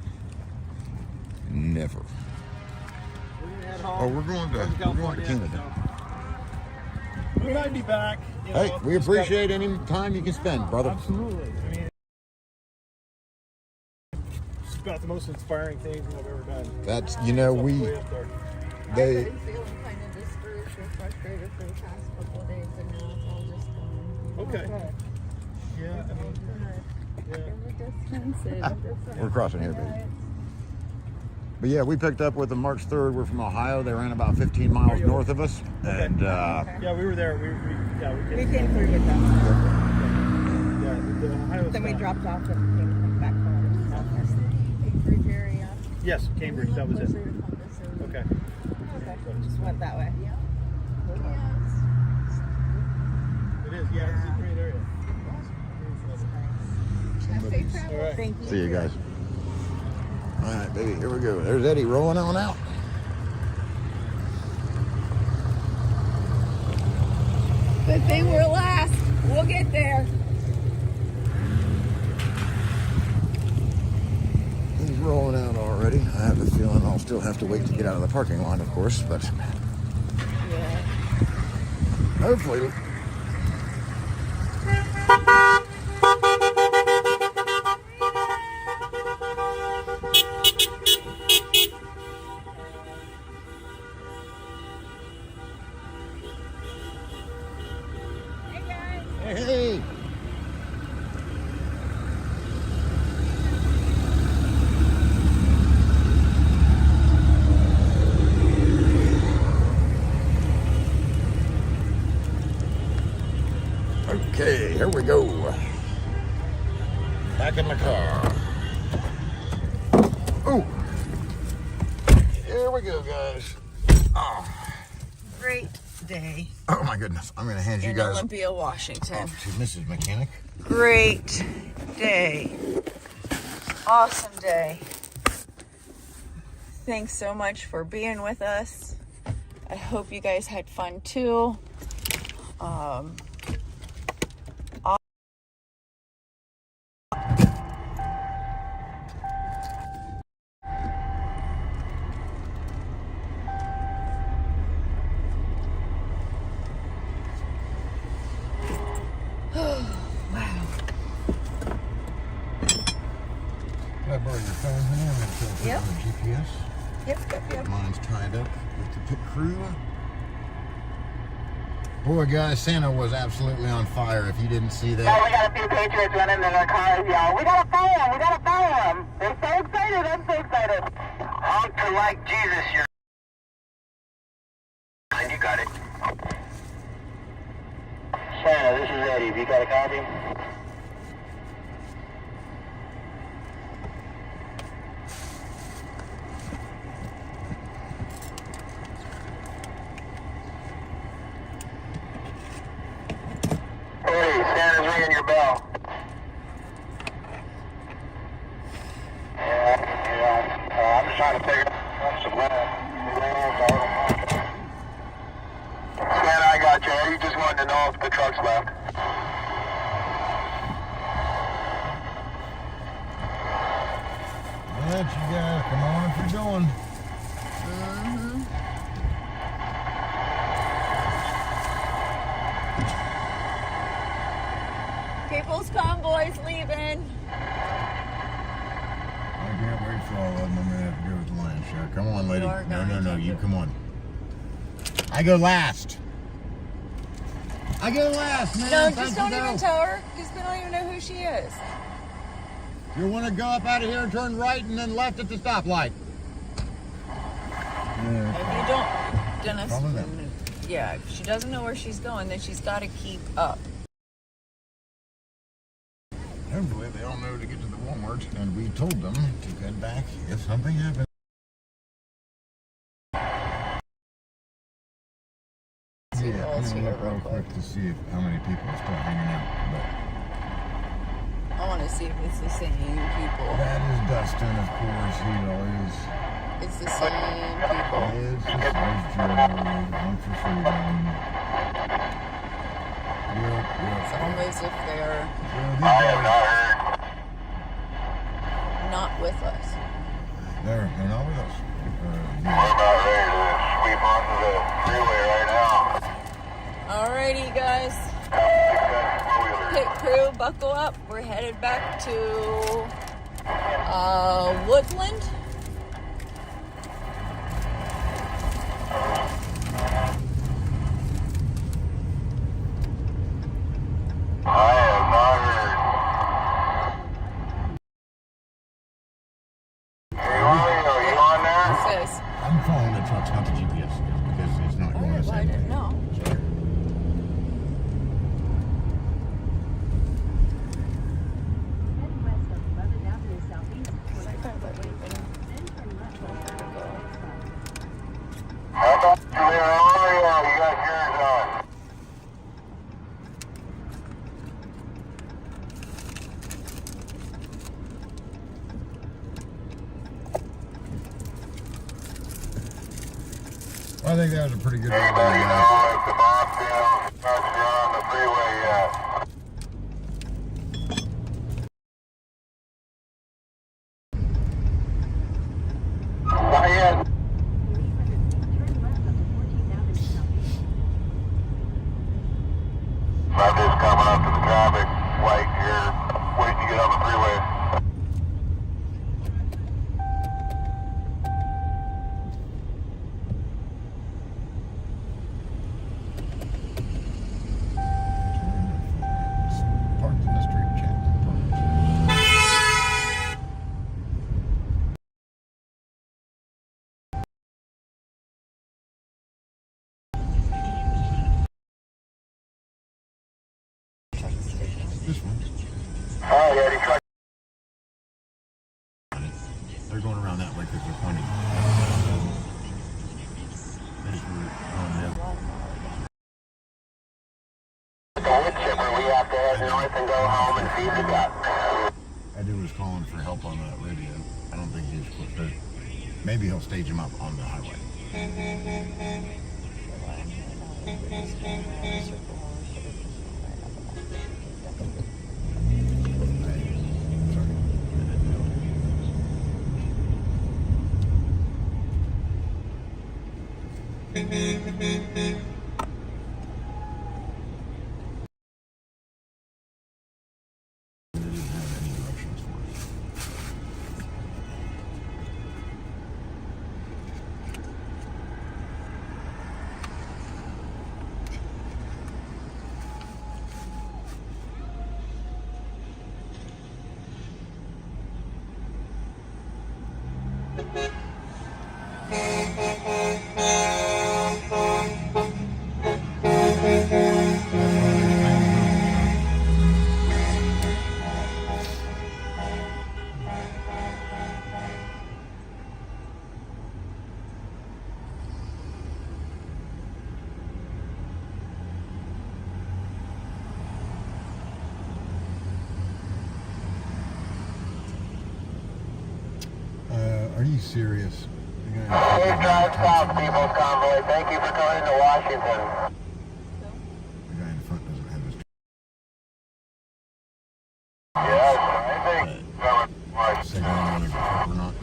Never. Oh, we're going to Canada. We might be back. Hey, we appreciate any time you can spend, brother. Absolutely. I mean, it's about the most inspiring thing I've ever done. That's, you know, I've been feeling kind of discouraged or frustrated for the past couple of days, and now it's all just gone. Okay. Yeah, I mean, We're crossing here, baby. But yeah, we picked up with them March 3rd. We're from Ohio. They ran about 15 miles north of us. Okay. And yeah, we were there. We came through with them. Yeah, the Ohio Then we stop. dropped off and came back home. Cambridge area. Yes, Cambridge. That was it. Okay. Just went that way. It is. Yeah, it's a great area. All right. Thank you. See you guys. All right, baby, here we go. There's Eddie rolling on out. Good thing we're last. We'll get there. rolling out already. I have a feeling I'll still have to wait to get out of the parking lot, of course, but Yeah. hopefully. Hey! Okay, here we go. Back in the car. Oh! Here we go, guys. Oh. Great day. Oh my goodness. I'm going to hand you In guys Olympia, Washington. off to Mrs. Mechanic. Great day. Awesome day. Thanks so much for being with us. I hope you guys had fun too. Can I borrow your phone, honey? I'm going to tell Yep. the GPS. Yep. Mine's tied up with the pit crew. Boy, guys, Santa was absolutely on fire. If you didn't see that. Oh, we got a few patriots running in their cars, y'all. We gotta follow them. We gotta follow them. They're so excited. I'm so excited. Honk to like Jesus, you're. And you got it. Santa, this is Eddie. Have you got a copy? Hey, Santa's ringing your bell. Yeah. I'm just trying to figure out some Santa, I got you. Eddie just wanted to know if the truck's left. Alright, you guys, come on if you're going. People's convoy's leaving. I can't wait for all of them. I'm going to have to go with the lion's share. Come on, lady. You are No, going to. you come on. I go last. I go last, man. No, Thank just you, don't though. even tell her, because we don't even know who she is. You want to go up out of here and turn right and then left at the stoplight. If you don't, Dennis, Follow them. yeah, if she doesn't know where she's going, then she's got to keep up. Hopefully they all know to get to the Walmart, and we told them to head back if something happens. Yeah, I'm gonna look real quick to see how many people are still hanging out. I want to see if it's the same people. But that is Dustin, of course. He always. It's the same people. There's Joe. One for freedom. Yep. It's almost as if they're I have not heard. not with us. They're not with us. We're about ready to sweep onto the freeway right now. Alrighty, guys. Pit crew, buckle up. We're headed back to Woodland. I have not heard. Hey, Wally, are you on there? It says. I'm following the trucks, not the GPS, because it's not going the Well, I same didn't way. know. How about you there early, or you got yours on? Well, I think that was a pretty good ride. Anybody know if the Bobtail trucks are on the freeway yet? They're going around that way because they're pointing. They just were on the We have to head north and go home and feed the ducks. That dude was calling for help on the radio. I don't think he's equipped to. Maybe he'll stage him up on the highway. Are you serious? Safe drive south, People's Convoy. Thank you for coming to Washington. The guy in front doesn't have his. Yes, I think. Say going on a trip or not.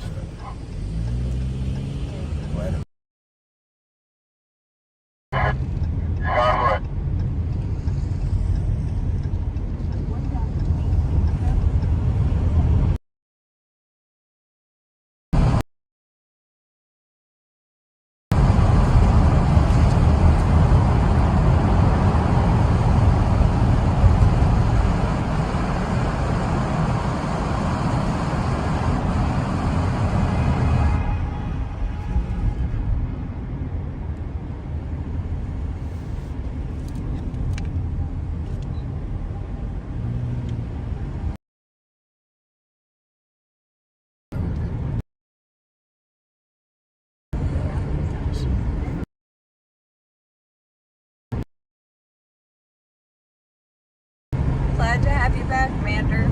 Glad to have you back, Commander.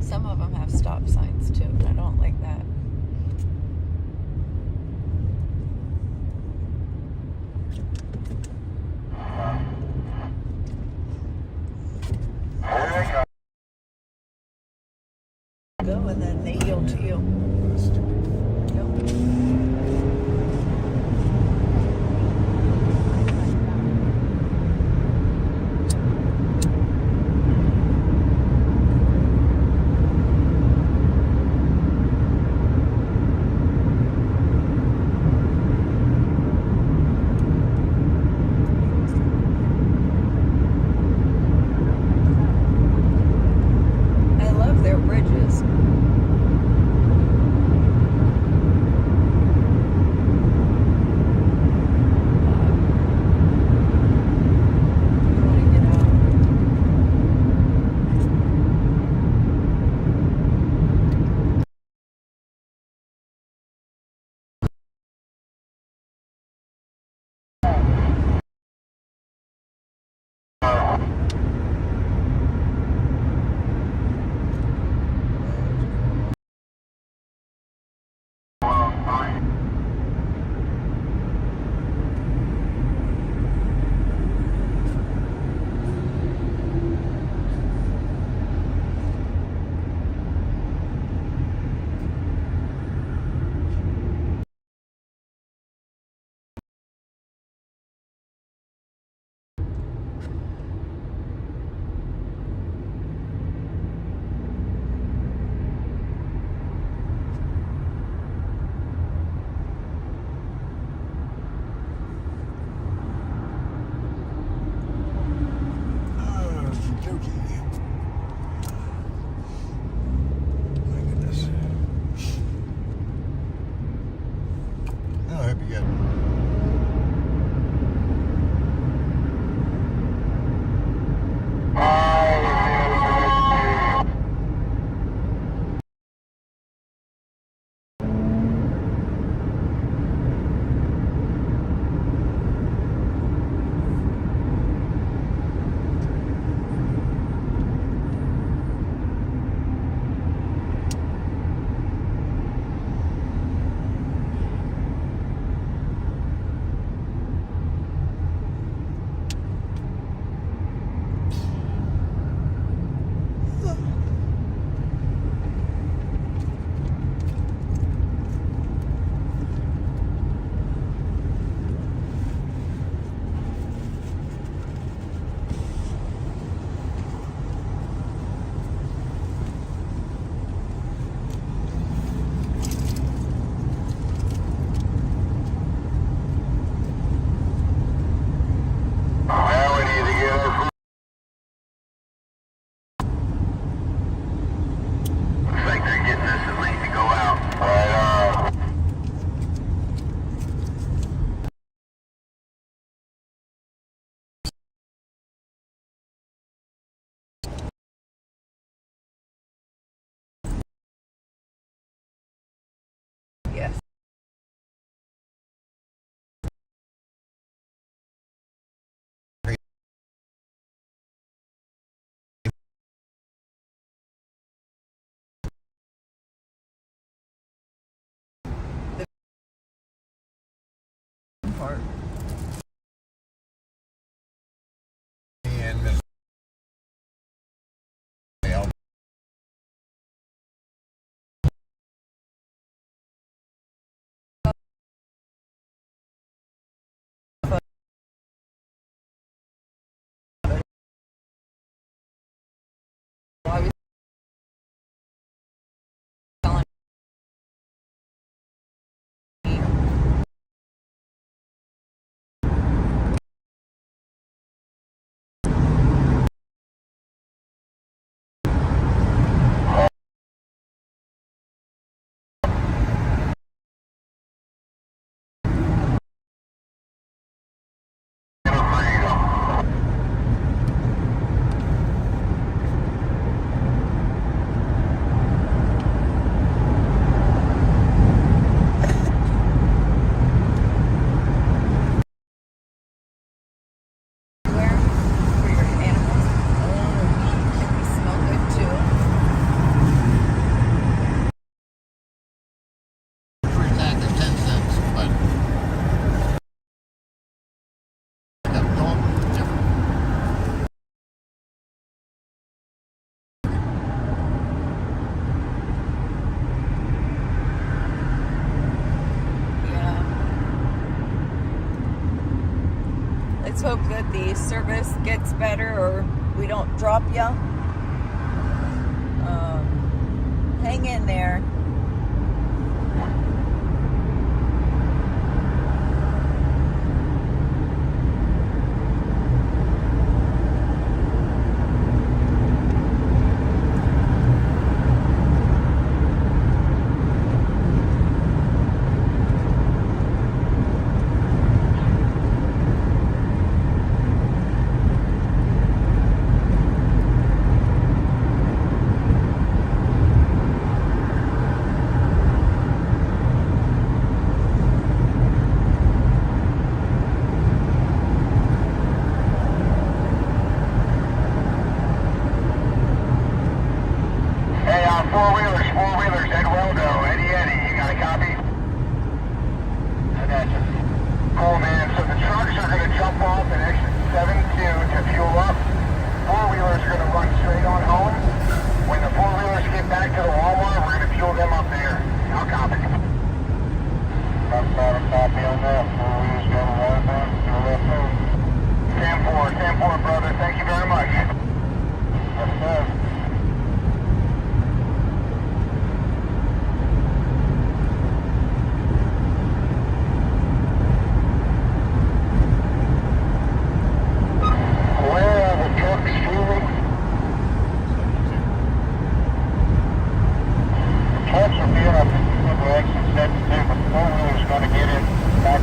Some of them have stop signs too, and I don't like that. Go and then they yield to you. I love their bridges. together. Yes. Part. And Miss Let's hope that the service gets better or we don't drop ya. Hang in there. Four-wheelers, Ed Weldo, Eddie, you got a copy? I got you. Cool, man. So the trucks are going to jump off at exit 72 to fuel up. Four-wheelers are going to run straight on home. When the four-wheelers get back to the Walmart, we're going to fuel them up there. I'll copy. I've got a copy on that. Four-wheelers going to run down, fuel up there. 10-4, brother. Thank you very much. Yes, sir. Trucks are being up to exit 72, but the four-wheeler's going to get in back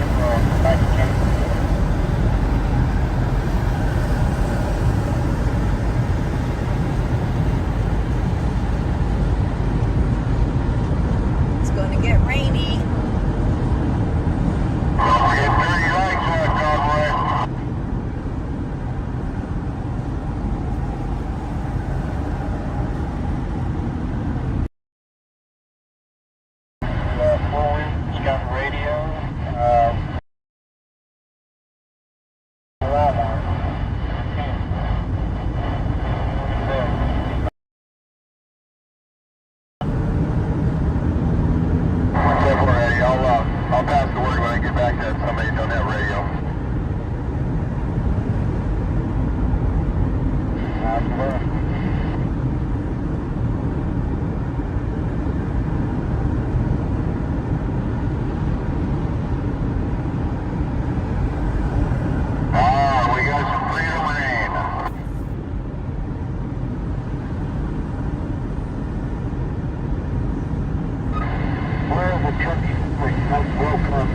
I'll pass the word when I get back to somebody on that radio. We got some freedom rain. Where are the trucks? Welcome.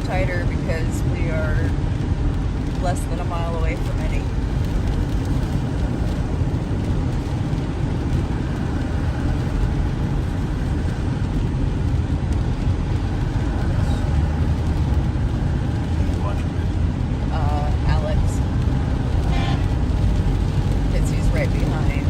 Tighter because we are less than a mile away from any. Alex. Because he's right behind.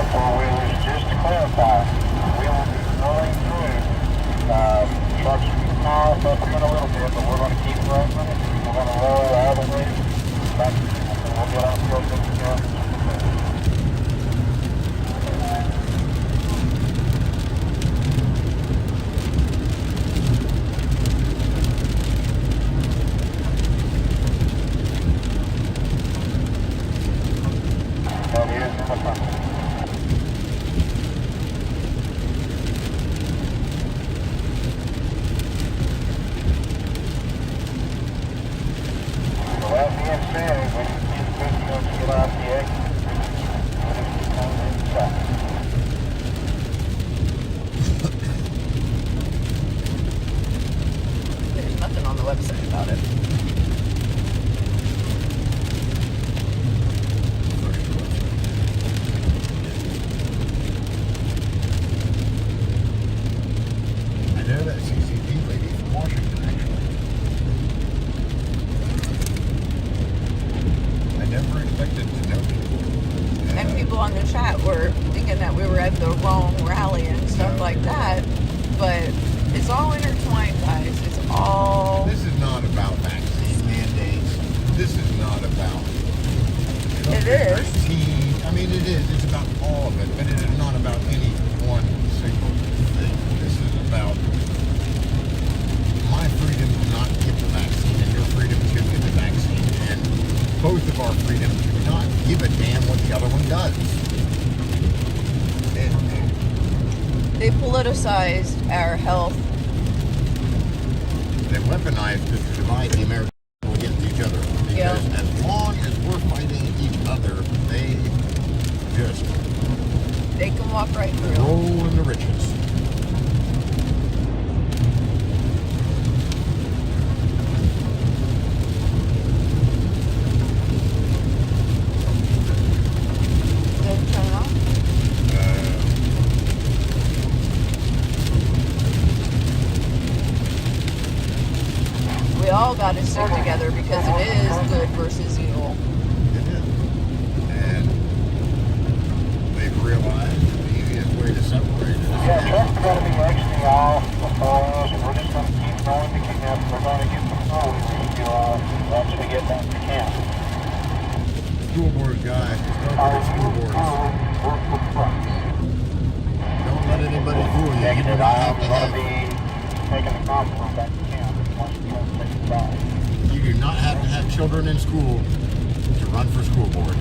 Four-wheelers, just to clarify, we will be rolling through trucks now, bumping a little bit, but we're going to keep rolling. We're going to roll all the way back, and we'll get out and go to the truck. There's nothing on the website about it. I know that CCP lady from Washington, actually. I never expected to know people. And people on the chat were thinking that we were at the wrong rally and stuff like that. But it's all intertwined, guys. It's all... This is not about vaccine mandates. This is not about... It is. I mean, it is. It's about all of it. But it is not about any one single thing. This is about my freedom to not get the vaccine and your freedom to get the vaccine. And both of our freedom to not give a damn what the other one does. They politicized our health. They weaponized it to divide the American people against each other. Because as long as we're fighting each other, they can walk right through. Roll in the riches. We all got to stick together because it is good versus evil. It is. And they've realized the easiest way to separate it is trucks are going to be exiting off before us, and we're just going to keep going to kidnap. We're going to get some food once we get back to camp. school board guys. Start with school boards. Don't let anybody fool you. You do not have to have taking the convoy back to camp once you take it back. You do not have to have children in school to run for school board.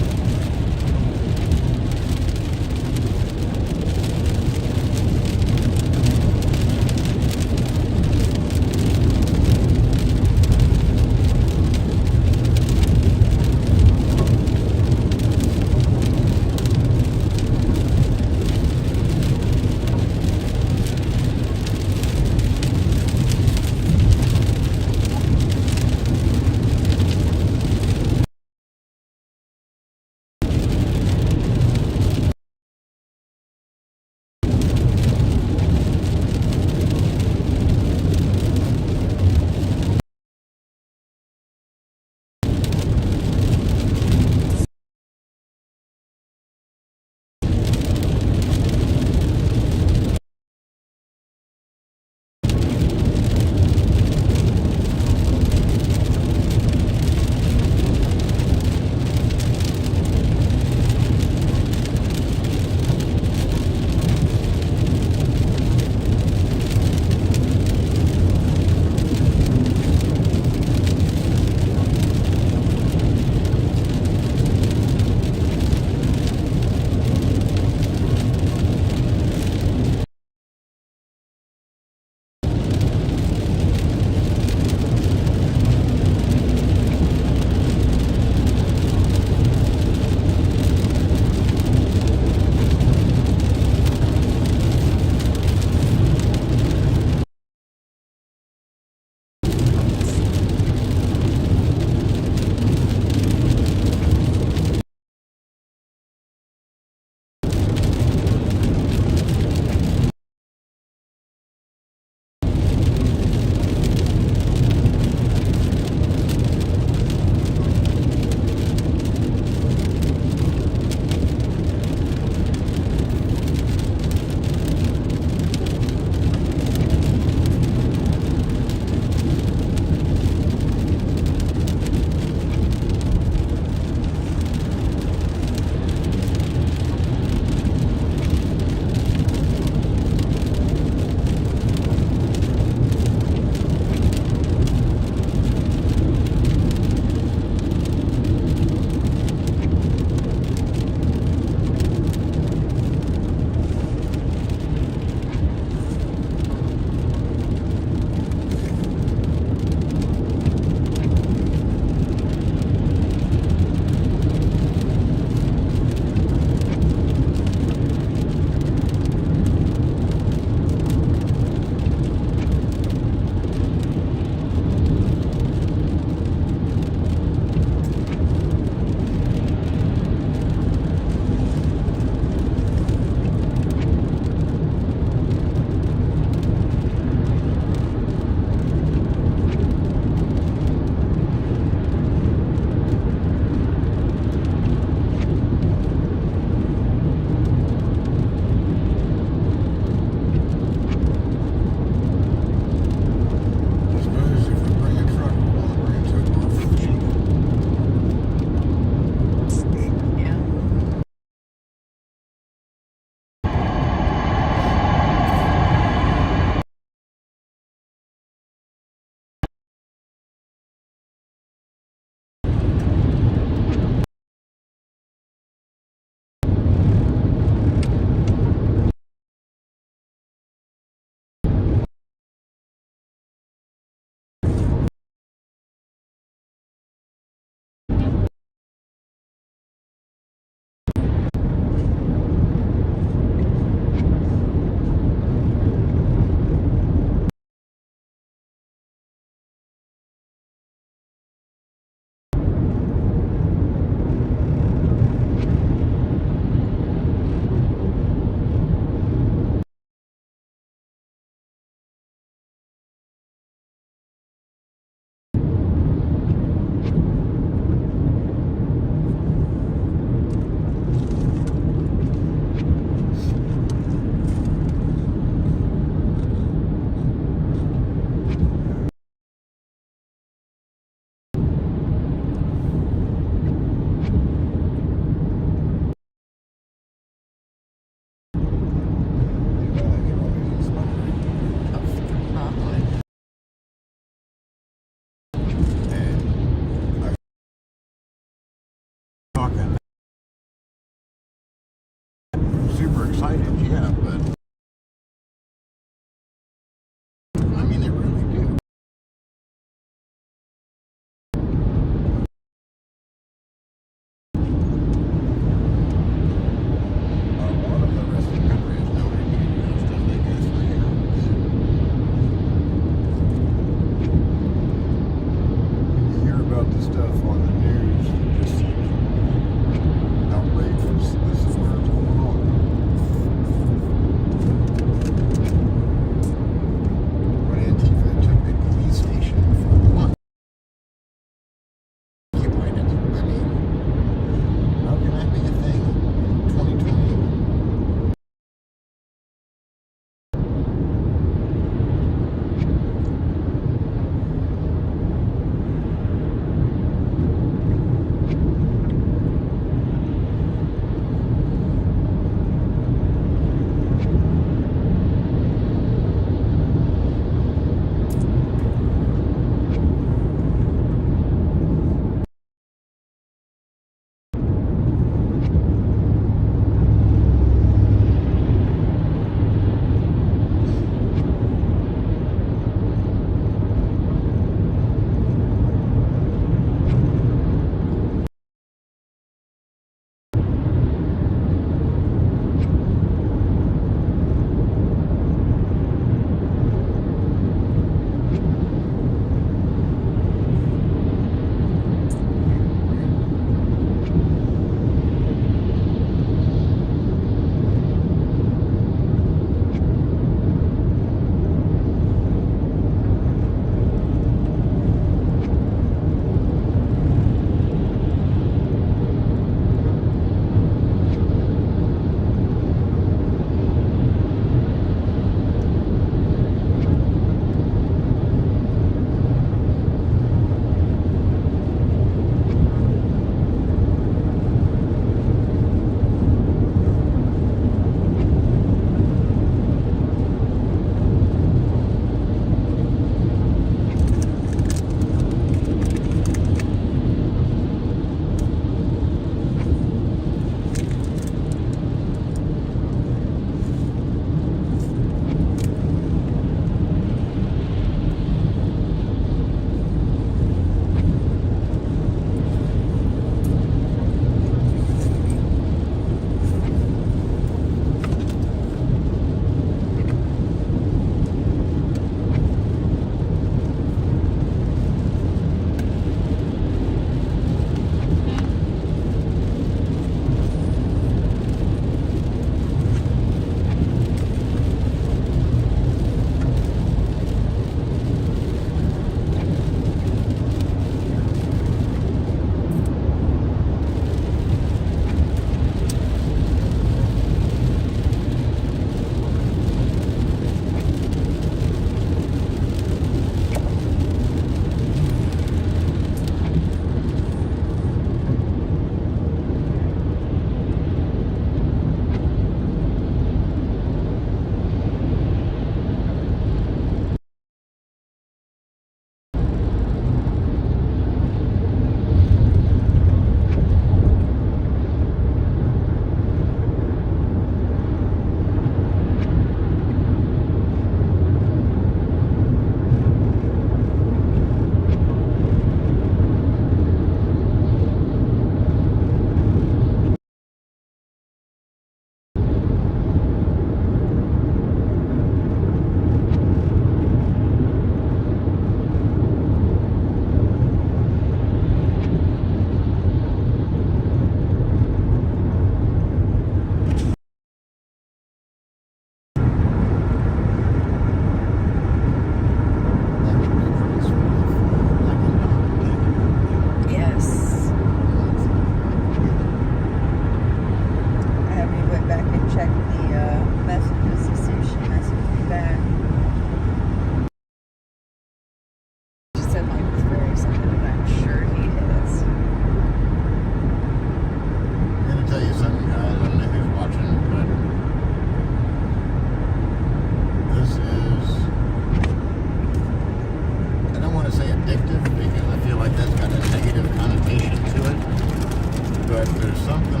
there's something.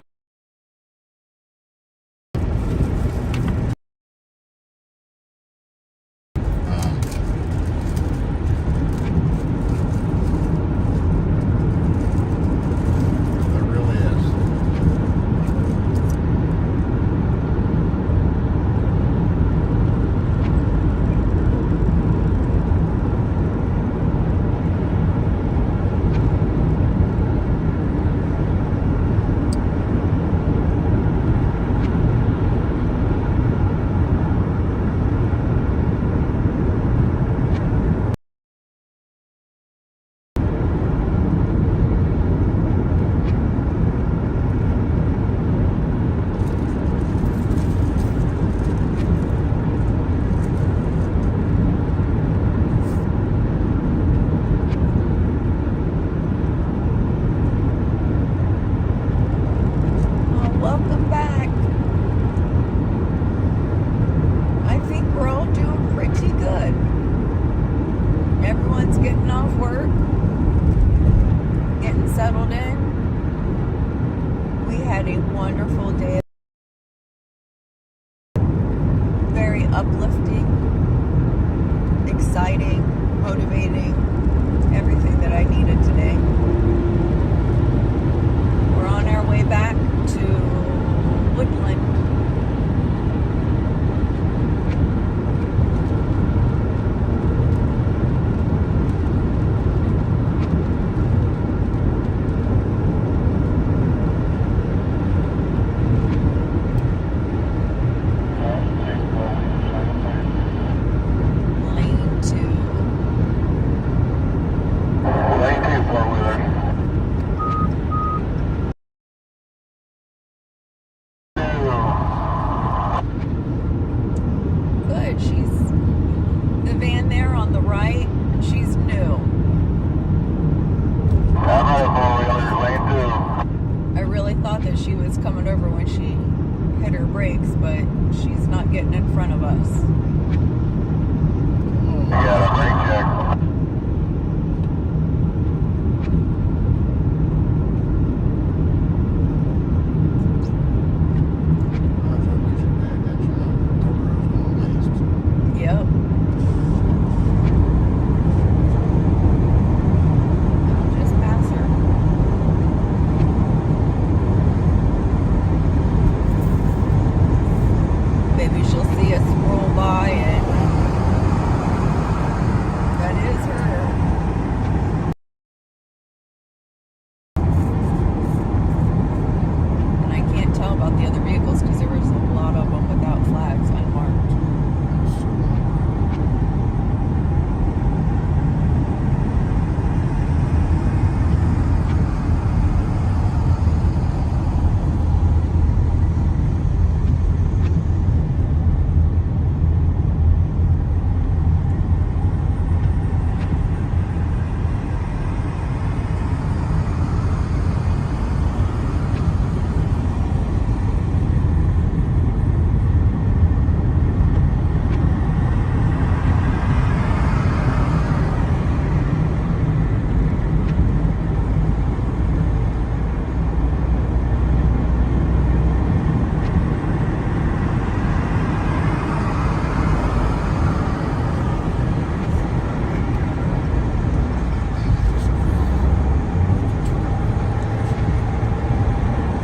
There really is. Welcome back. I think we're all doing pretty good. Everyone's getting off work, getting settled in. We had a wonderful day. Very uplifting, exciting, motivating, everything that I needed today. We're on our way back to Woodland. Lane 2. Lane 2, four-wheeler. Good. She's the van there on the right. She's new. I really thought that she was coming over when she hit her brakes, but she's not getting in front of us. Yeah, brake check. Yep. I'll just pass her. Maybe she'll see us roll by and that is her. And I can't tell about the other vehicles because there was a lot of them without flags unmarked.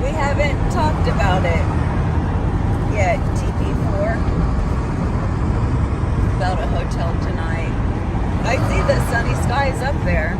We haven't talked about it yet, TP4, about a hotel tonight. I see the sunny skies up there.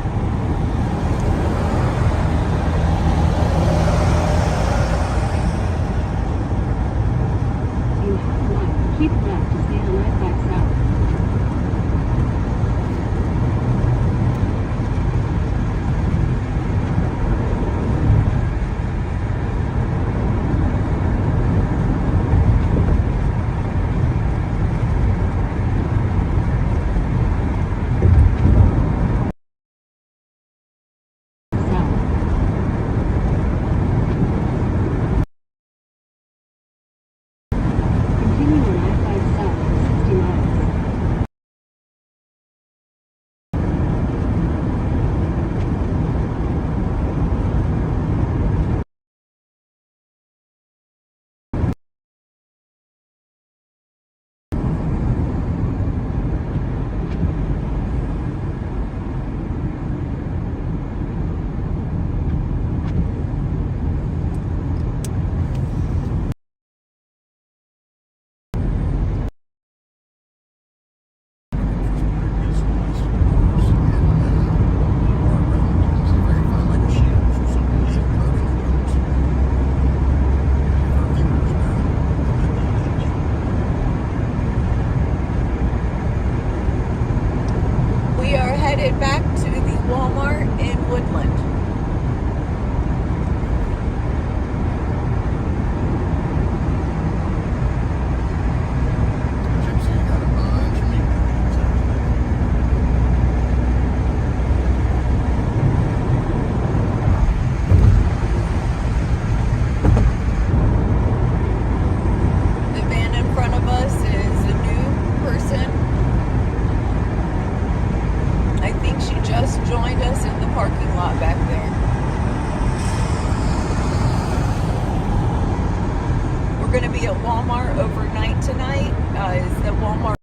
Walmart overnight tonight. Is the Walmart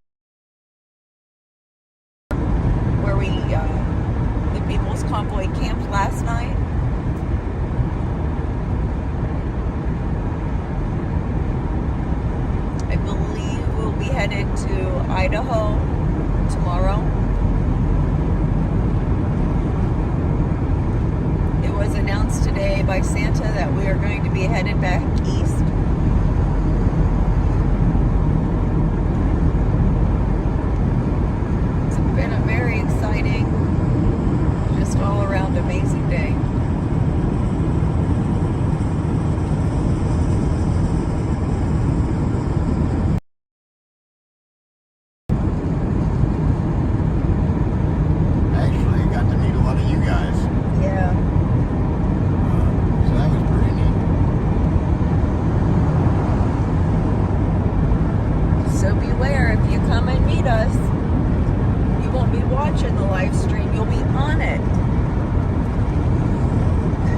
where the People's Convoy camped last night. I believe we'll be headed to Idaho tomorrow. It was announced today by Santa that we are going to be headed back east. It's been a very exciting, just all around amazing day. Watching the live stream, you'll be on it.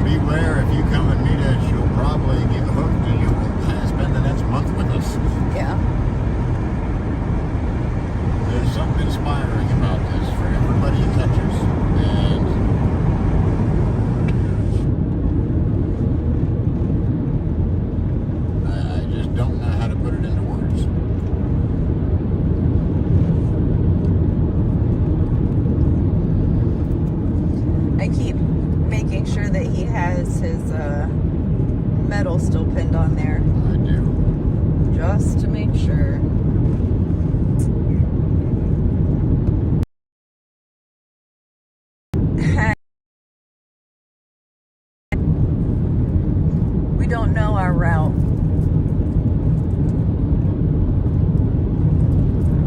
Beware, if you come and meet us, you'll probably get hooked and you'll spend the next month with us. Yeah. There's something inspiring about this for everybody it touches. And I just don't know how to put it into words. I keep making sure that he has his medal still pinned on there. I do. Just to make sure. We don't know our route.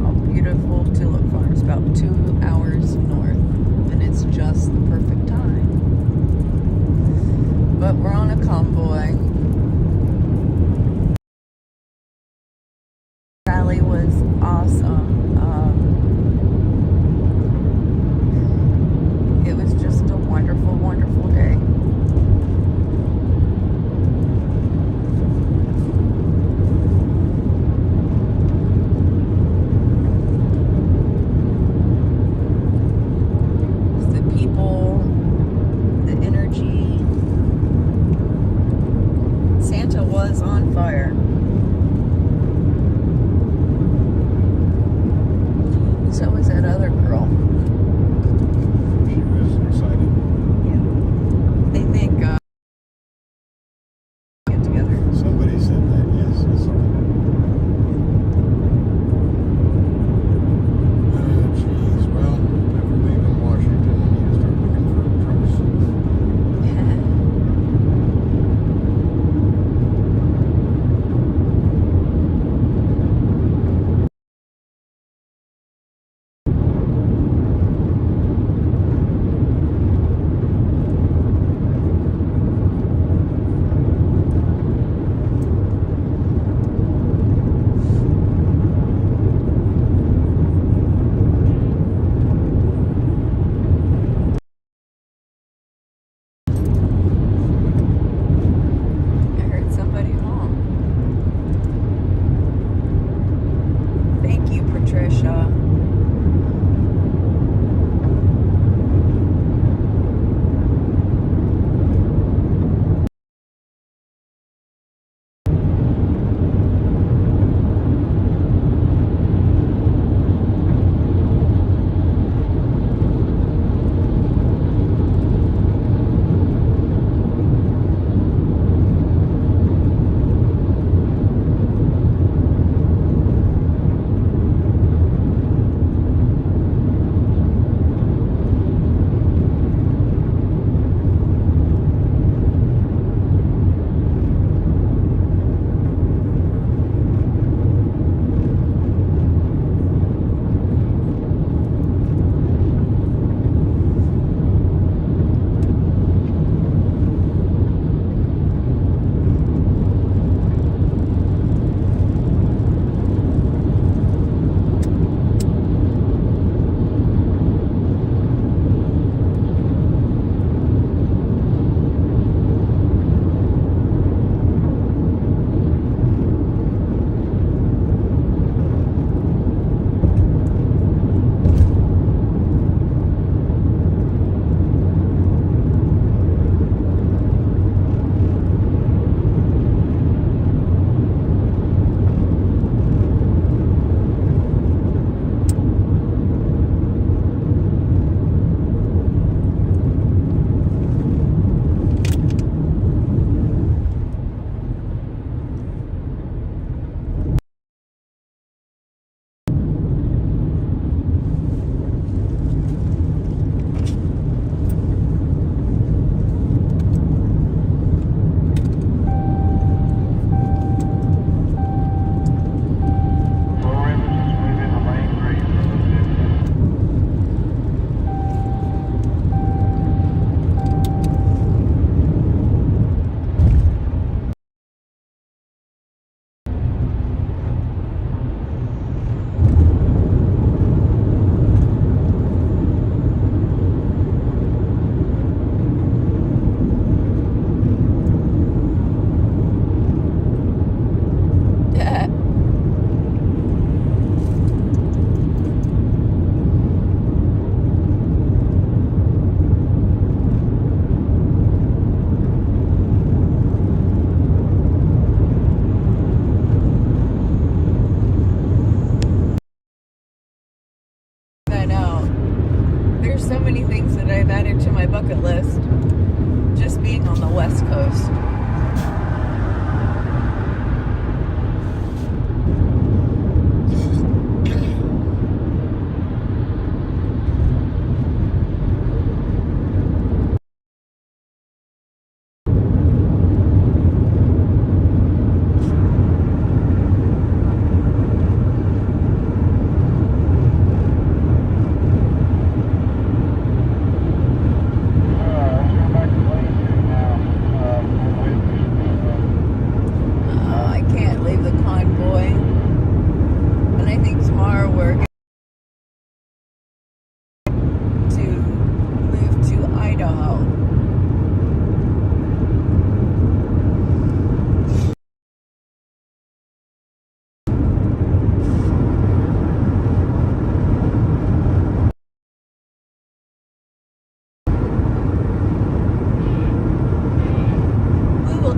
Oh, beautiful tulip farms, about 2 hours north. And it's just the perfect time. But we're on a convoy. Rally was awesome. It was just a wonderful, wonderful day. Santa was on fire. So was that other girl. She was excited. Yeah. They think get together. Somebody said that, yes. Jeez. Well, if we're leaving Washington, we need to start looking for trucks.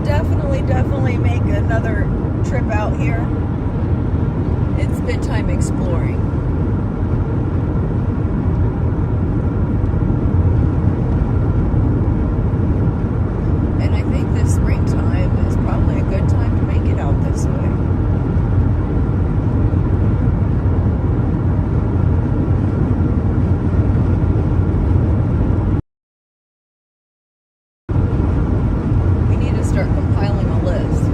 definitely make another trip out here. It's been time exploring. And I think this springtime is probably a good time to make it out this way. Start compiling a list.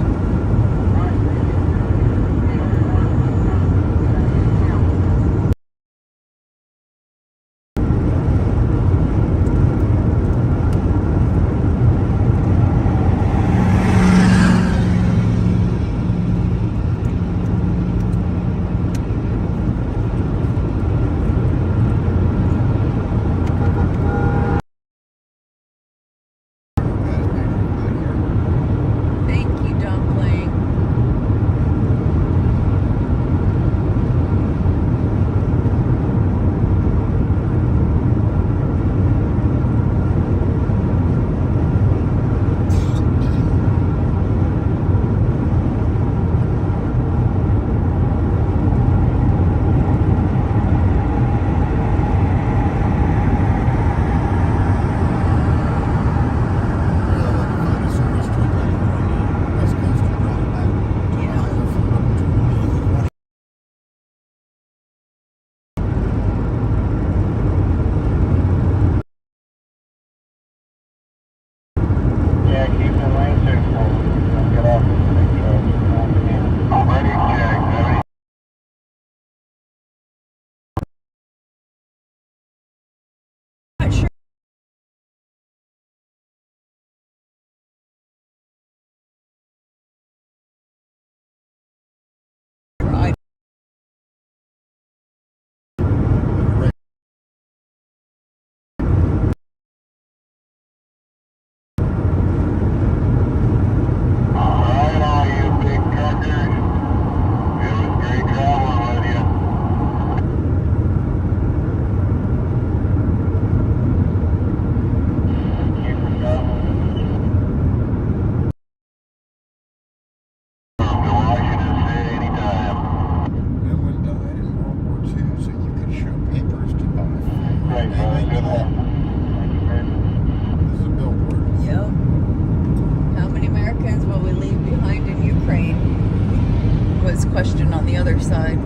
Question on the other side.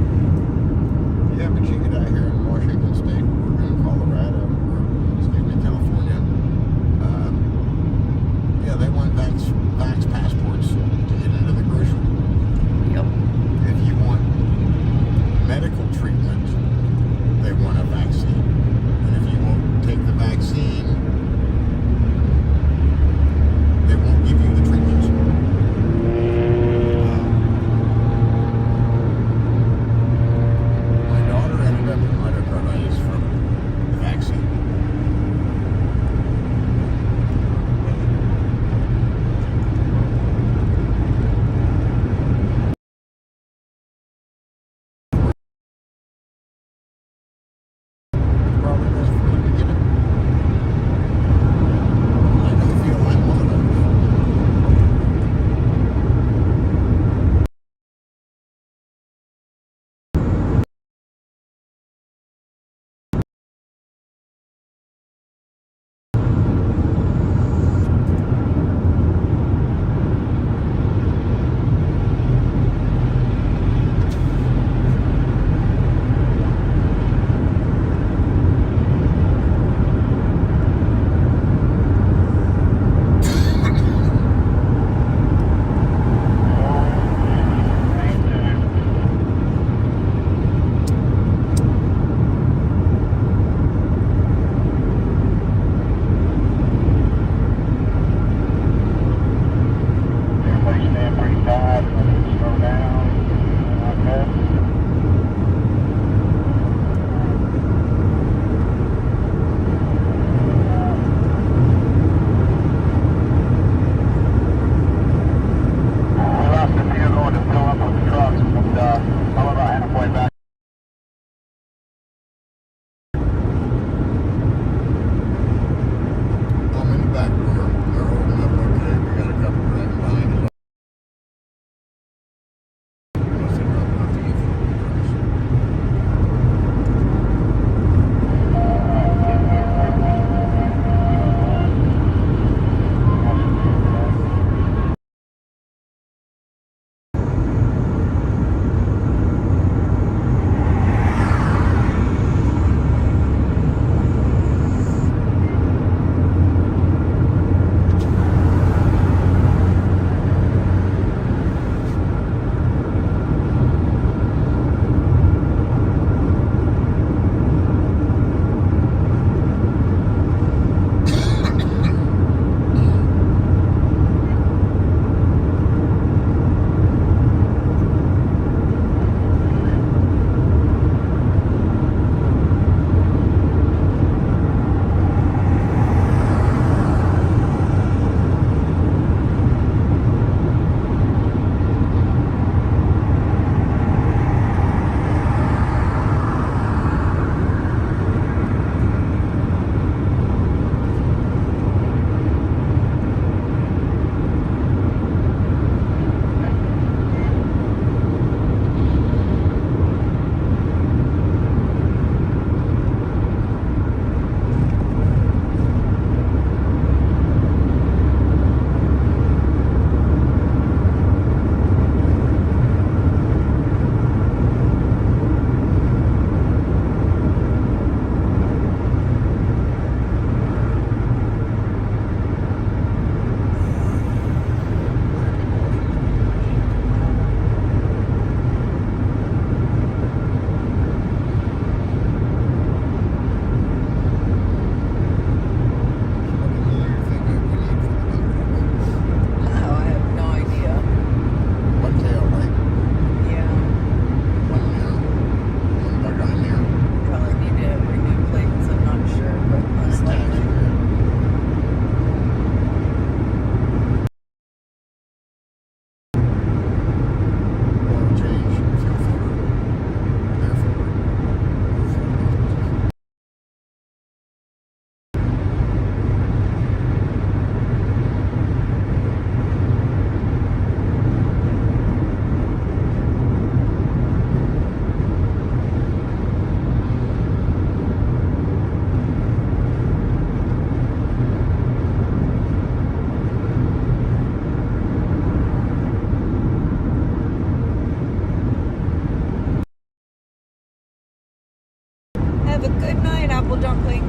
Yeah, but you get out here in Washington State, we're in Colorado, or excuse me, California. Yeah, they want vax passports to get into the grocery. Yep. If you want medical treatment, they want a vaccine. And if you won't take the vaccine, they won't give you the treatment. My daughter ended up in dumpling.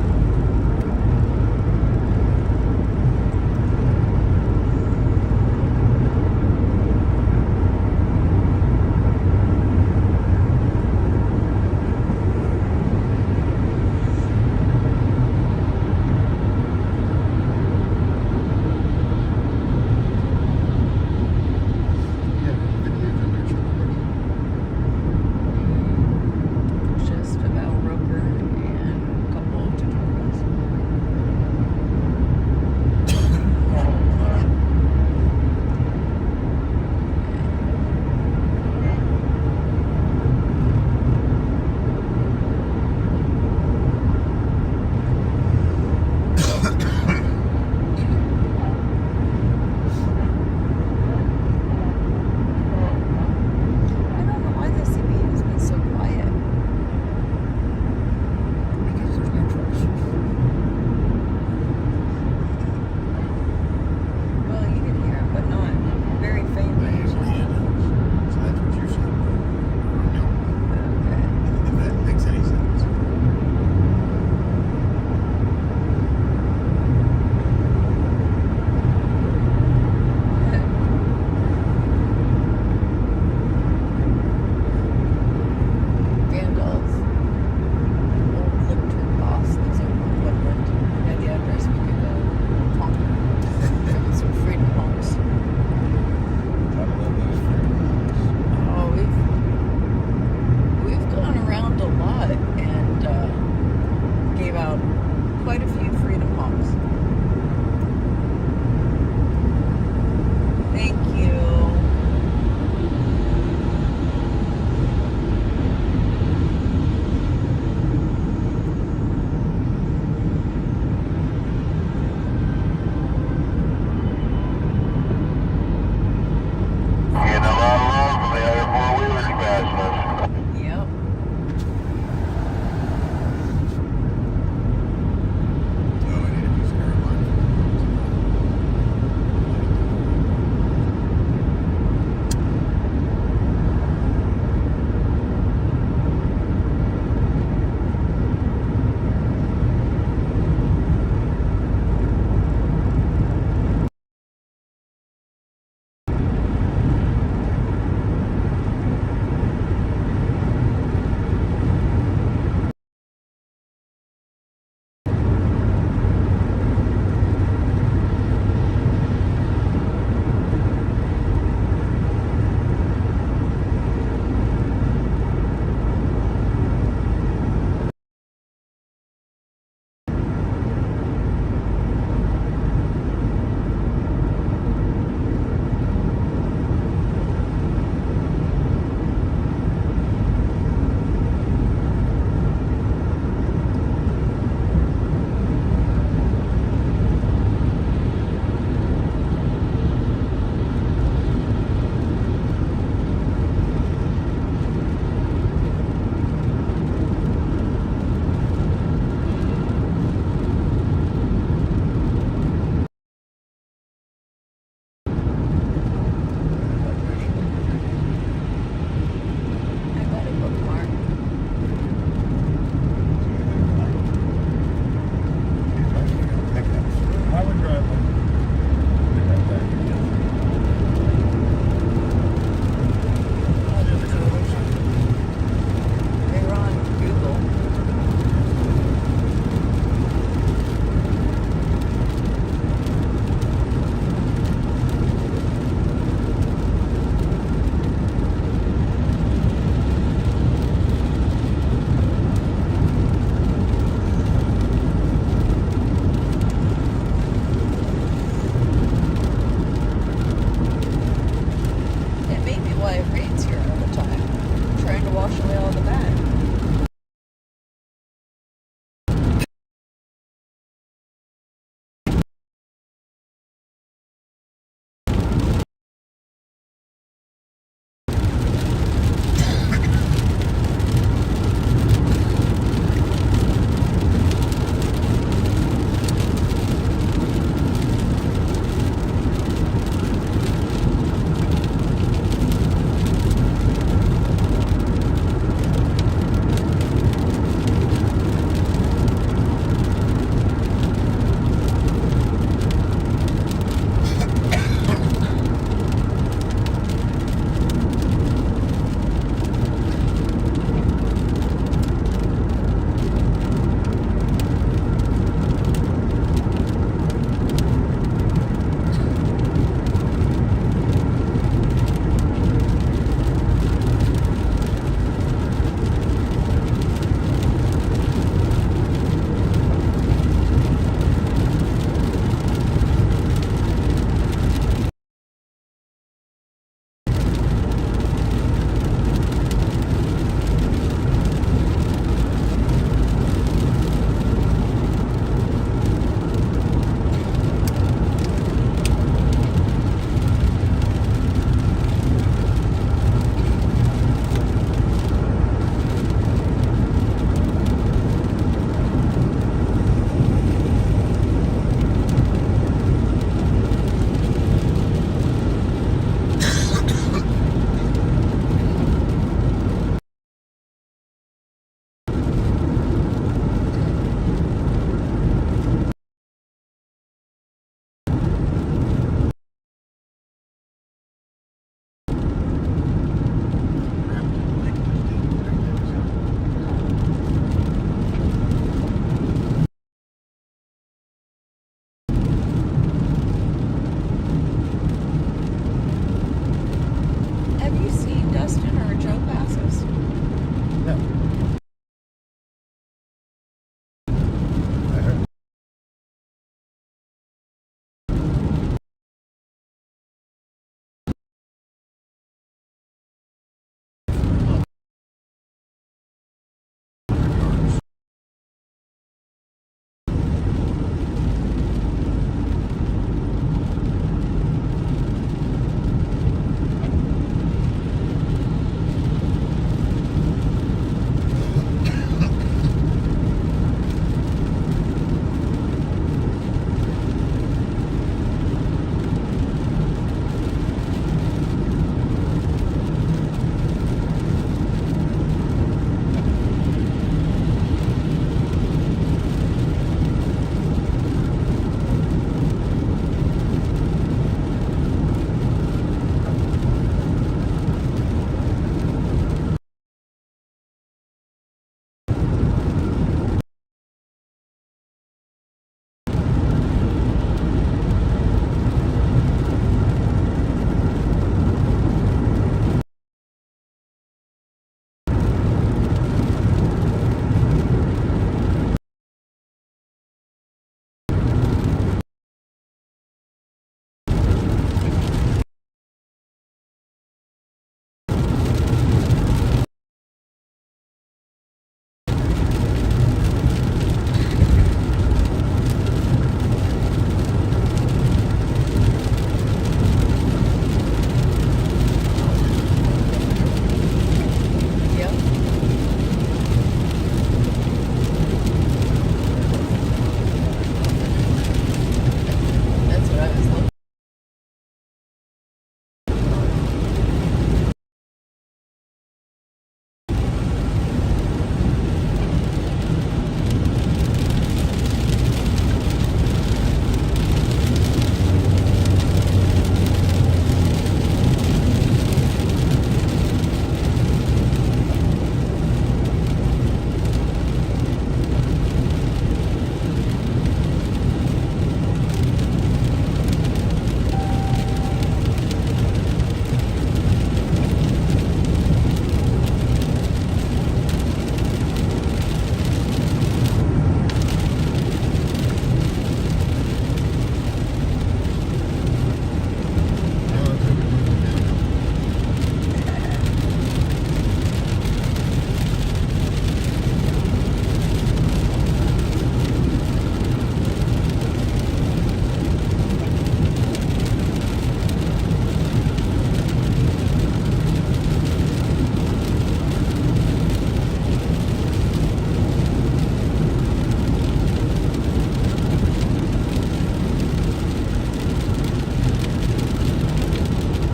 Just about Roper and a couple of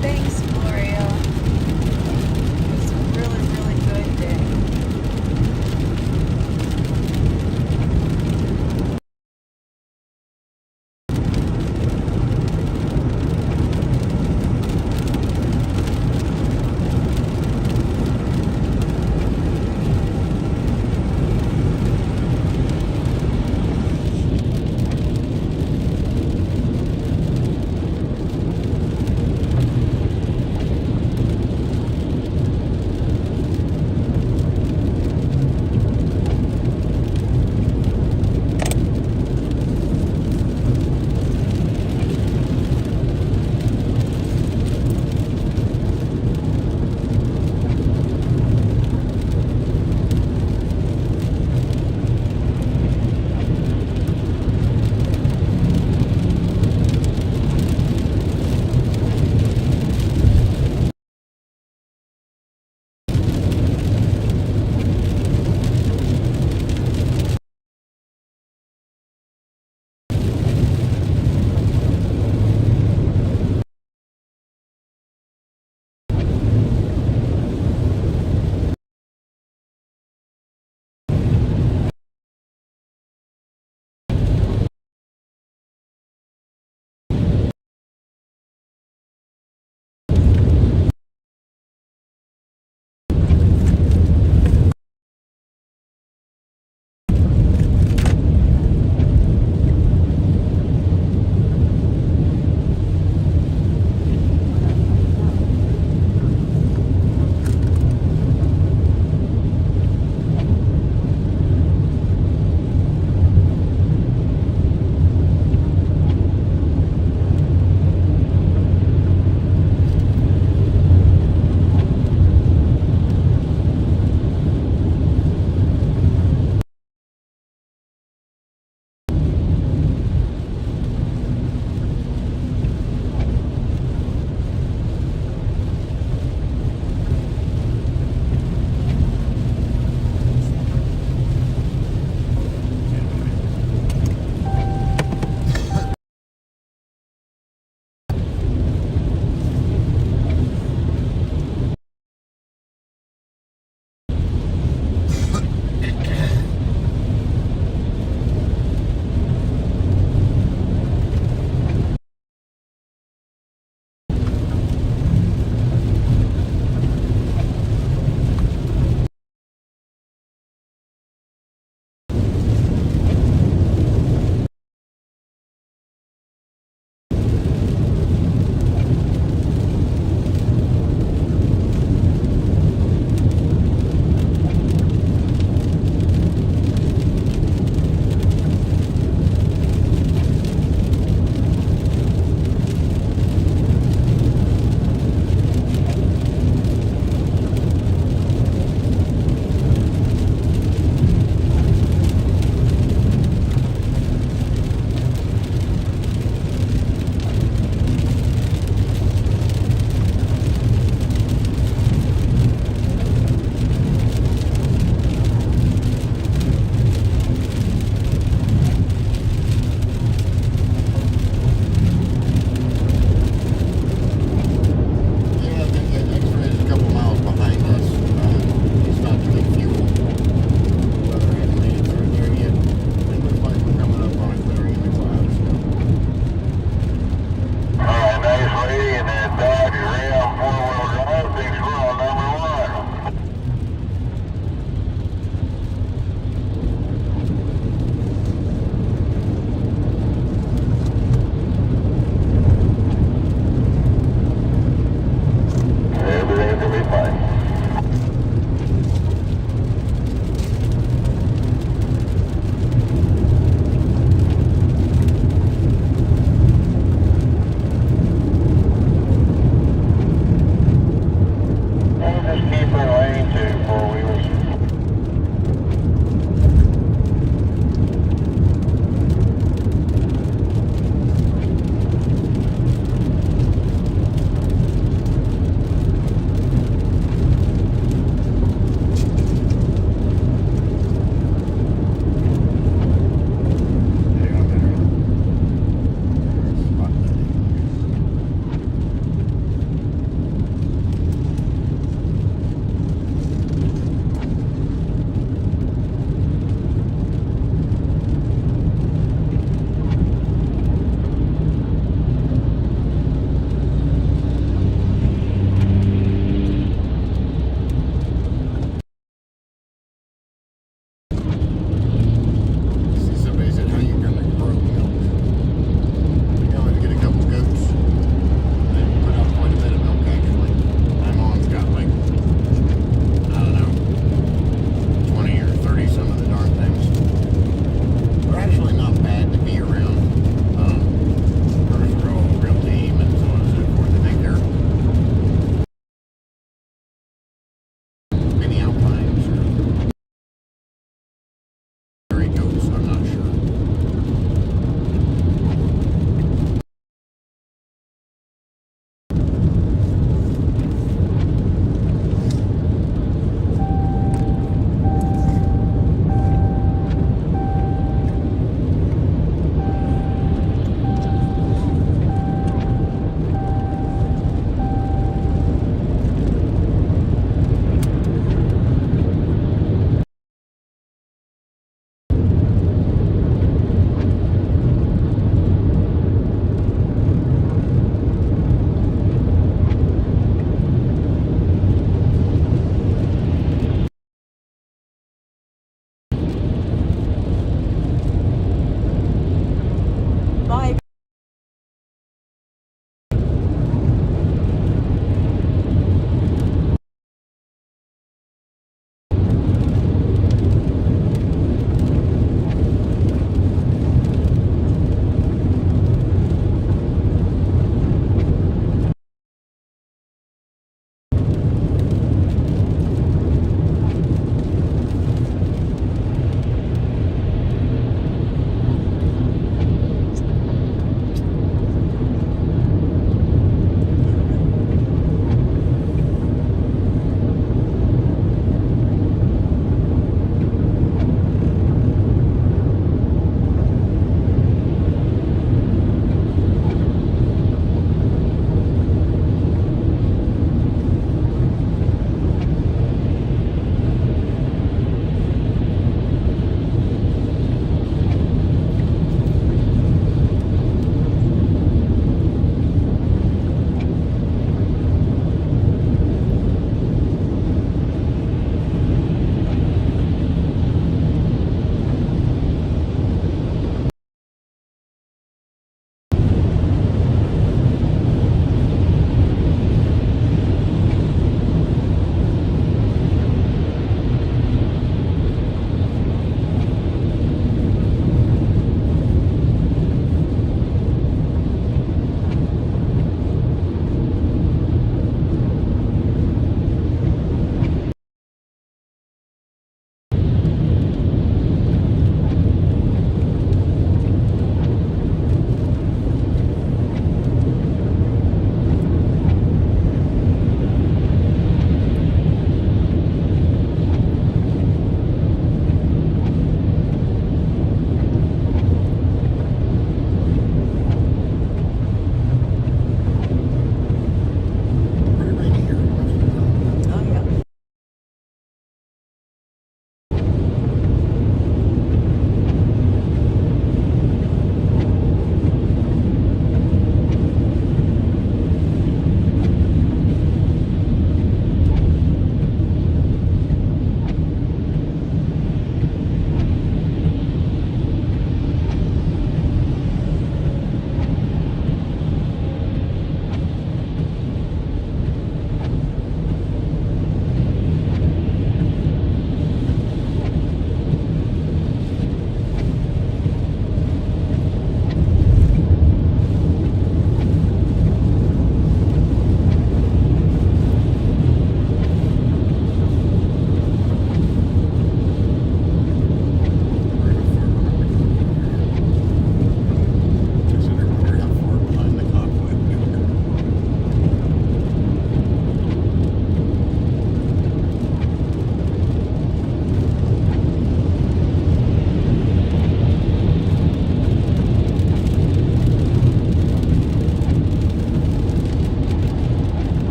Thanks, Gloria. It was a really, really good day.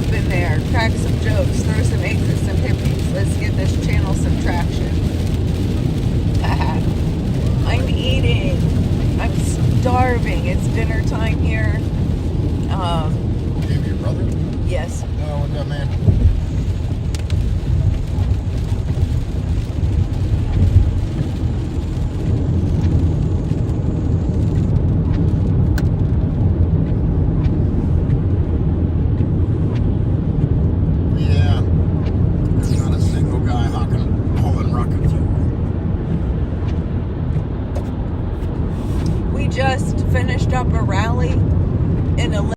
up in there, crack some jokes, throw some eggs at some hippies. Let's get this channel some traction. I'm eating. I'm starving. It's dinner time here. Gave your brother? Yes. No, what's up, man? Yeah. There's not a single guy hauling rockets. We just finished up a rally in Olympia.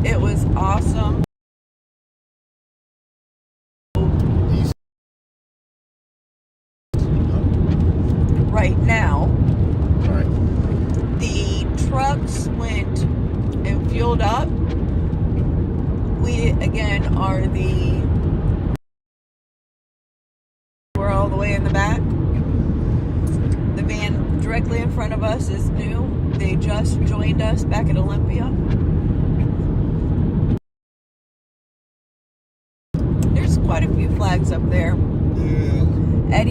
It was awesome. Right now, the trucks went and fueled up. We again we're all the way in the back. The van directly in front of us is new. They just joined us back at Olympia. There's quite a few flags up there. Yeah. Eddie.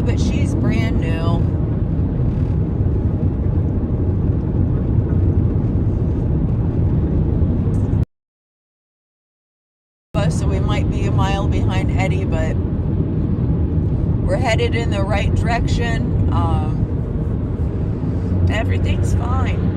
But she's brand new. So we might be a mile behind Eddie, but we're headed in the right direction. Everything's fine.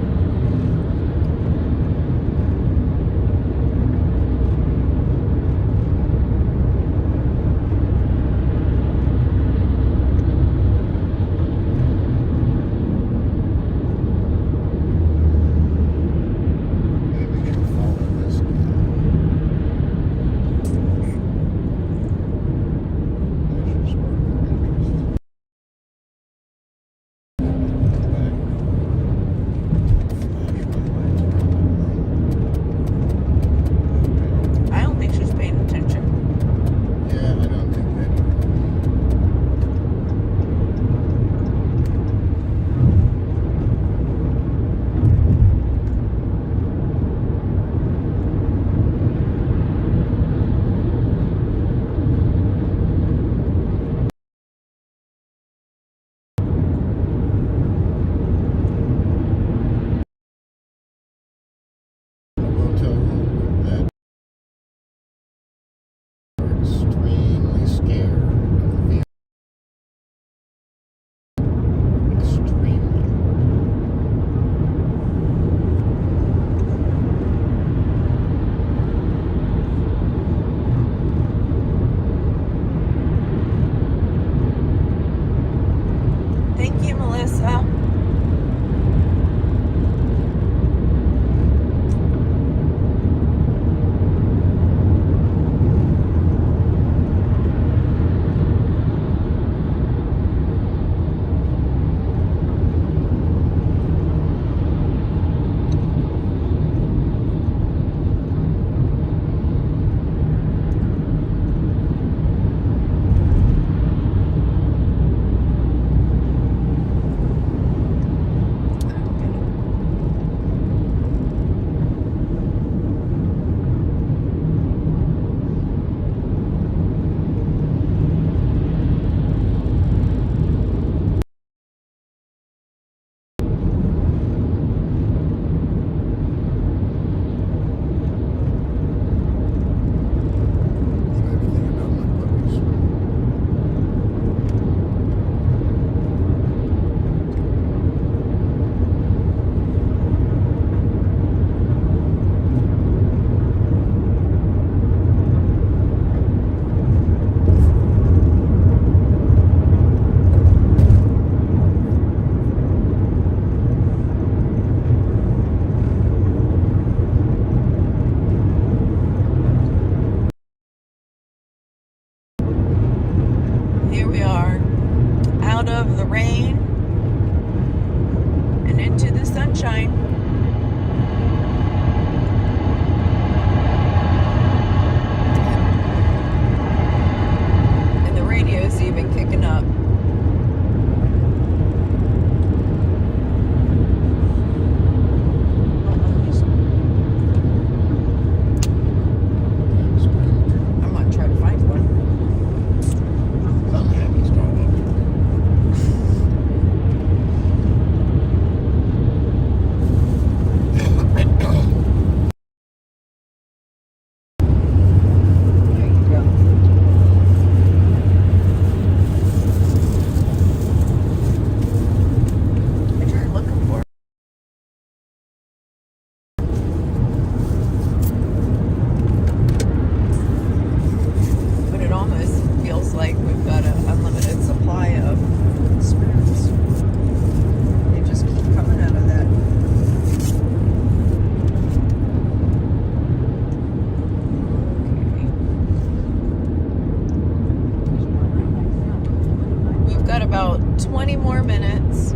20 more minutes.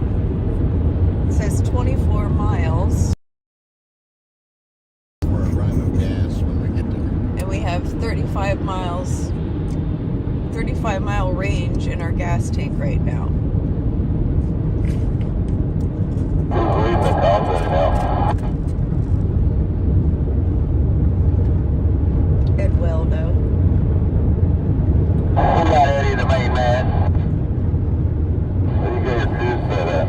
It says 24 miles. We're running out of gas when we get there. And we have 35 mile range in our gas tank right now. It will though. We got Eddie the main man. What do you got your fuse set at?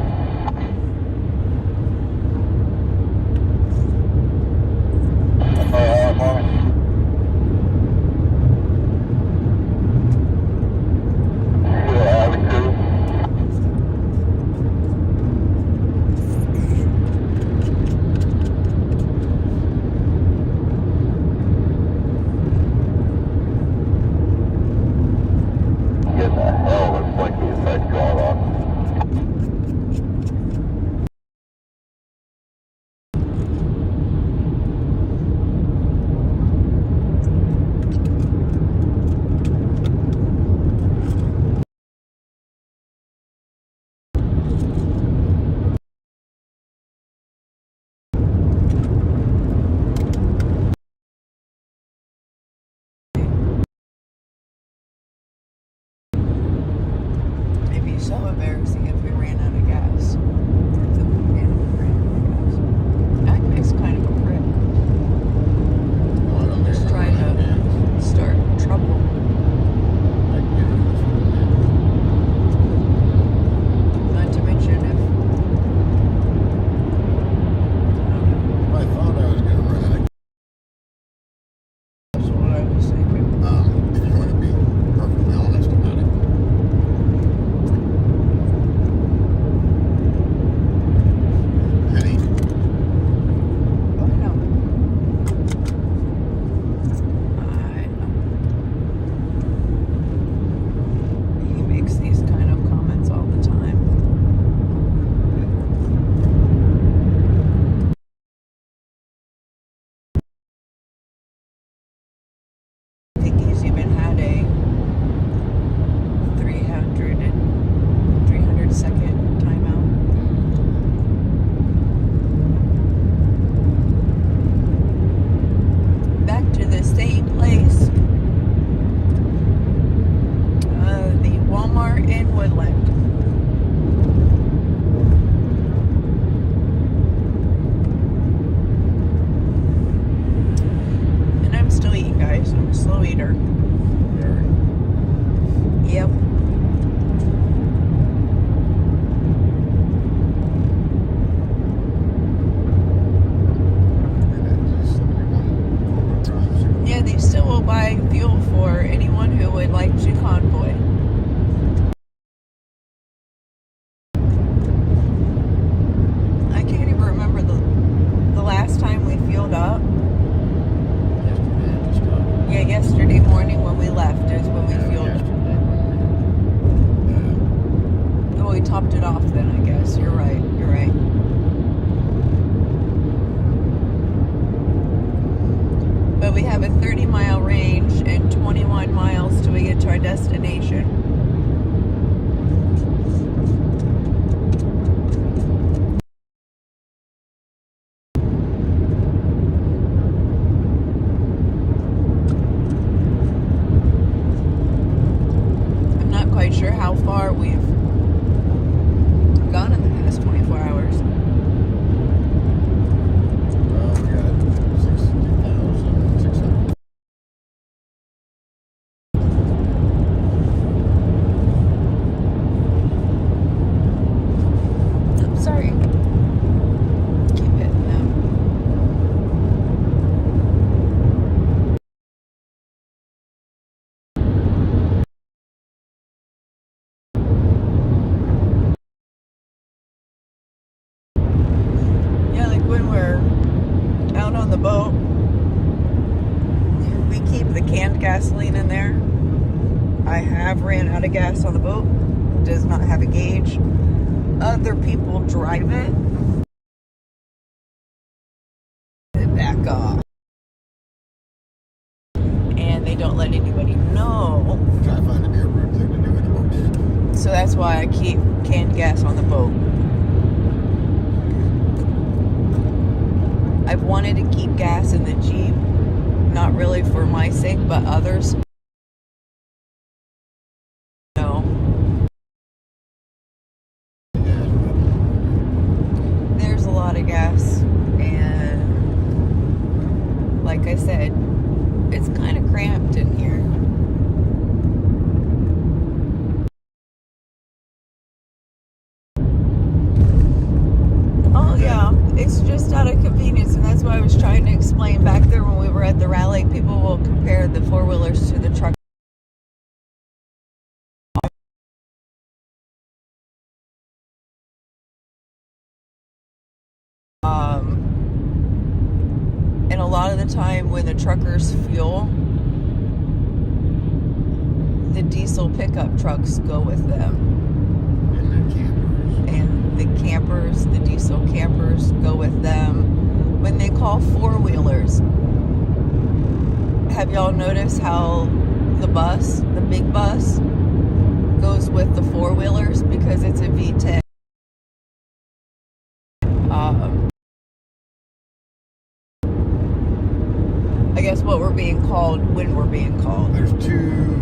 Get the hell, looks like the effect got off. It'd be so embarrassing if we ran out of gas. If the mechanic ran out of gas. That guy's kind of a prick. Just trying to start trouble. Not to mention if I thought I was going to run out of gas. that's what I was thinking. If you want to be perfectly honest about it. Honey, Oh no. He makes these kind of comments all the time. I think he's even had a 300 second timeout. Back to the same place. The Walmart in Woodland. And I'm still eating, guys. I'm a slow eater. Yep. Yeah, they still will buy fuel for anyone who would like to convoy. I can't even remember the last time we fueled up. Yeah, yesterday morning when we left is when we fueled up. Oh, we topped it off then, I guess. You're right. You're right. But we have a 30-mile range and 21 miles till we get to our destination. I'm not quite sure how far we've gone in the past 24 hours. well, we got 60,600. I'm sorry. Keep hitting them. Yeah, like when we're out on the boat, we keep the canned gasoline in there. I have ran out of gas on the boat. It does not have a gauge. Other people drive it. Back off. And they don't let anybody know. Which I find to be a rude thing to do in a boat. So that's why I keep canned gas on the boat. I've wanted to keep gas in the Jeep, not really for my sake, but others. No. There's a lot of gas, and like I said, it's kind of cramped in here. Oh yeah, it's just out of convenience, and that's why I was trying to explain back there when we were at the rally. People will compare the four-wheelers to the truck. And a lot of the time when the truckers fuel, the diesel pickup trucks go with them. And the campers, the diesel campers go with them. When they call four-wheelers, have y'all noticed how the bus, the big bus, goes with the four-wheelers because it's a V10? I guess what we're being called when we're being called. There's two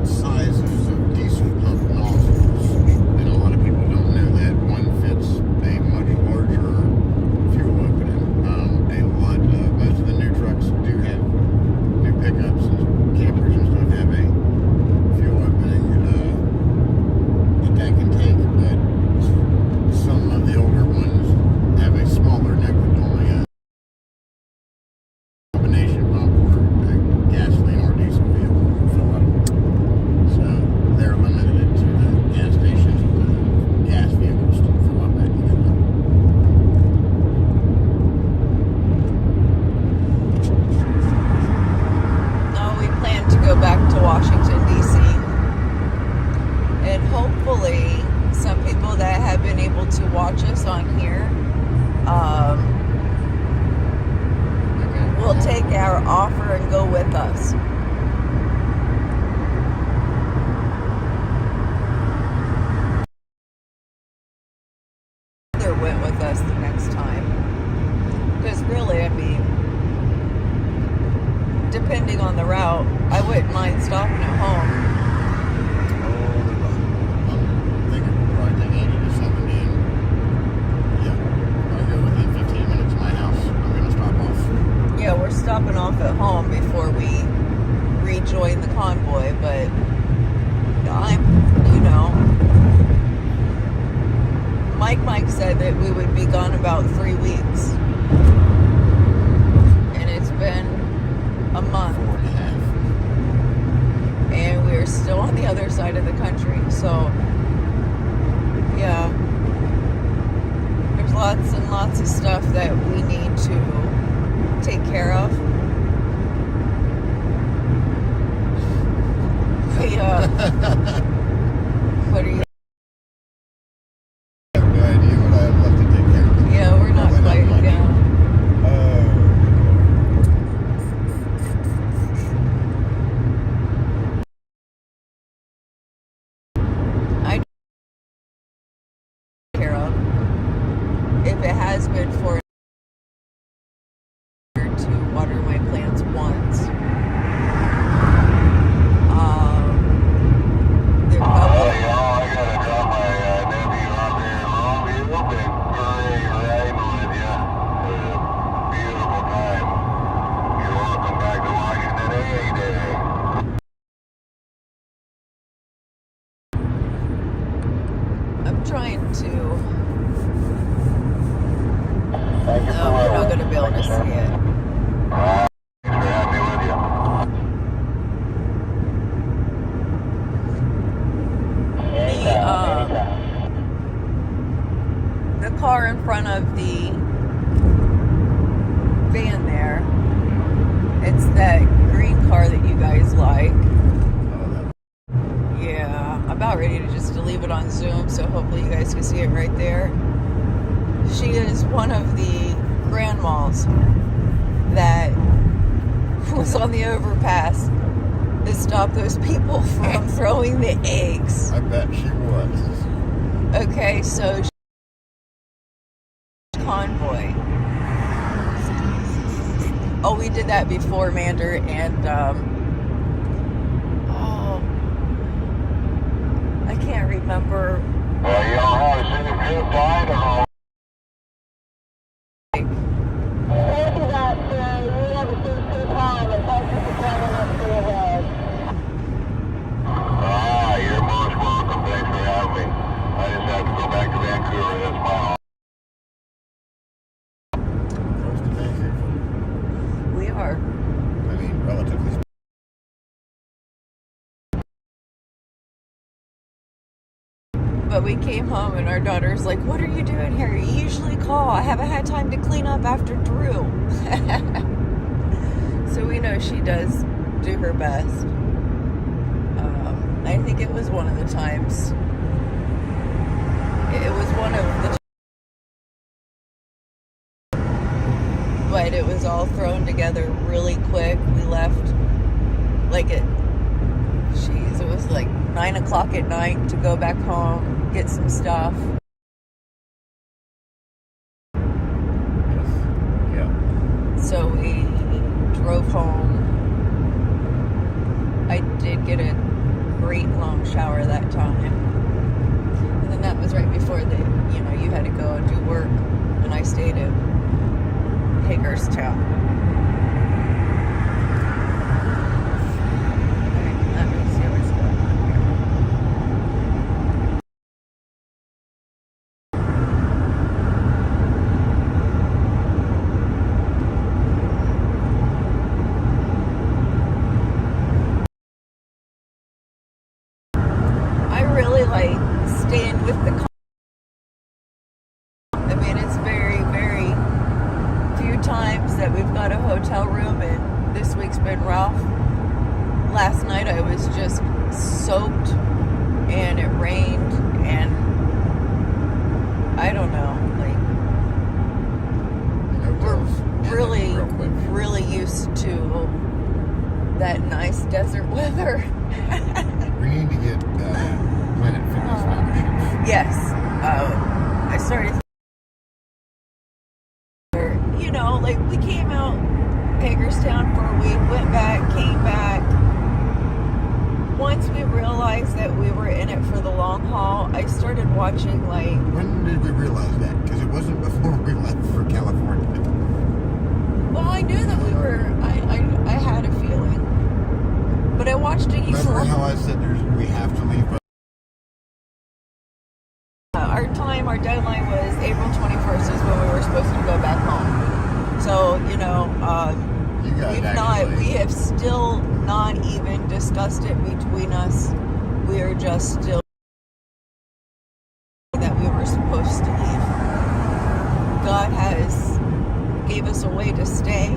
sizes of diesel pump nozzles, and a lot of people don't know that. One fits a much larger fuel opening. Most of the new trucks do have, new pickups and campers and stuff have a fuel opening that can take, but some of the older ones have a smaller neck with only a combination pump or a gasoline or diesel vehicle to fill up. So they're limited to the gas stations with the gas vehicles to fill up that usually. No, we plan to go back to Washington, D.C. And hopefully some people that have been able to watch us on here will take our offer and go with us. Either went with us the next time. Because really, I mean, depending on the route, I wouldn't mind stopping at home. I think it would probably take 80 to 70, and yeah, I go within 15 minutes of my house. I'm going to stop off. Yeah, we're stopping off at home before we rejoin the convoy, but Mike said that we would be gone about 3 weeks. And it's been a month. 4.5. And we're still on the other side of the country, so yeah. There's lots and lots of stuff that we need to take care of. What are you? I have no idea what I have left to take care of. Yeah, we're not quite down. I care of. If it has been for to water my plants once. I'm trying to. No, we're not going to be able to see it. The car in front of the van there, it's that green car that you guys like. Yeah, I'm about ready to just leave it on Zoom, so hopefully you guys can see it right there. She is one of the grandmas that was on the overpass. to stop those people from throwing the eggs. I bet she was. Okay, so convoy. Oh, we did that before, Mander, and I can't remember. You're most welcome. Thanks for having me. I just have to go back to Vancouver. That's my home. Close to Vancouver. We are. I mean, relatively speaking. But we came home and our daughter's like, what are you doing here? You usually call. I haven't had time to clean up after Drew. So we know she does do her best. I think it was one of the times. It was one of the, but it was all thrown together really quick. We left like it was like 9 o'clock at night to go back home, get some stuff. Yeah. So we drove home. I did get a great long shower that time. And then that was right before you had to go and do work. And I stayed in Hagerstown. Alright, let me see what's going on like staying with the I mean, it's very, very few times that we've got a hotel room, and this week's been rough. Last night I was just soaked and it rained, and I don't know, like we're really used to that nice desert weather. We need to get Planet Fitness memberships. Yes. I started, like we came out Hagerstown for a week, went back, came back. Once we realized that we were in it for the long haul, I started watching like... When did we realize that? Because it wasn't before we left for California. Well, I knew that we were, I had a feeling. But I watched a Remember how I said we have to leave? Our deadline was April 21st is when we were supposed to go back home. So, we have still not even discussed it between us. We are just still that we were supposed to leave. God has gave us a way to stay,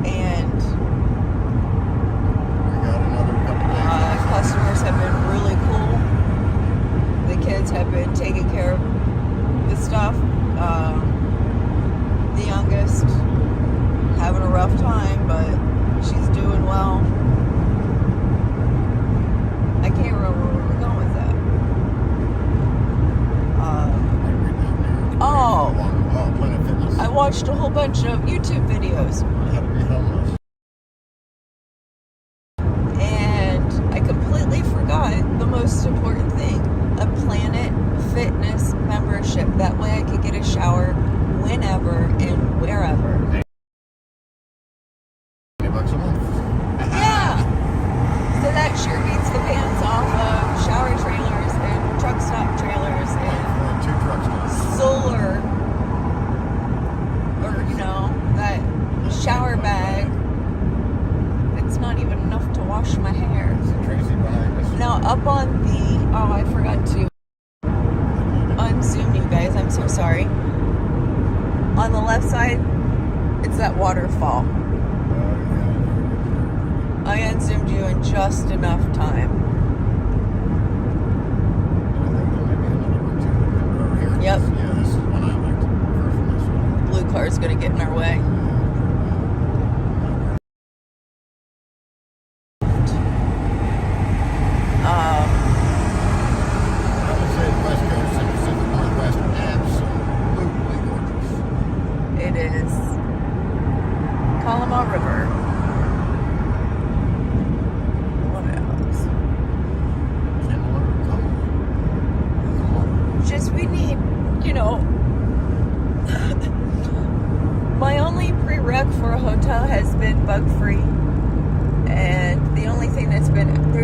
and we got another couple days. Customers have been really cool. The kids have been taking care of the stuff. The youngest having a rough time, but she's doing well. I can't remember where we were going with that. I watched a whole bunch of YouTube videos. How to be homeless. And I completely forgot the most important thing. A Planet Fitness membership. That way I could get a shower whenever and wherever. $20 a month. Yeah. So that sure beats the pants off of shower trailers and truck stop trailers and 2 truck stops. solar, or that shower bag. It's not even enough to wash my hair. Tracy behind us. Now up on the I forgot to unzoom you guys. I'm so sorry. On the left side, it's that waterfall. I unzoomed you in just enough time. Yep. Yeah, this is one I liked. The blue car is going to get in our way.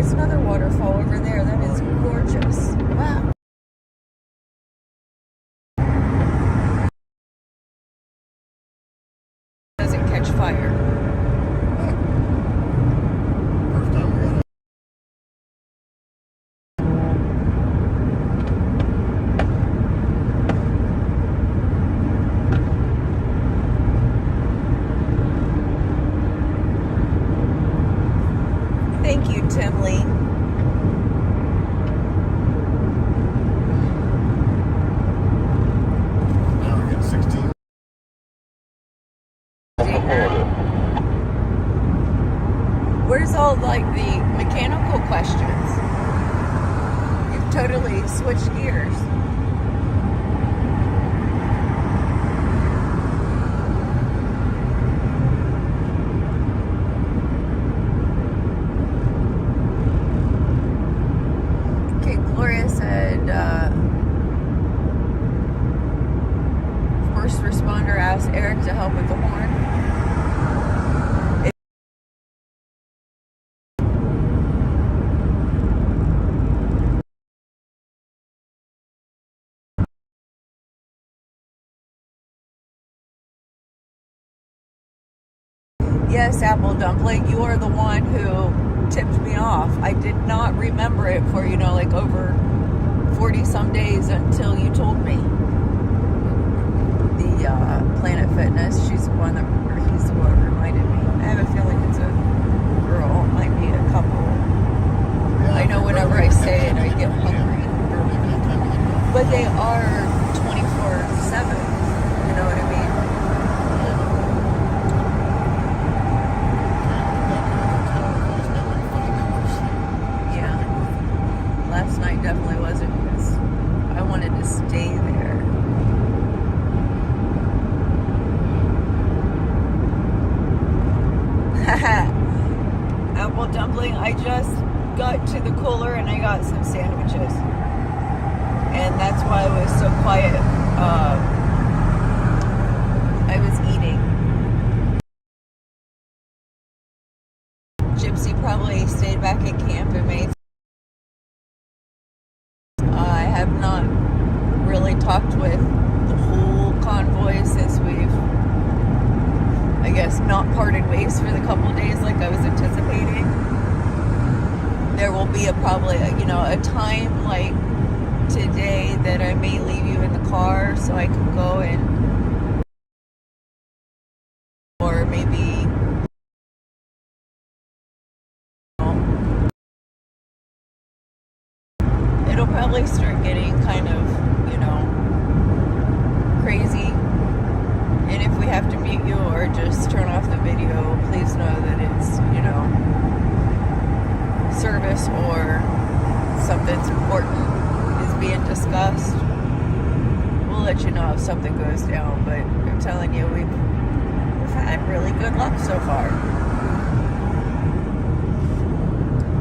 there's another waterfall over there. That is gorgeous. Wow. Doesn't catch fire. First time we got it. Thank you, Tim Lee. Now we're getting 16. Where's all like the mechanical questions? You've totally switched gears. Okay, Gloria said, first responder asked Eric to help with the horn. Yes, Apple Dumpling, you are the one who tipped me off. I did not remember it for, you know, like over 40 some days until you told me. The Planet Fitness, she's the one that, or he's the one that reminded me. I have a feeling it's a girl, it might be a couple. Yeah, I know whenever I say it, I get hungry. But they are 24/7, you know what I mean? Last night definitely wasn't because I wanted to stay there. Apple Dumpling, I just got to the cooler and I got some sandwiches. And that's why I was so quiet. I was eating. Gypsy probably stayed back at camp and made. I have not really talked with the whole convoy since we've, I guess, not parted ways for the couple of days like I was anticipating. There will be probably a time like today that I may leave you in the car so I can go and, or maybe it'll probably start getting kind of, crazy. And if we have to mute you or just turn off the video, please know that it's, service or something's important is being discussed. We'll let you know if something goes down, but I'm telling you, we've had really good luck so far.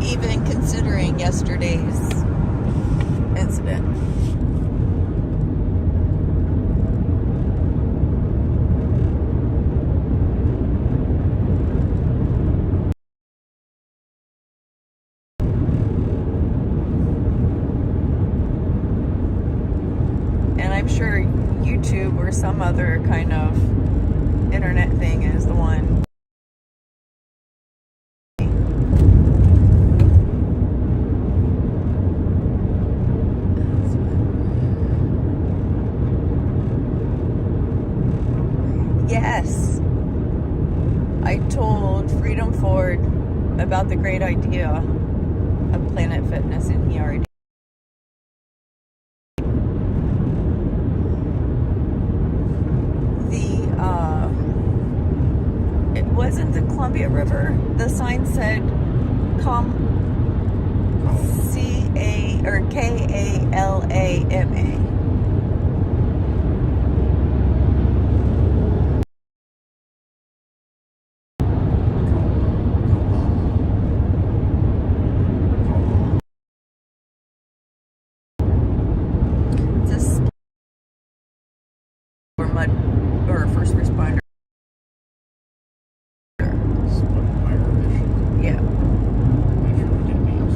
Even considering yesterday's incident. And I'm sure YouTube or some other kind of internet thing is the one. Yes, I told Freedom Ford about the great idea of Planet Fitness, and he already. It wasn't the Columbia River. The sign said C-A or K-A-L-A-M-A. Or first responder. Yeah. Natural demios.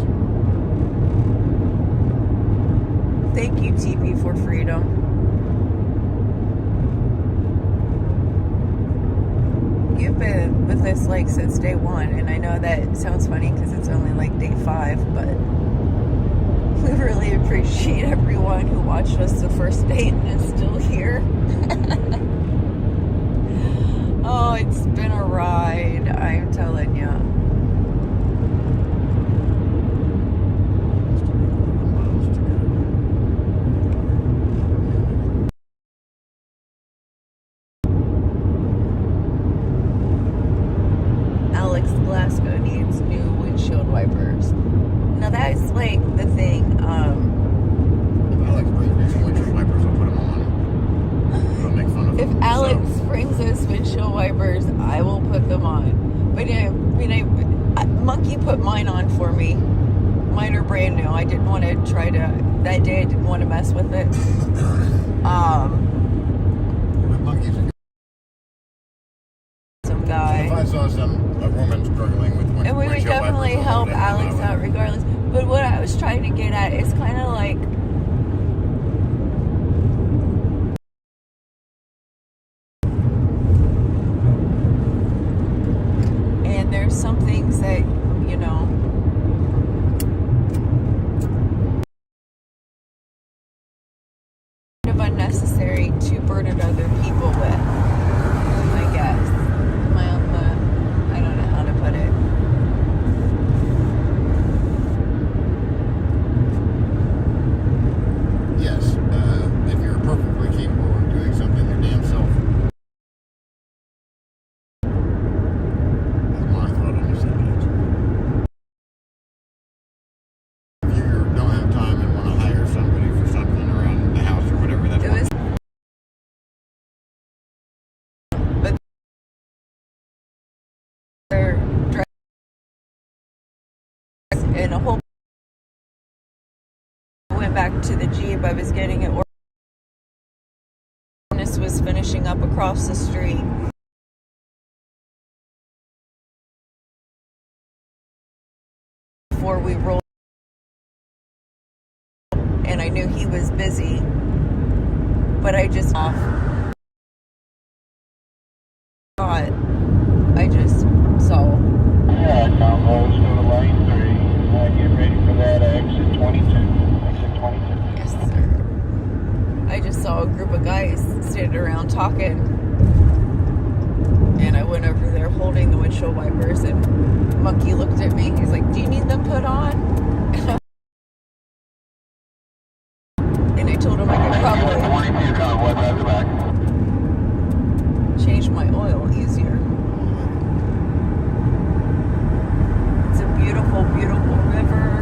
for freedom. You've been with us like since day one, and I know that sounds funny because it's only like day 5, but we really appreciate everyone who watched us the first day and is still here. Oh, it's been a ride, I'm telling you. Alex Glasgow needs new windshield wipers. Now that's like the thing. If Alex brings me some windshield wipers, I'll put them on. I'll make fun of If them. Alex brings us windshield wipers, I will put them on. But Monkey put mine on for me. Mine are brand new. I didn't want to try to. That day I didn't want to mess with it. Some guy. If I saw a woman struggling with And we would definitely help Alex out regardless. But what I was trying to get at is kind of like, and there's some things that, you know, kind of unnecessary to burden other people with, I guess. I don't know how to put it. Yes, if you're perfectly capable of doing something your damn self. That's my thought on the subject. If you don't have time and want to hire somebody for something around the house or whatever, that's one thing. But they're dressed in a whole. Went back to the Jeep. I was getting it. This was finishing up across the street. Before we rolled, and I knew he was busy, but I just thought, I just saw. Yeah, convoy, go to lane 3. Get ready for that exit 22. Yes, sir. I just saw a group of guys standing around talking, and I went over there holding the windshield wipers, and Monkey looked at me. He's like, "Do you need them put on?" And I told him I could probably change my oil easier. It's a beautiful, beautiful river.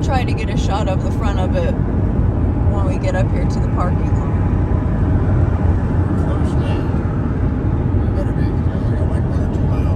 Try to get a shot of the front of it when we get up here to the parking lot. Close now. We better be, we only got like 1 or 2 miles.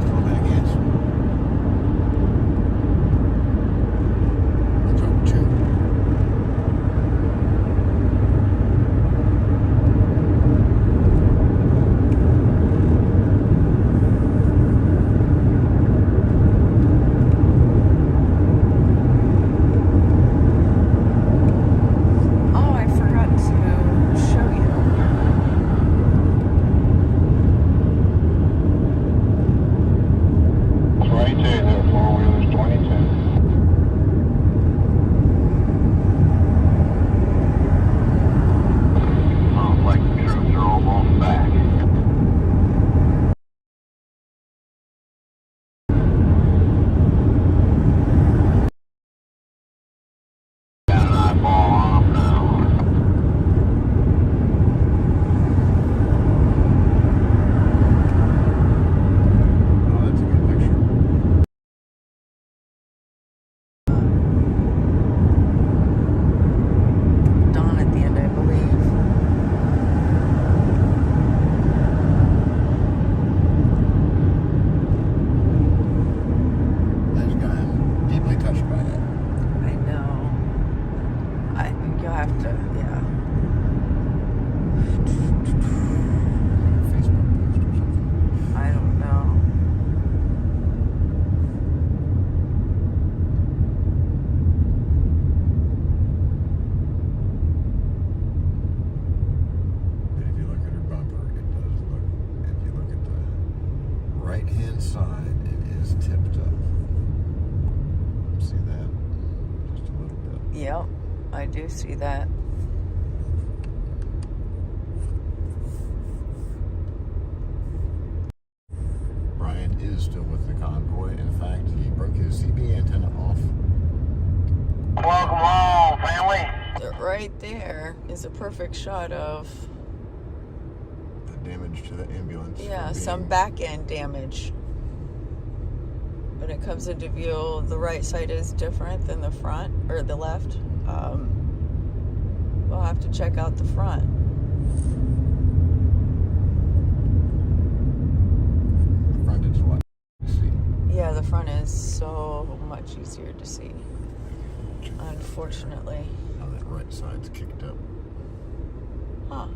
side, it is tipped up. See that? Just a little bit. Yep, I do see that. Brian is still with the convoy. In fact, he broke his CB antenna off. Welcome home, family. Right there is a perfect shot of The damage to the ambulance. yeah, some back end damage. When it comes into view, the right side is different than the front or the left. We'll have to check out the front. The front is what to see. Yeah, the front is so much easier to see, unfortunately. Now that right side's kicked up. Huh.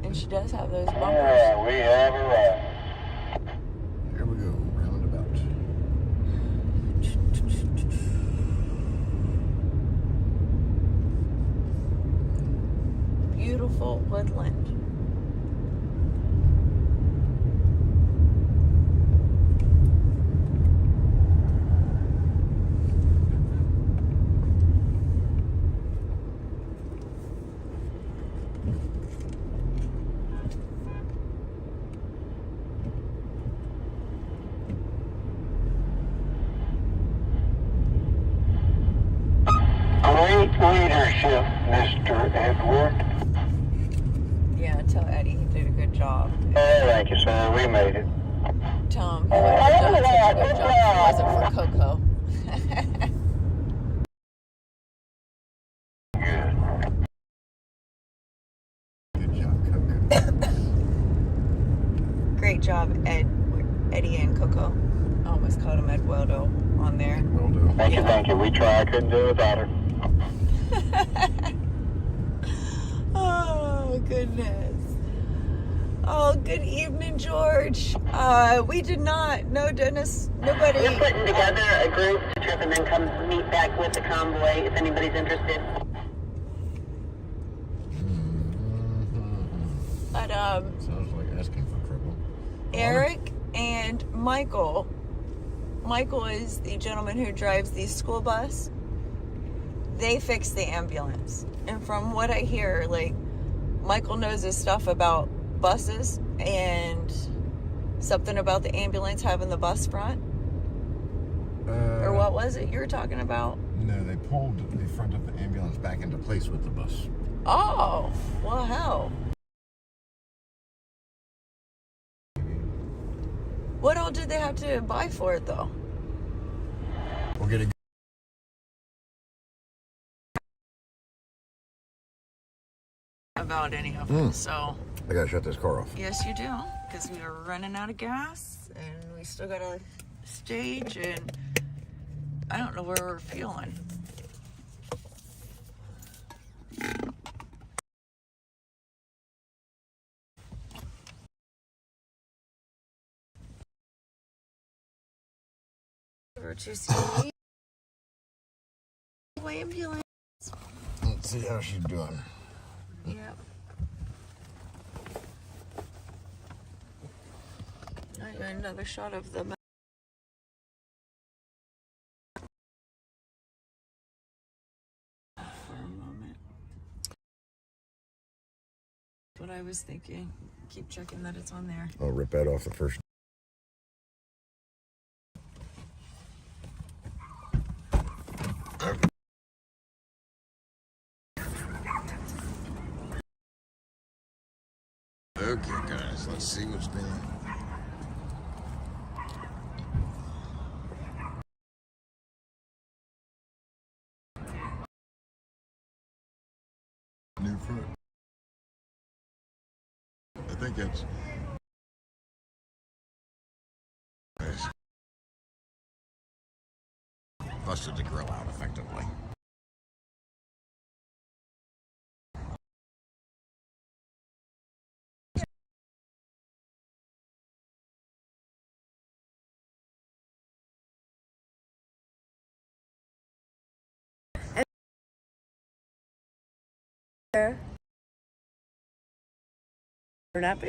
And she does have those bumpers. Yeah, we have a ride. Here we go, roundabout. Beautiful woodland. Great leadership, Mr. Edward. Yeah, tell Eddie he did a good job. Thank you, sir. We made it. Tell him he would have done such a good job if it wasn't for Coco. Good job, Coco. Great job, Eddie and Coco. I almost called him Eduardo on there. Eduardo. Thank you. We tried. Couldn't do it without her. Oh, goodness. Oh, good evening, George. We did not. No, Dennis. Nobody. We're putting together a group trip and then come meet back with the convoy if anybody's interested. But, Sounds like asking for trouble. Eric and Michael. Michael is the gentleman who drives the school bus. They fixed the ambulance. And from what I hear, like, Michael knows his stuff about buses and something about the ambulance having the bus front. Or what was it you were talking about? No, they pulled the front of the ambulance back into place with the bus. Oh, well, hell. What all did they have to buy for it, though? We'll get a about any of them, so I gotta shut this car off. yes you do, because we are running out of gas and we still got a stage and I don't know where we're fueling. Over to see ambulance. Let's see how she's doing. Yep. I got another shot of the for a moment. What I was thinking. Keep checking that it's on there. I'll rip that off the first. Okay, guys, let's see what's been. New front. I think it's. Nice. Busted the grill out effectively. Not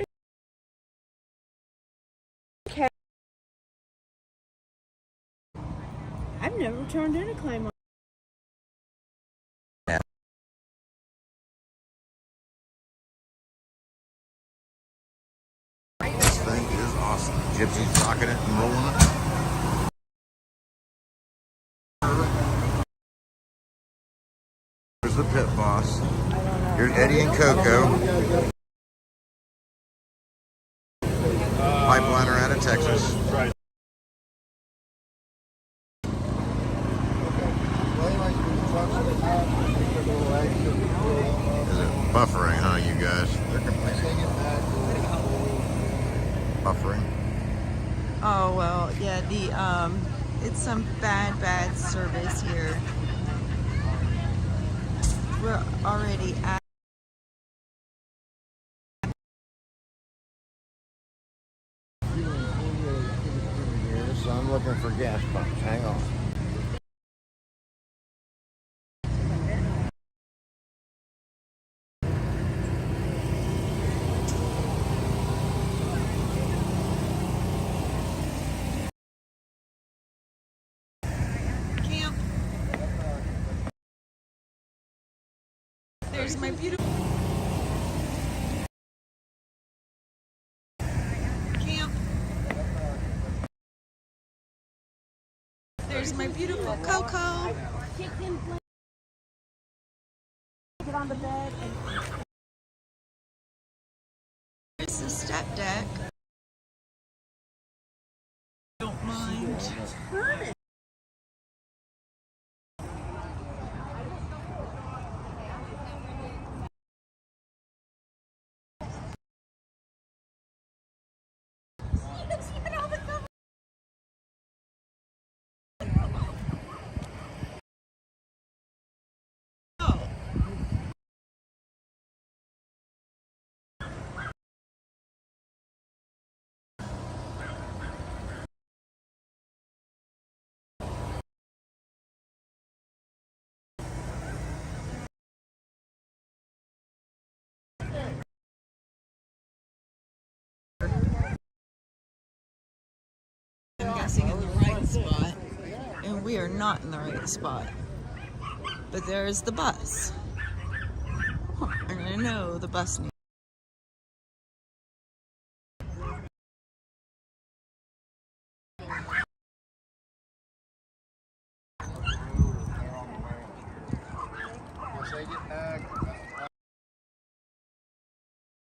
never turned in a claim on. This thing is awesome. Gypsy's rocking it and rolling it. Here's the pit boss. Here's Eddie and Coco. Pipeliner out of Texas. Right. Is it buffering, huh, you guys? They're complaining. Buffering. Oh well, yeah. It's some bad service here. We're already at. So I'm looking for gas pumps. Hang on. Camp. There's my beautiful camp. There's my beautiful Coco. Get on the bed and There's the step deck. Don't mind. I'm guessing in the right spot, and we are not in the right spot. But there's the bus. And I know the bus needs.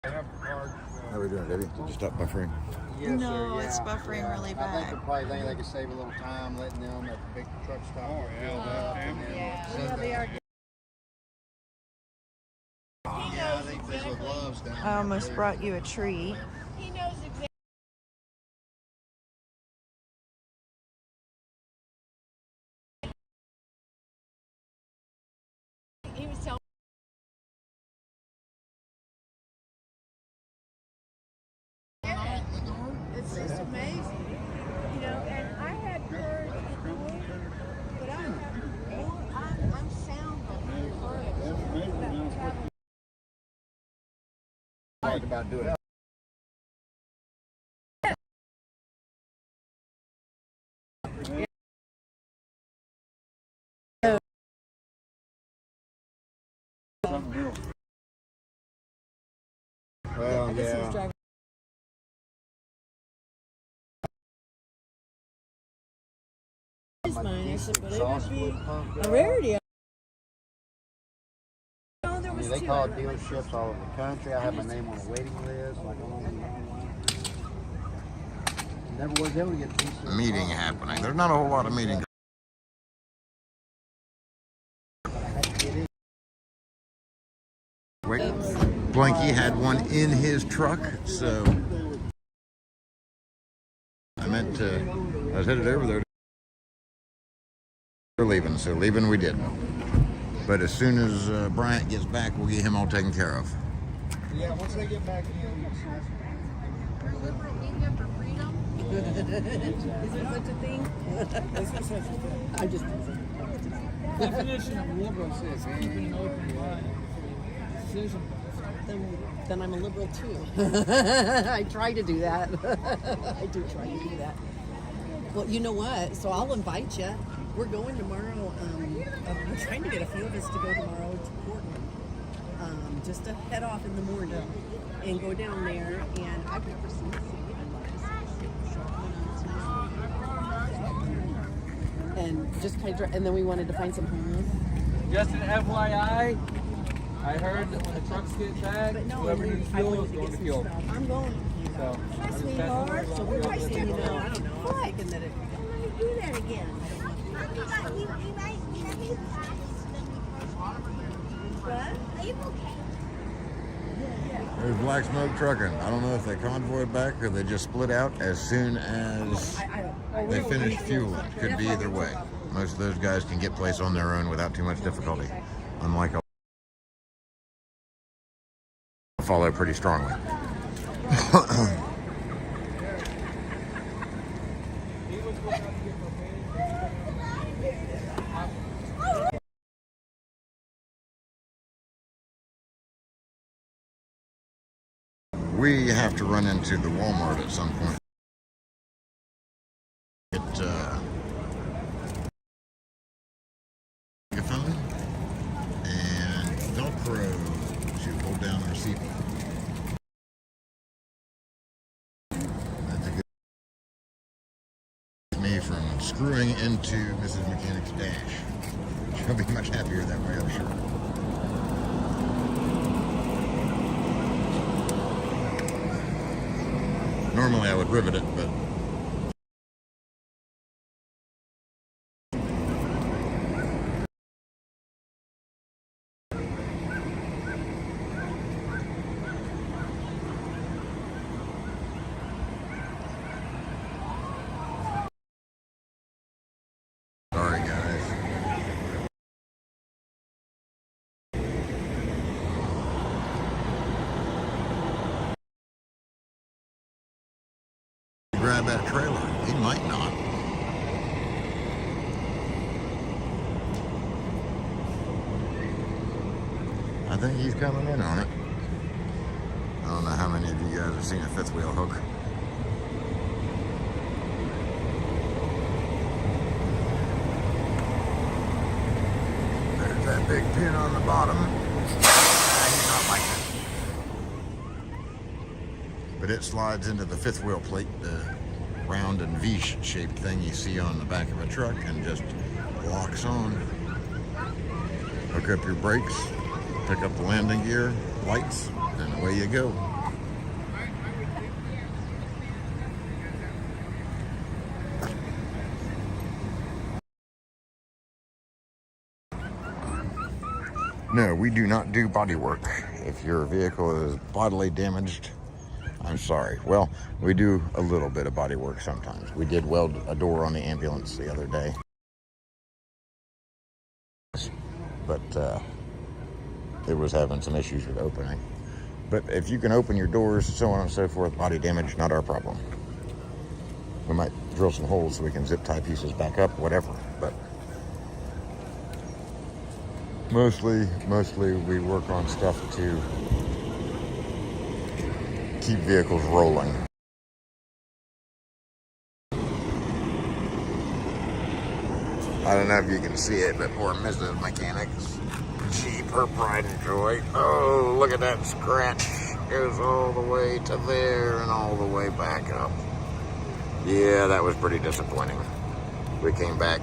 How are we doing, Debbie? Did you stop buffering? Yes, No, sir, yeah. it's buffering really I bad. think they're probably thinking they could save a little time letting them at the big truck stop. Oh, yeah. Yeah, I think there's little gloves down I almost brought you a treat. he knows exactly. He was telling it's just amazing, you know. And I had heard it before, but I'm sound on Talked about doing it. Well, yeah. Mine. I said, but it would be a rarity. Oh, there was They two. call dealerships all over the country. I have my name on a waiting list. Like I'm on never was able to get decent. Meeting happening. There's not a whole lot of meeting. Wait, Blanky had one in his truck, so I meant to. I was headed over there. We're leaving, so leaving we did. But as soon as Bryant gets back, we'll get him all taken care of. Yeah, once they get back in. Is there such a thing? I just. Definition of liberal says keeping an open mind for decision. Then I'm a liberal too. I try to do that. I do try to do that. Well, you know what? So I'll invite you. We're going tomorrow. We're trying to get a few of us to go tomorrow to Portland, just to head off in the morning and go down there. And I've never seen the city. And just kind of, and then we wanted to find some homeless. Just an FYI, I heard that when the trucks get back, whoever needs fuel is going to fuel. I'm going. So, Sweetheart. So we're just, I don't know. I'm thinking that it. Do that again. There's Black Smoke Trucking. I don't know if they convoyed back or they just split out as soon as they finished fueling. Could be either way. Most of those guys can get place on their own without too much difficulty. Unlike a follow pretty strongly. We have to run into the Walmart at some point. Get a phone and Velcro to hold down our seat. That's a good me from screwing into Mrs. Mechanic's dash. She'll be much happier that way, I'm sure. Normally I would rivet it, but sorry guys. Grab that trailer. He might not. I think he's coming in on it. I don't know how many of you guys have seen a fifth wheel hook. There's that big pin on the bottom. He's not like it. But it slides into the fifth wheel plate, the round and V-shaped thing you see on the back of a truck, and just locks on. Hook up your brakes, pick up the landing gear, lights, and away you go. No, we do not do body work. If your vehicle is bodily damaged, I'm sorry. Well, we do a little bit of body work sometimes. We did weld a door on the ambulance the other day. But it was having some issues with opening. But if you can open your doors, so on and so forth, body damage, not our problem. We might drill some holes so we can zip tie pieces back up, whatever. But mostly we work on stuff to keep vehicles rolling. I don't know if you can see it, but poor Mrs. Mechanic's Jeep, her pride and joy. Oh, look at that scratch. Goes all the way to there and all the way back up. Yeah, that was pretty disappointing. We came back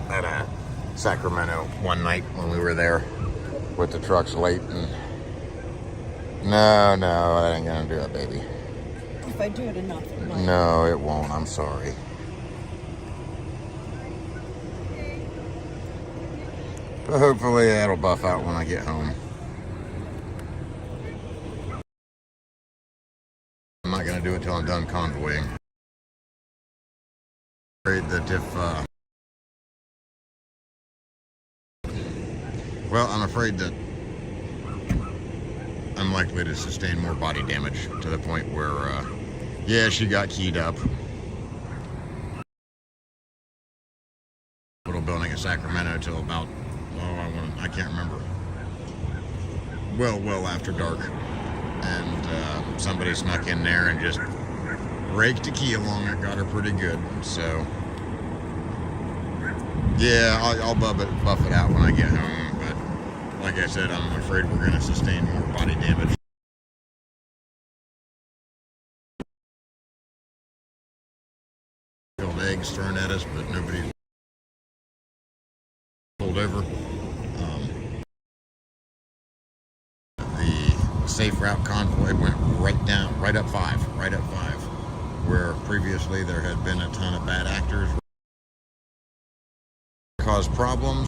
at Sacramento one night when we were there with the trucks late, and no, that ain't gonna do it, baby. If I do it enough, it might. No, it won't. I'm sorry. But hopefully that'll buff out when I get home. I'm not gonna do it till I'm done convoying. Afraid that I'm afraid that I'm likely to sustain more body damage to the point where, yeah, she got keyed up. Little building in Sacramento till about, I can't remember. Well after dark. And somebody snuck in there and just raked a key along it, got her pretty good, so Yeah, I'll buff it out when I get home, but like I said, I'm afraid we're going to sustain more body damage. Killed eggs thrown at us, but nobody's pulled over. The safe route convoy went right up 5, where previously there had been a ton of bad actors, caused problems.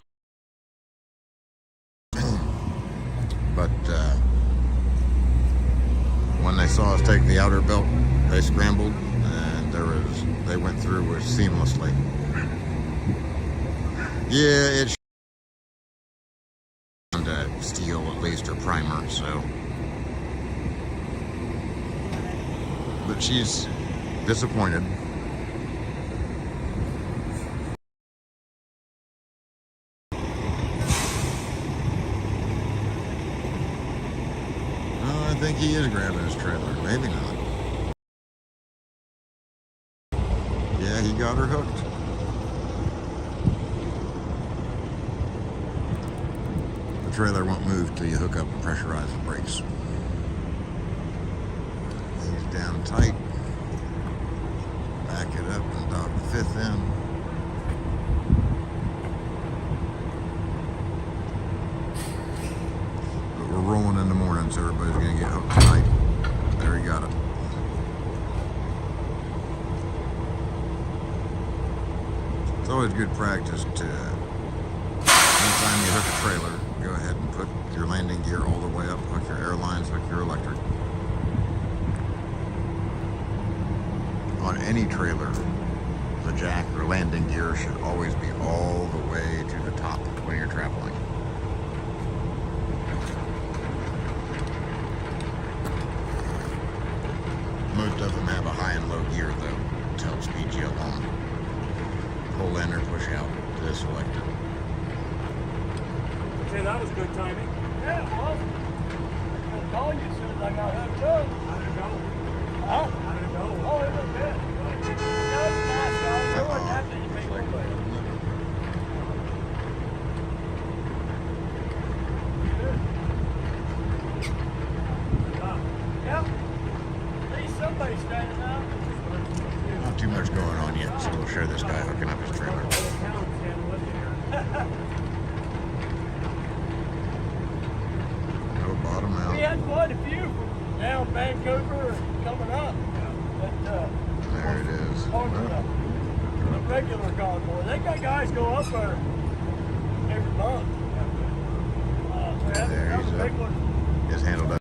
But when they saw us take the outer belt, they scrambled, and they went through seamlessly. Yeah, it's steel at least, or primer, so. But she's disappointed. I think he is grabbing his trailer. Maybe not. Yeah, he got her hooked. The trailer won't move till you hook up and pressurize the brakes. He's down tight. Back it up and dock the 5th end. But we're rolling in the morning, so everybody's going to get hooked tonight. There he got it. It's always good practice to, anytime you hook a trailer, go ahead and put your landing gear all the way up, hook your airlines, hook your electric. On any trailer, the jack or landing gear should always be all the way to the top when you're traveling. Most of them have a high and low gear though, to help speed you along. Pull in or push out to select it. Okay, that was good timing. Yeah, it was. I'll call you as soon as I got hooked up. How did it go? Huh? How did it go? Oh, it was good. No, it's not, guys. It wasn't that many people. Yep. At least somebody's standing up. Not too much going on yet, so we'll share this guy hooking up his trailer. No bottom out. We had quite a few from down Vancouver and coming up. But, there it is. The regular convoy. They got guys go up there every month. There he's up. Just handled up.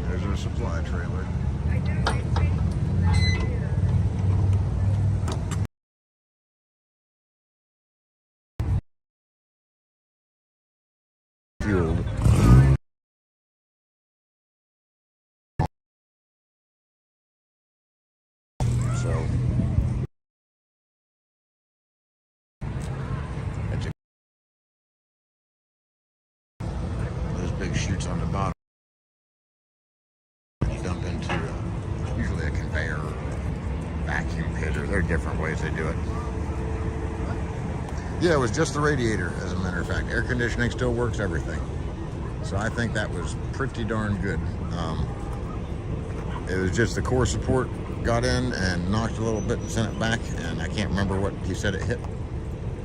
There's our supply trailer. Fueled. So those big chutes on the bottom you dump into usually a conveyor or vacuum pit, or there are different ways they do it. Yeah, it was just the radiator, as a matter of fact. Air conditioning still works everything. So I think that was pretty darn good. It was just the core support got in and knocked a little bit and sent it back, and I can't remember what he said it hit.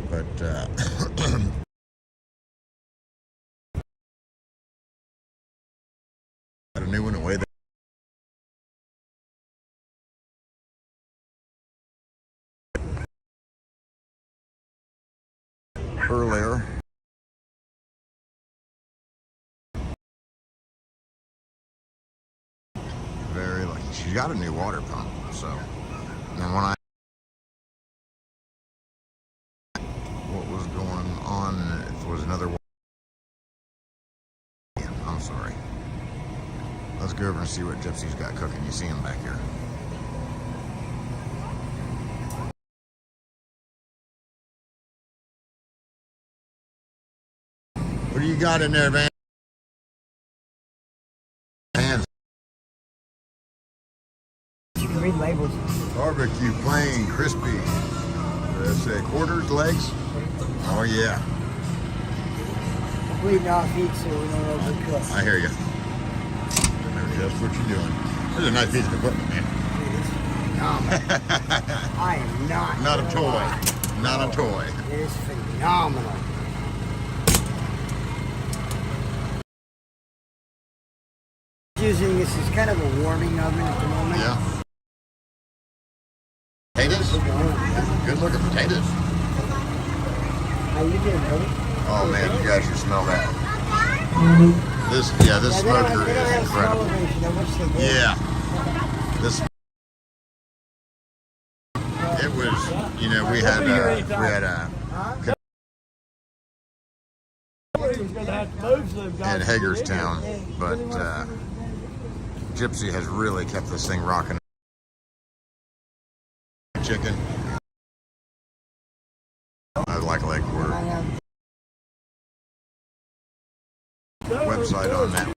But got a new one away there. Earlier. Very lucky. She's got a new water pump, so. And when what was going on, it was another one. I'm sorry. Let's go over and see what Gypsy's got cooking. You see him back here. What do you got in there, Van? Barbecue, plain, crispy. That's quarters, legs. Oh yeah. Bleeding off heat, so we don't overcook. I hear you. That's what you're doing. This is a nice piece of equipment, man. I am not. Not a toy. Not a toy. It is phenomenal. Using this is kind of a warming oven at the moment. Yeah. Potatoes? Good looking potatoes. How you doing, buddy? Oh man, you guys should smell that. This smoker is incredible. Yeah. This. It was, we had in Hagerstown, but Gypsy has really kept this thing rocking. Chicken. I like leg quarter. Website on that.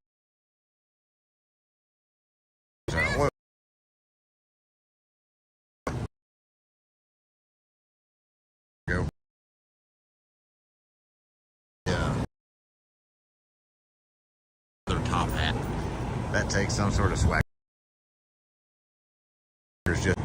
Go. Yeah. Their top hat. That takes some sort of swag. There's just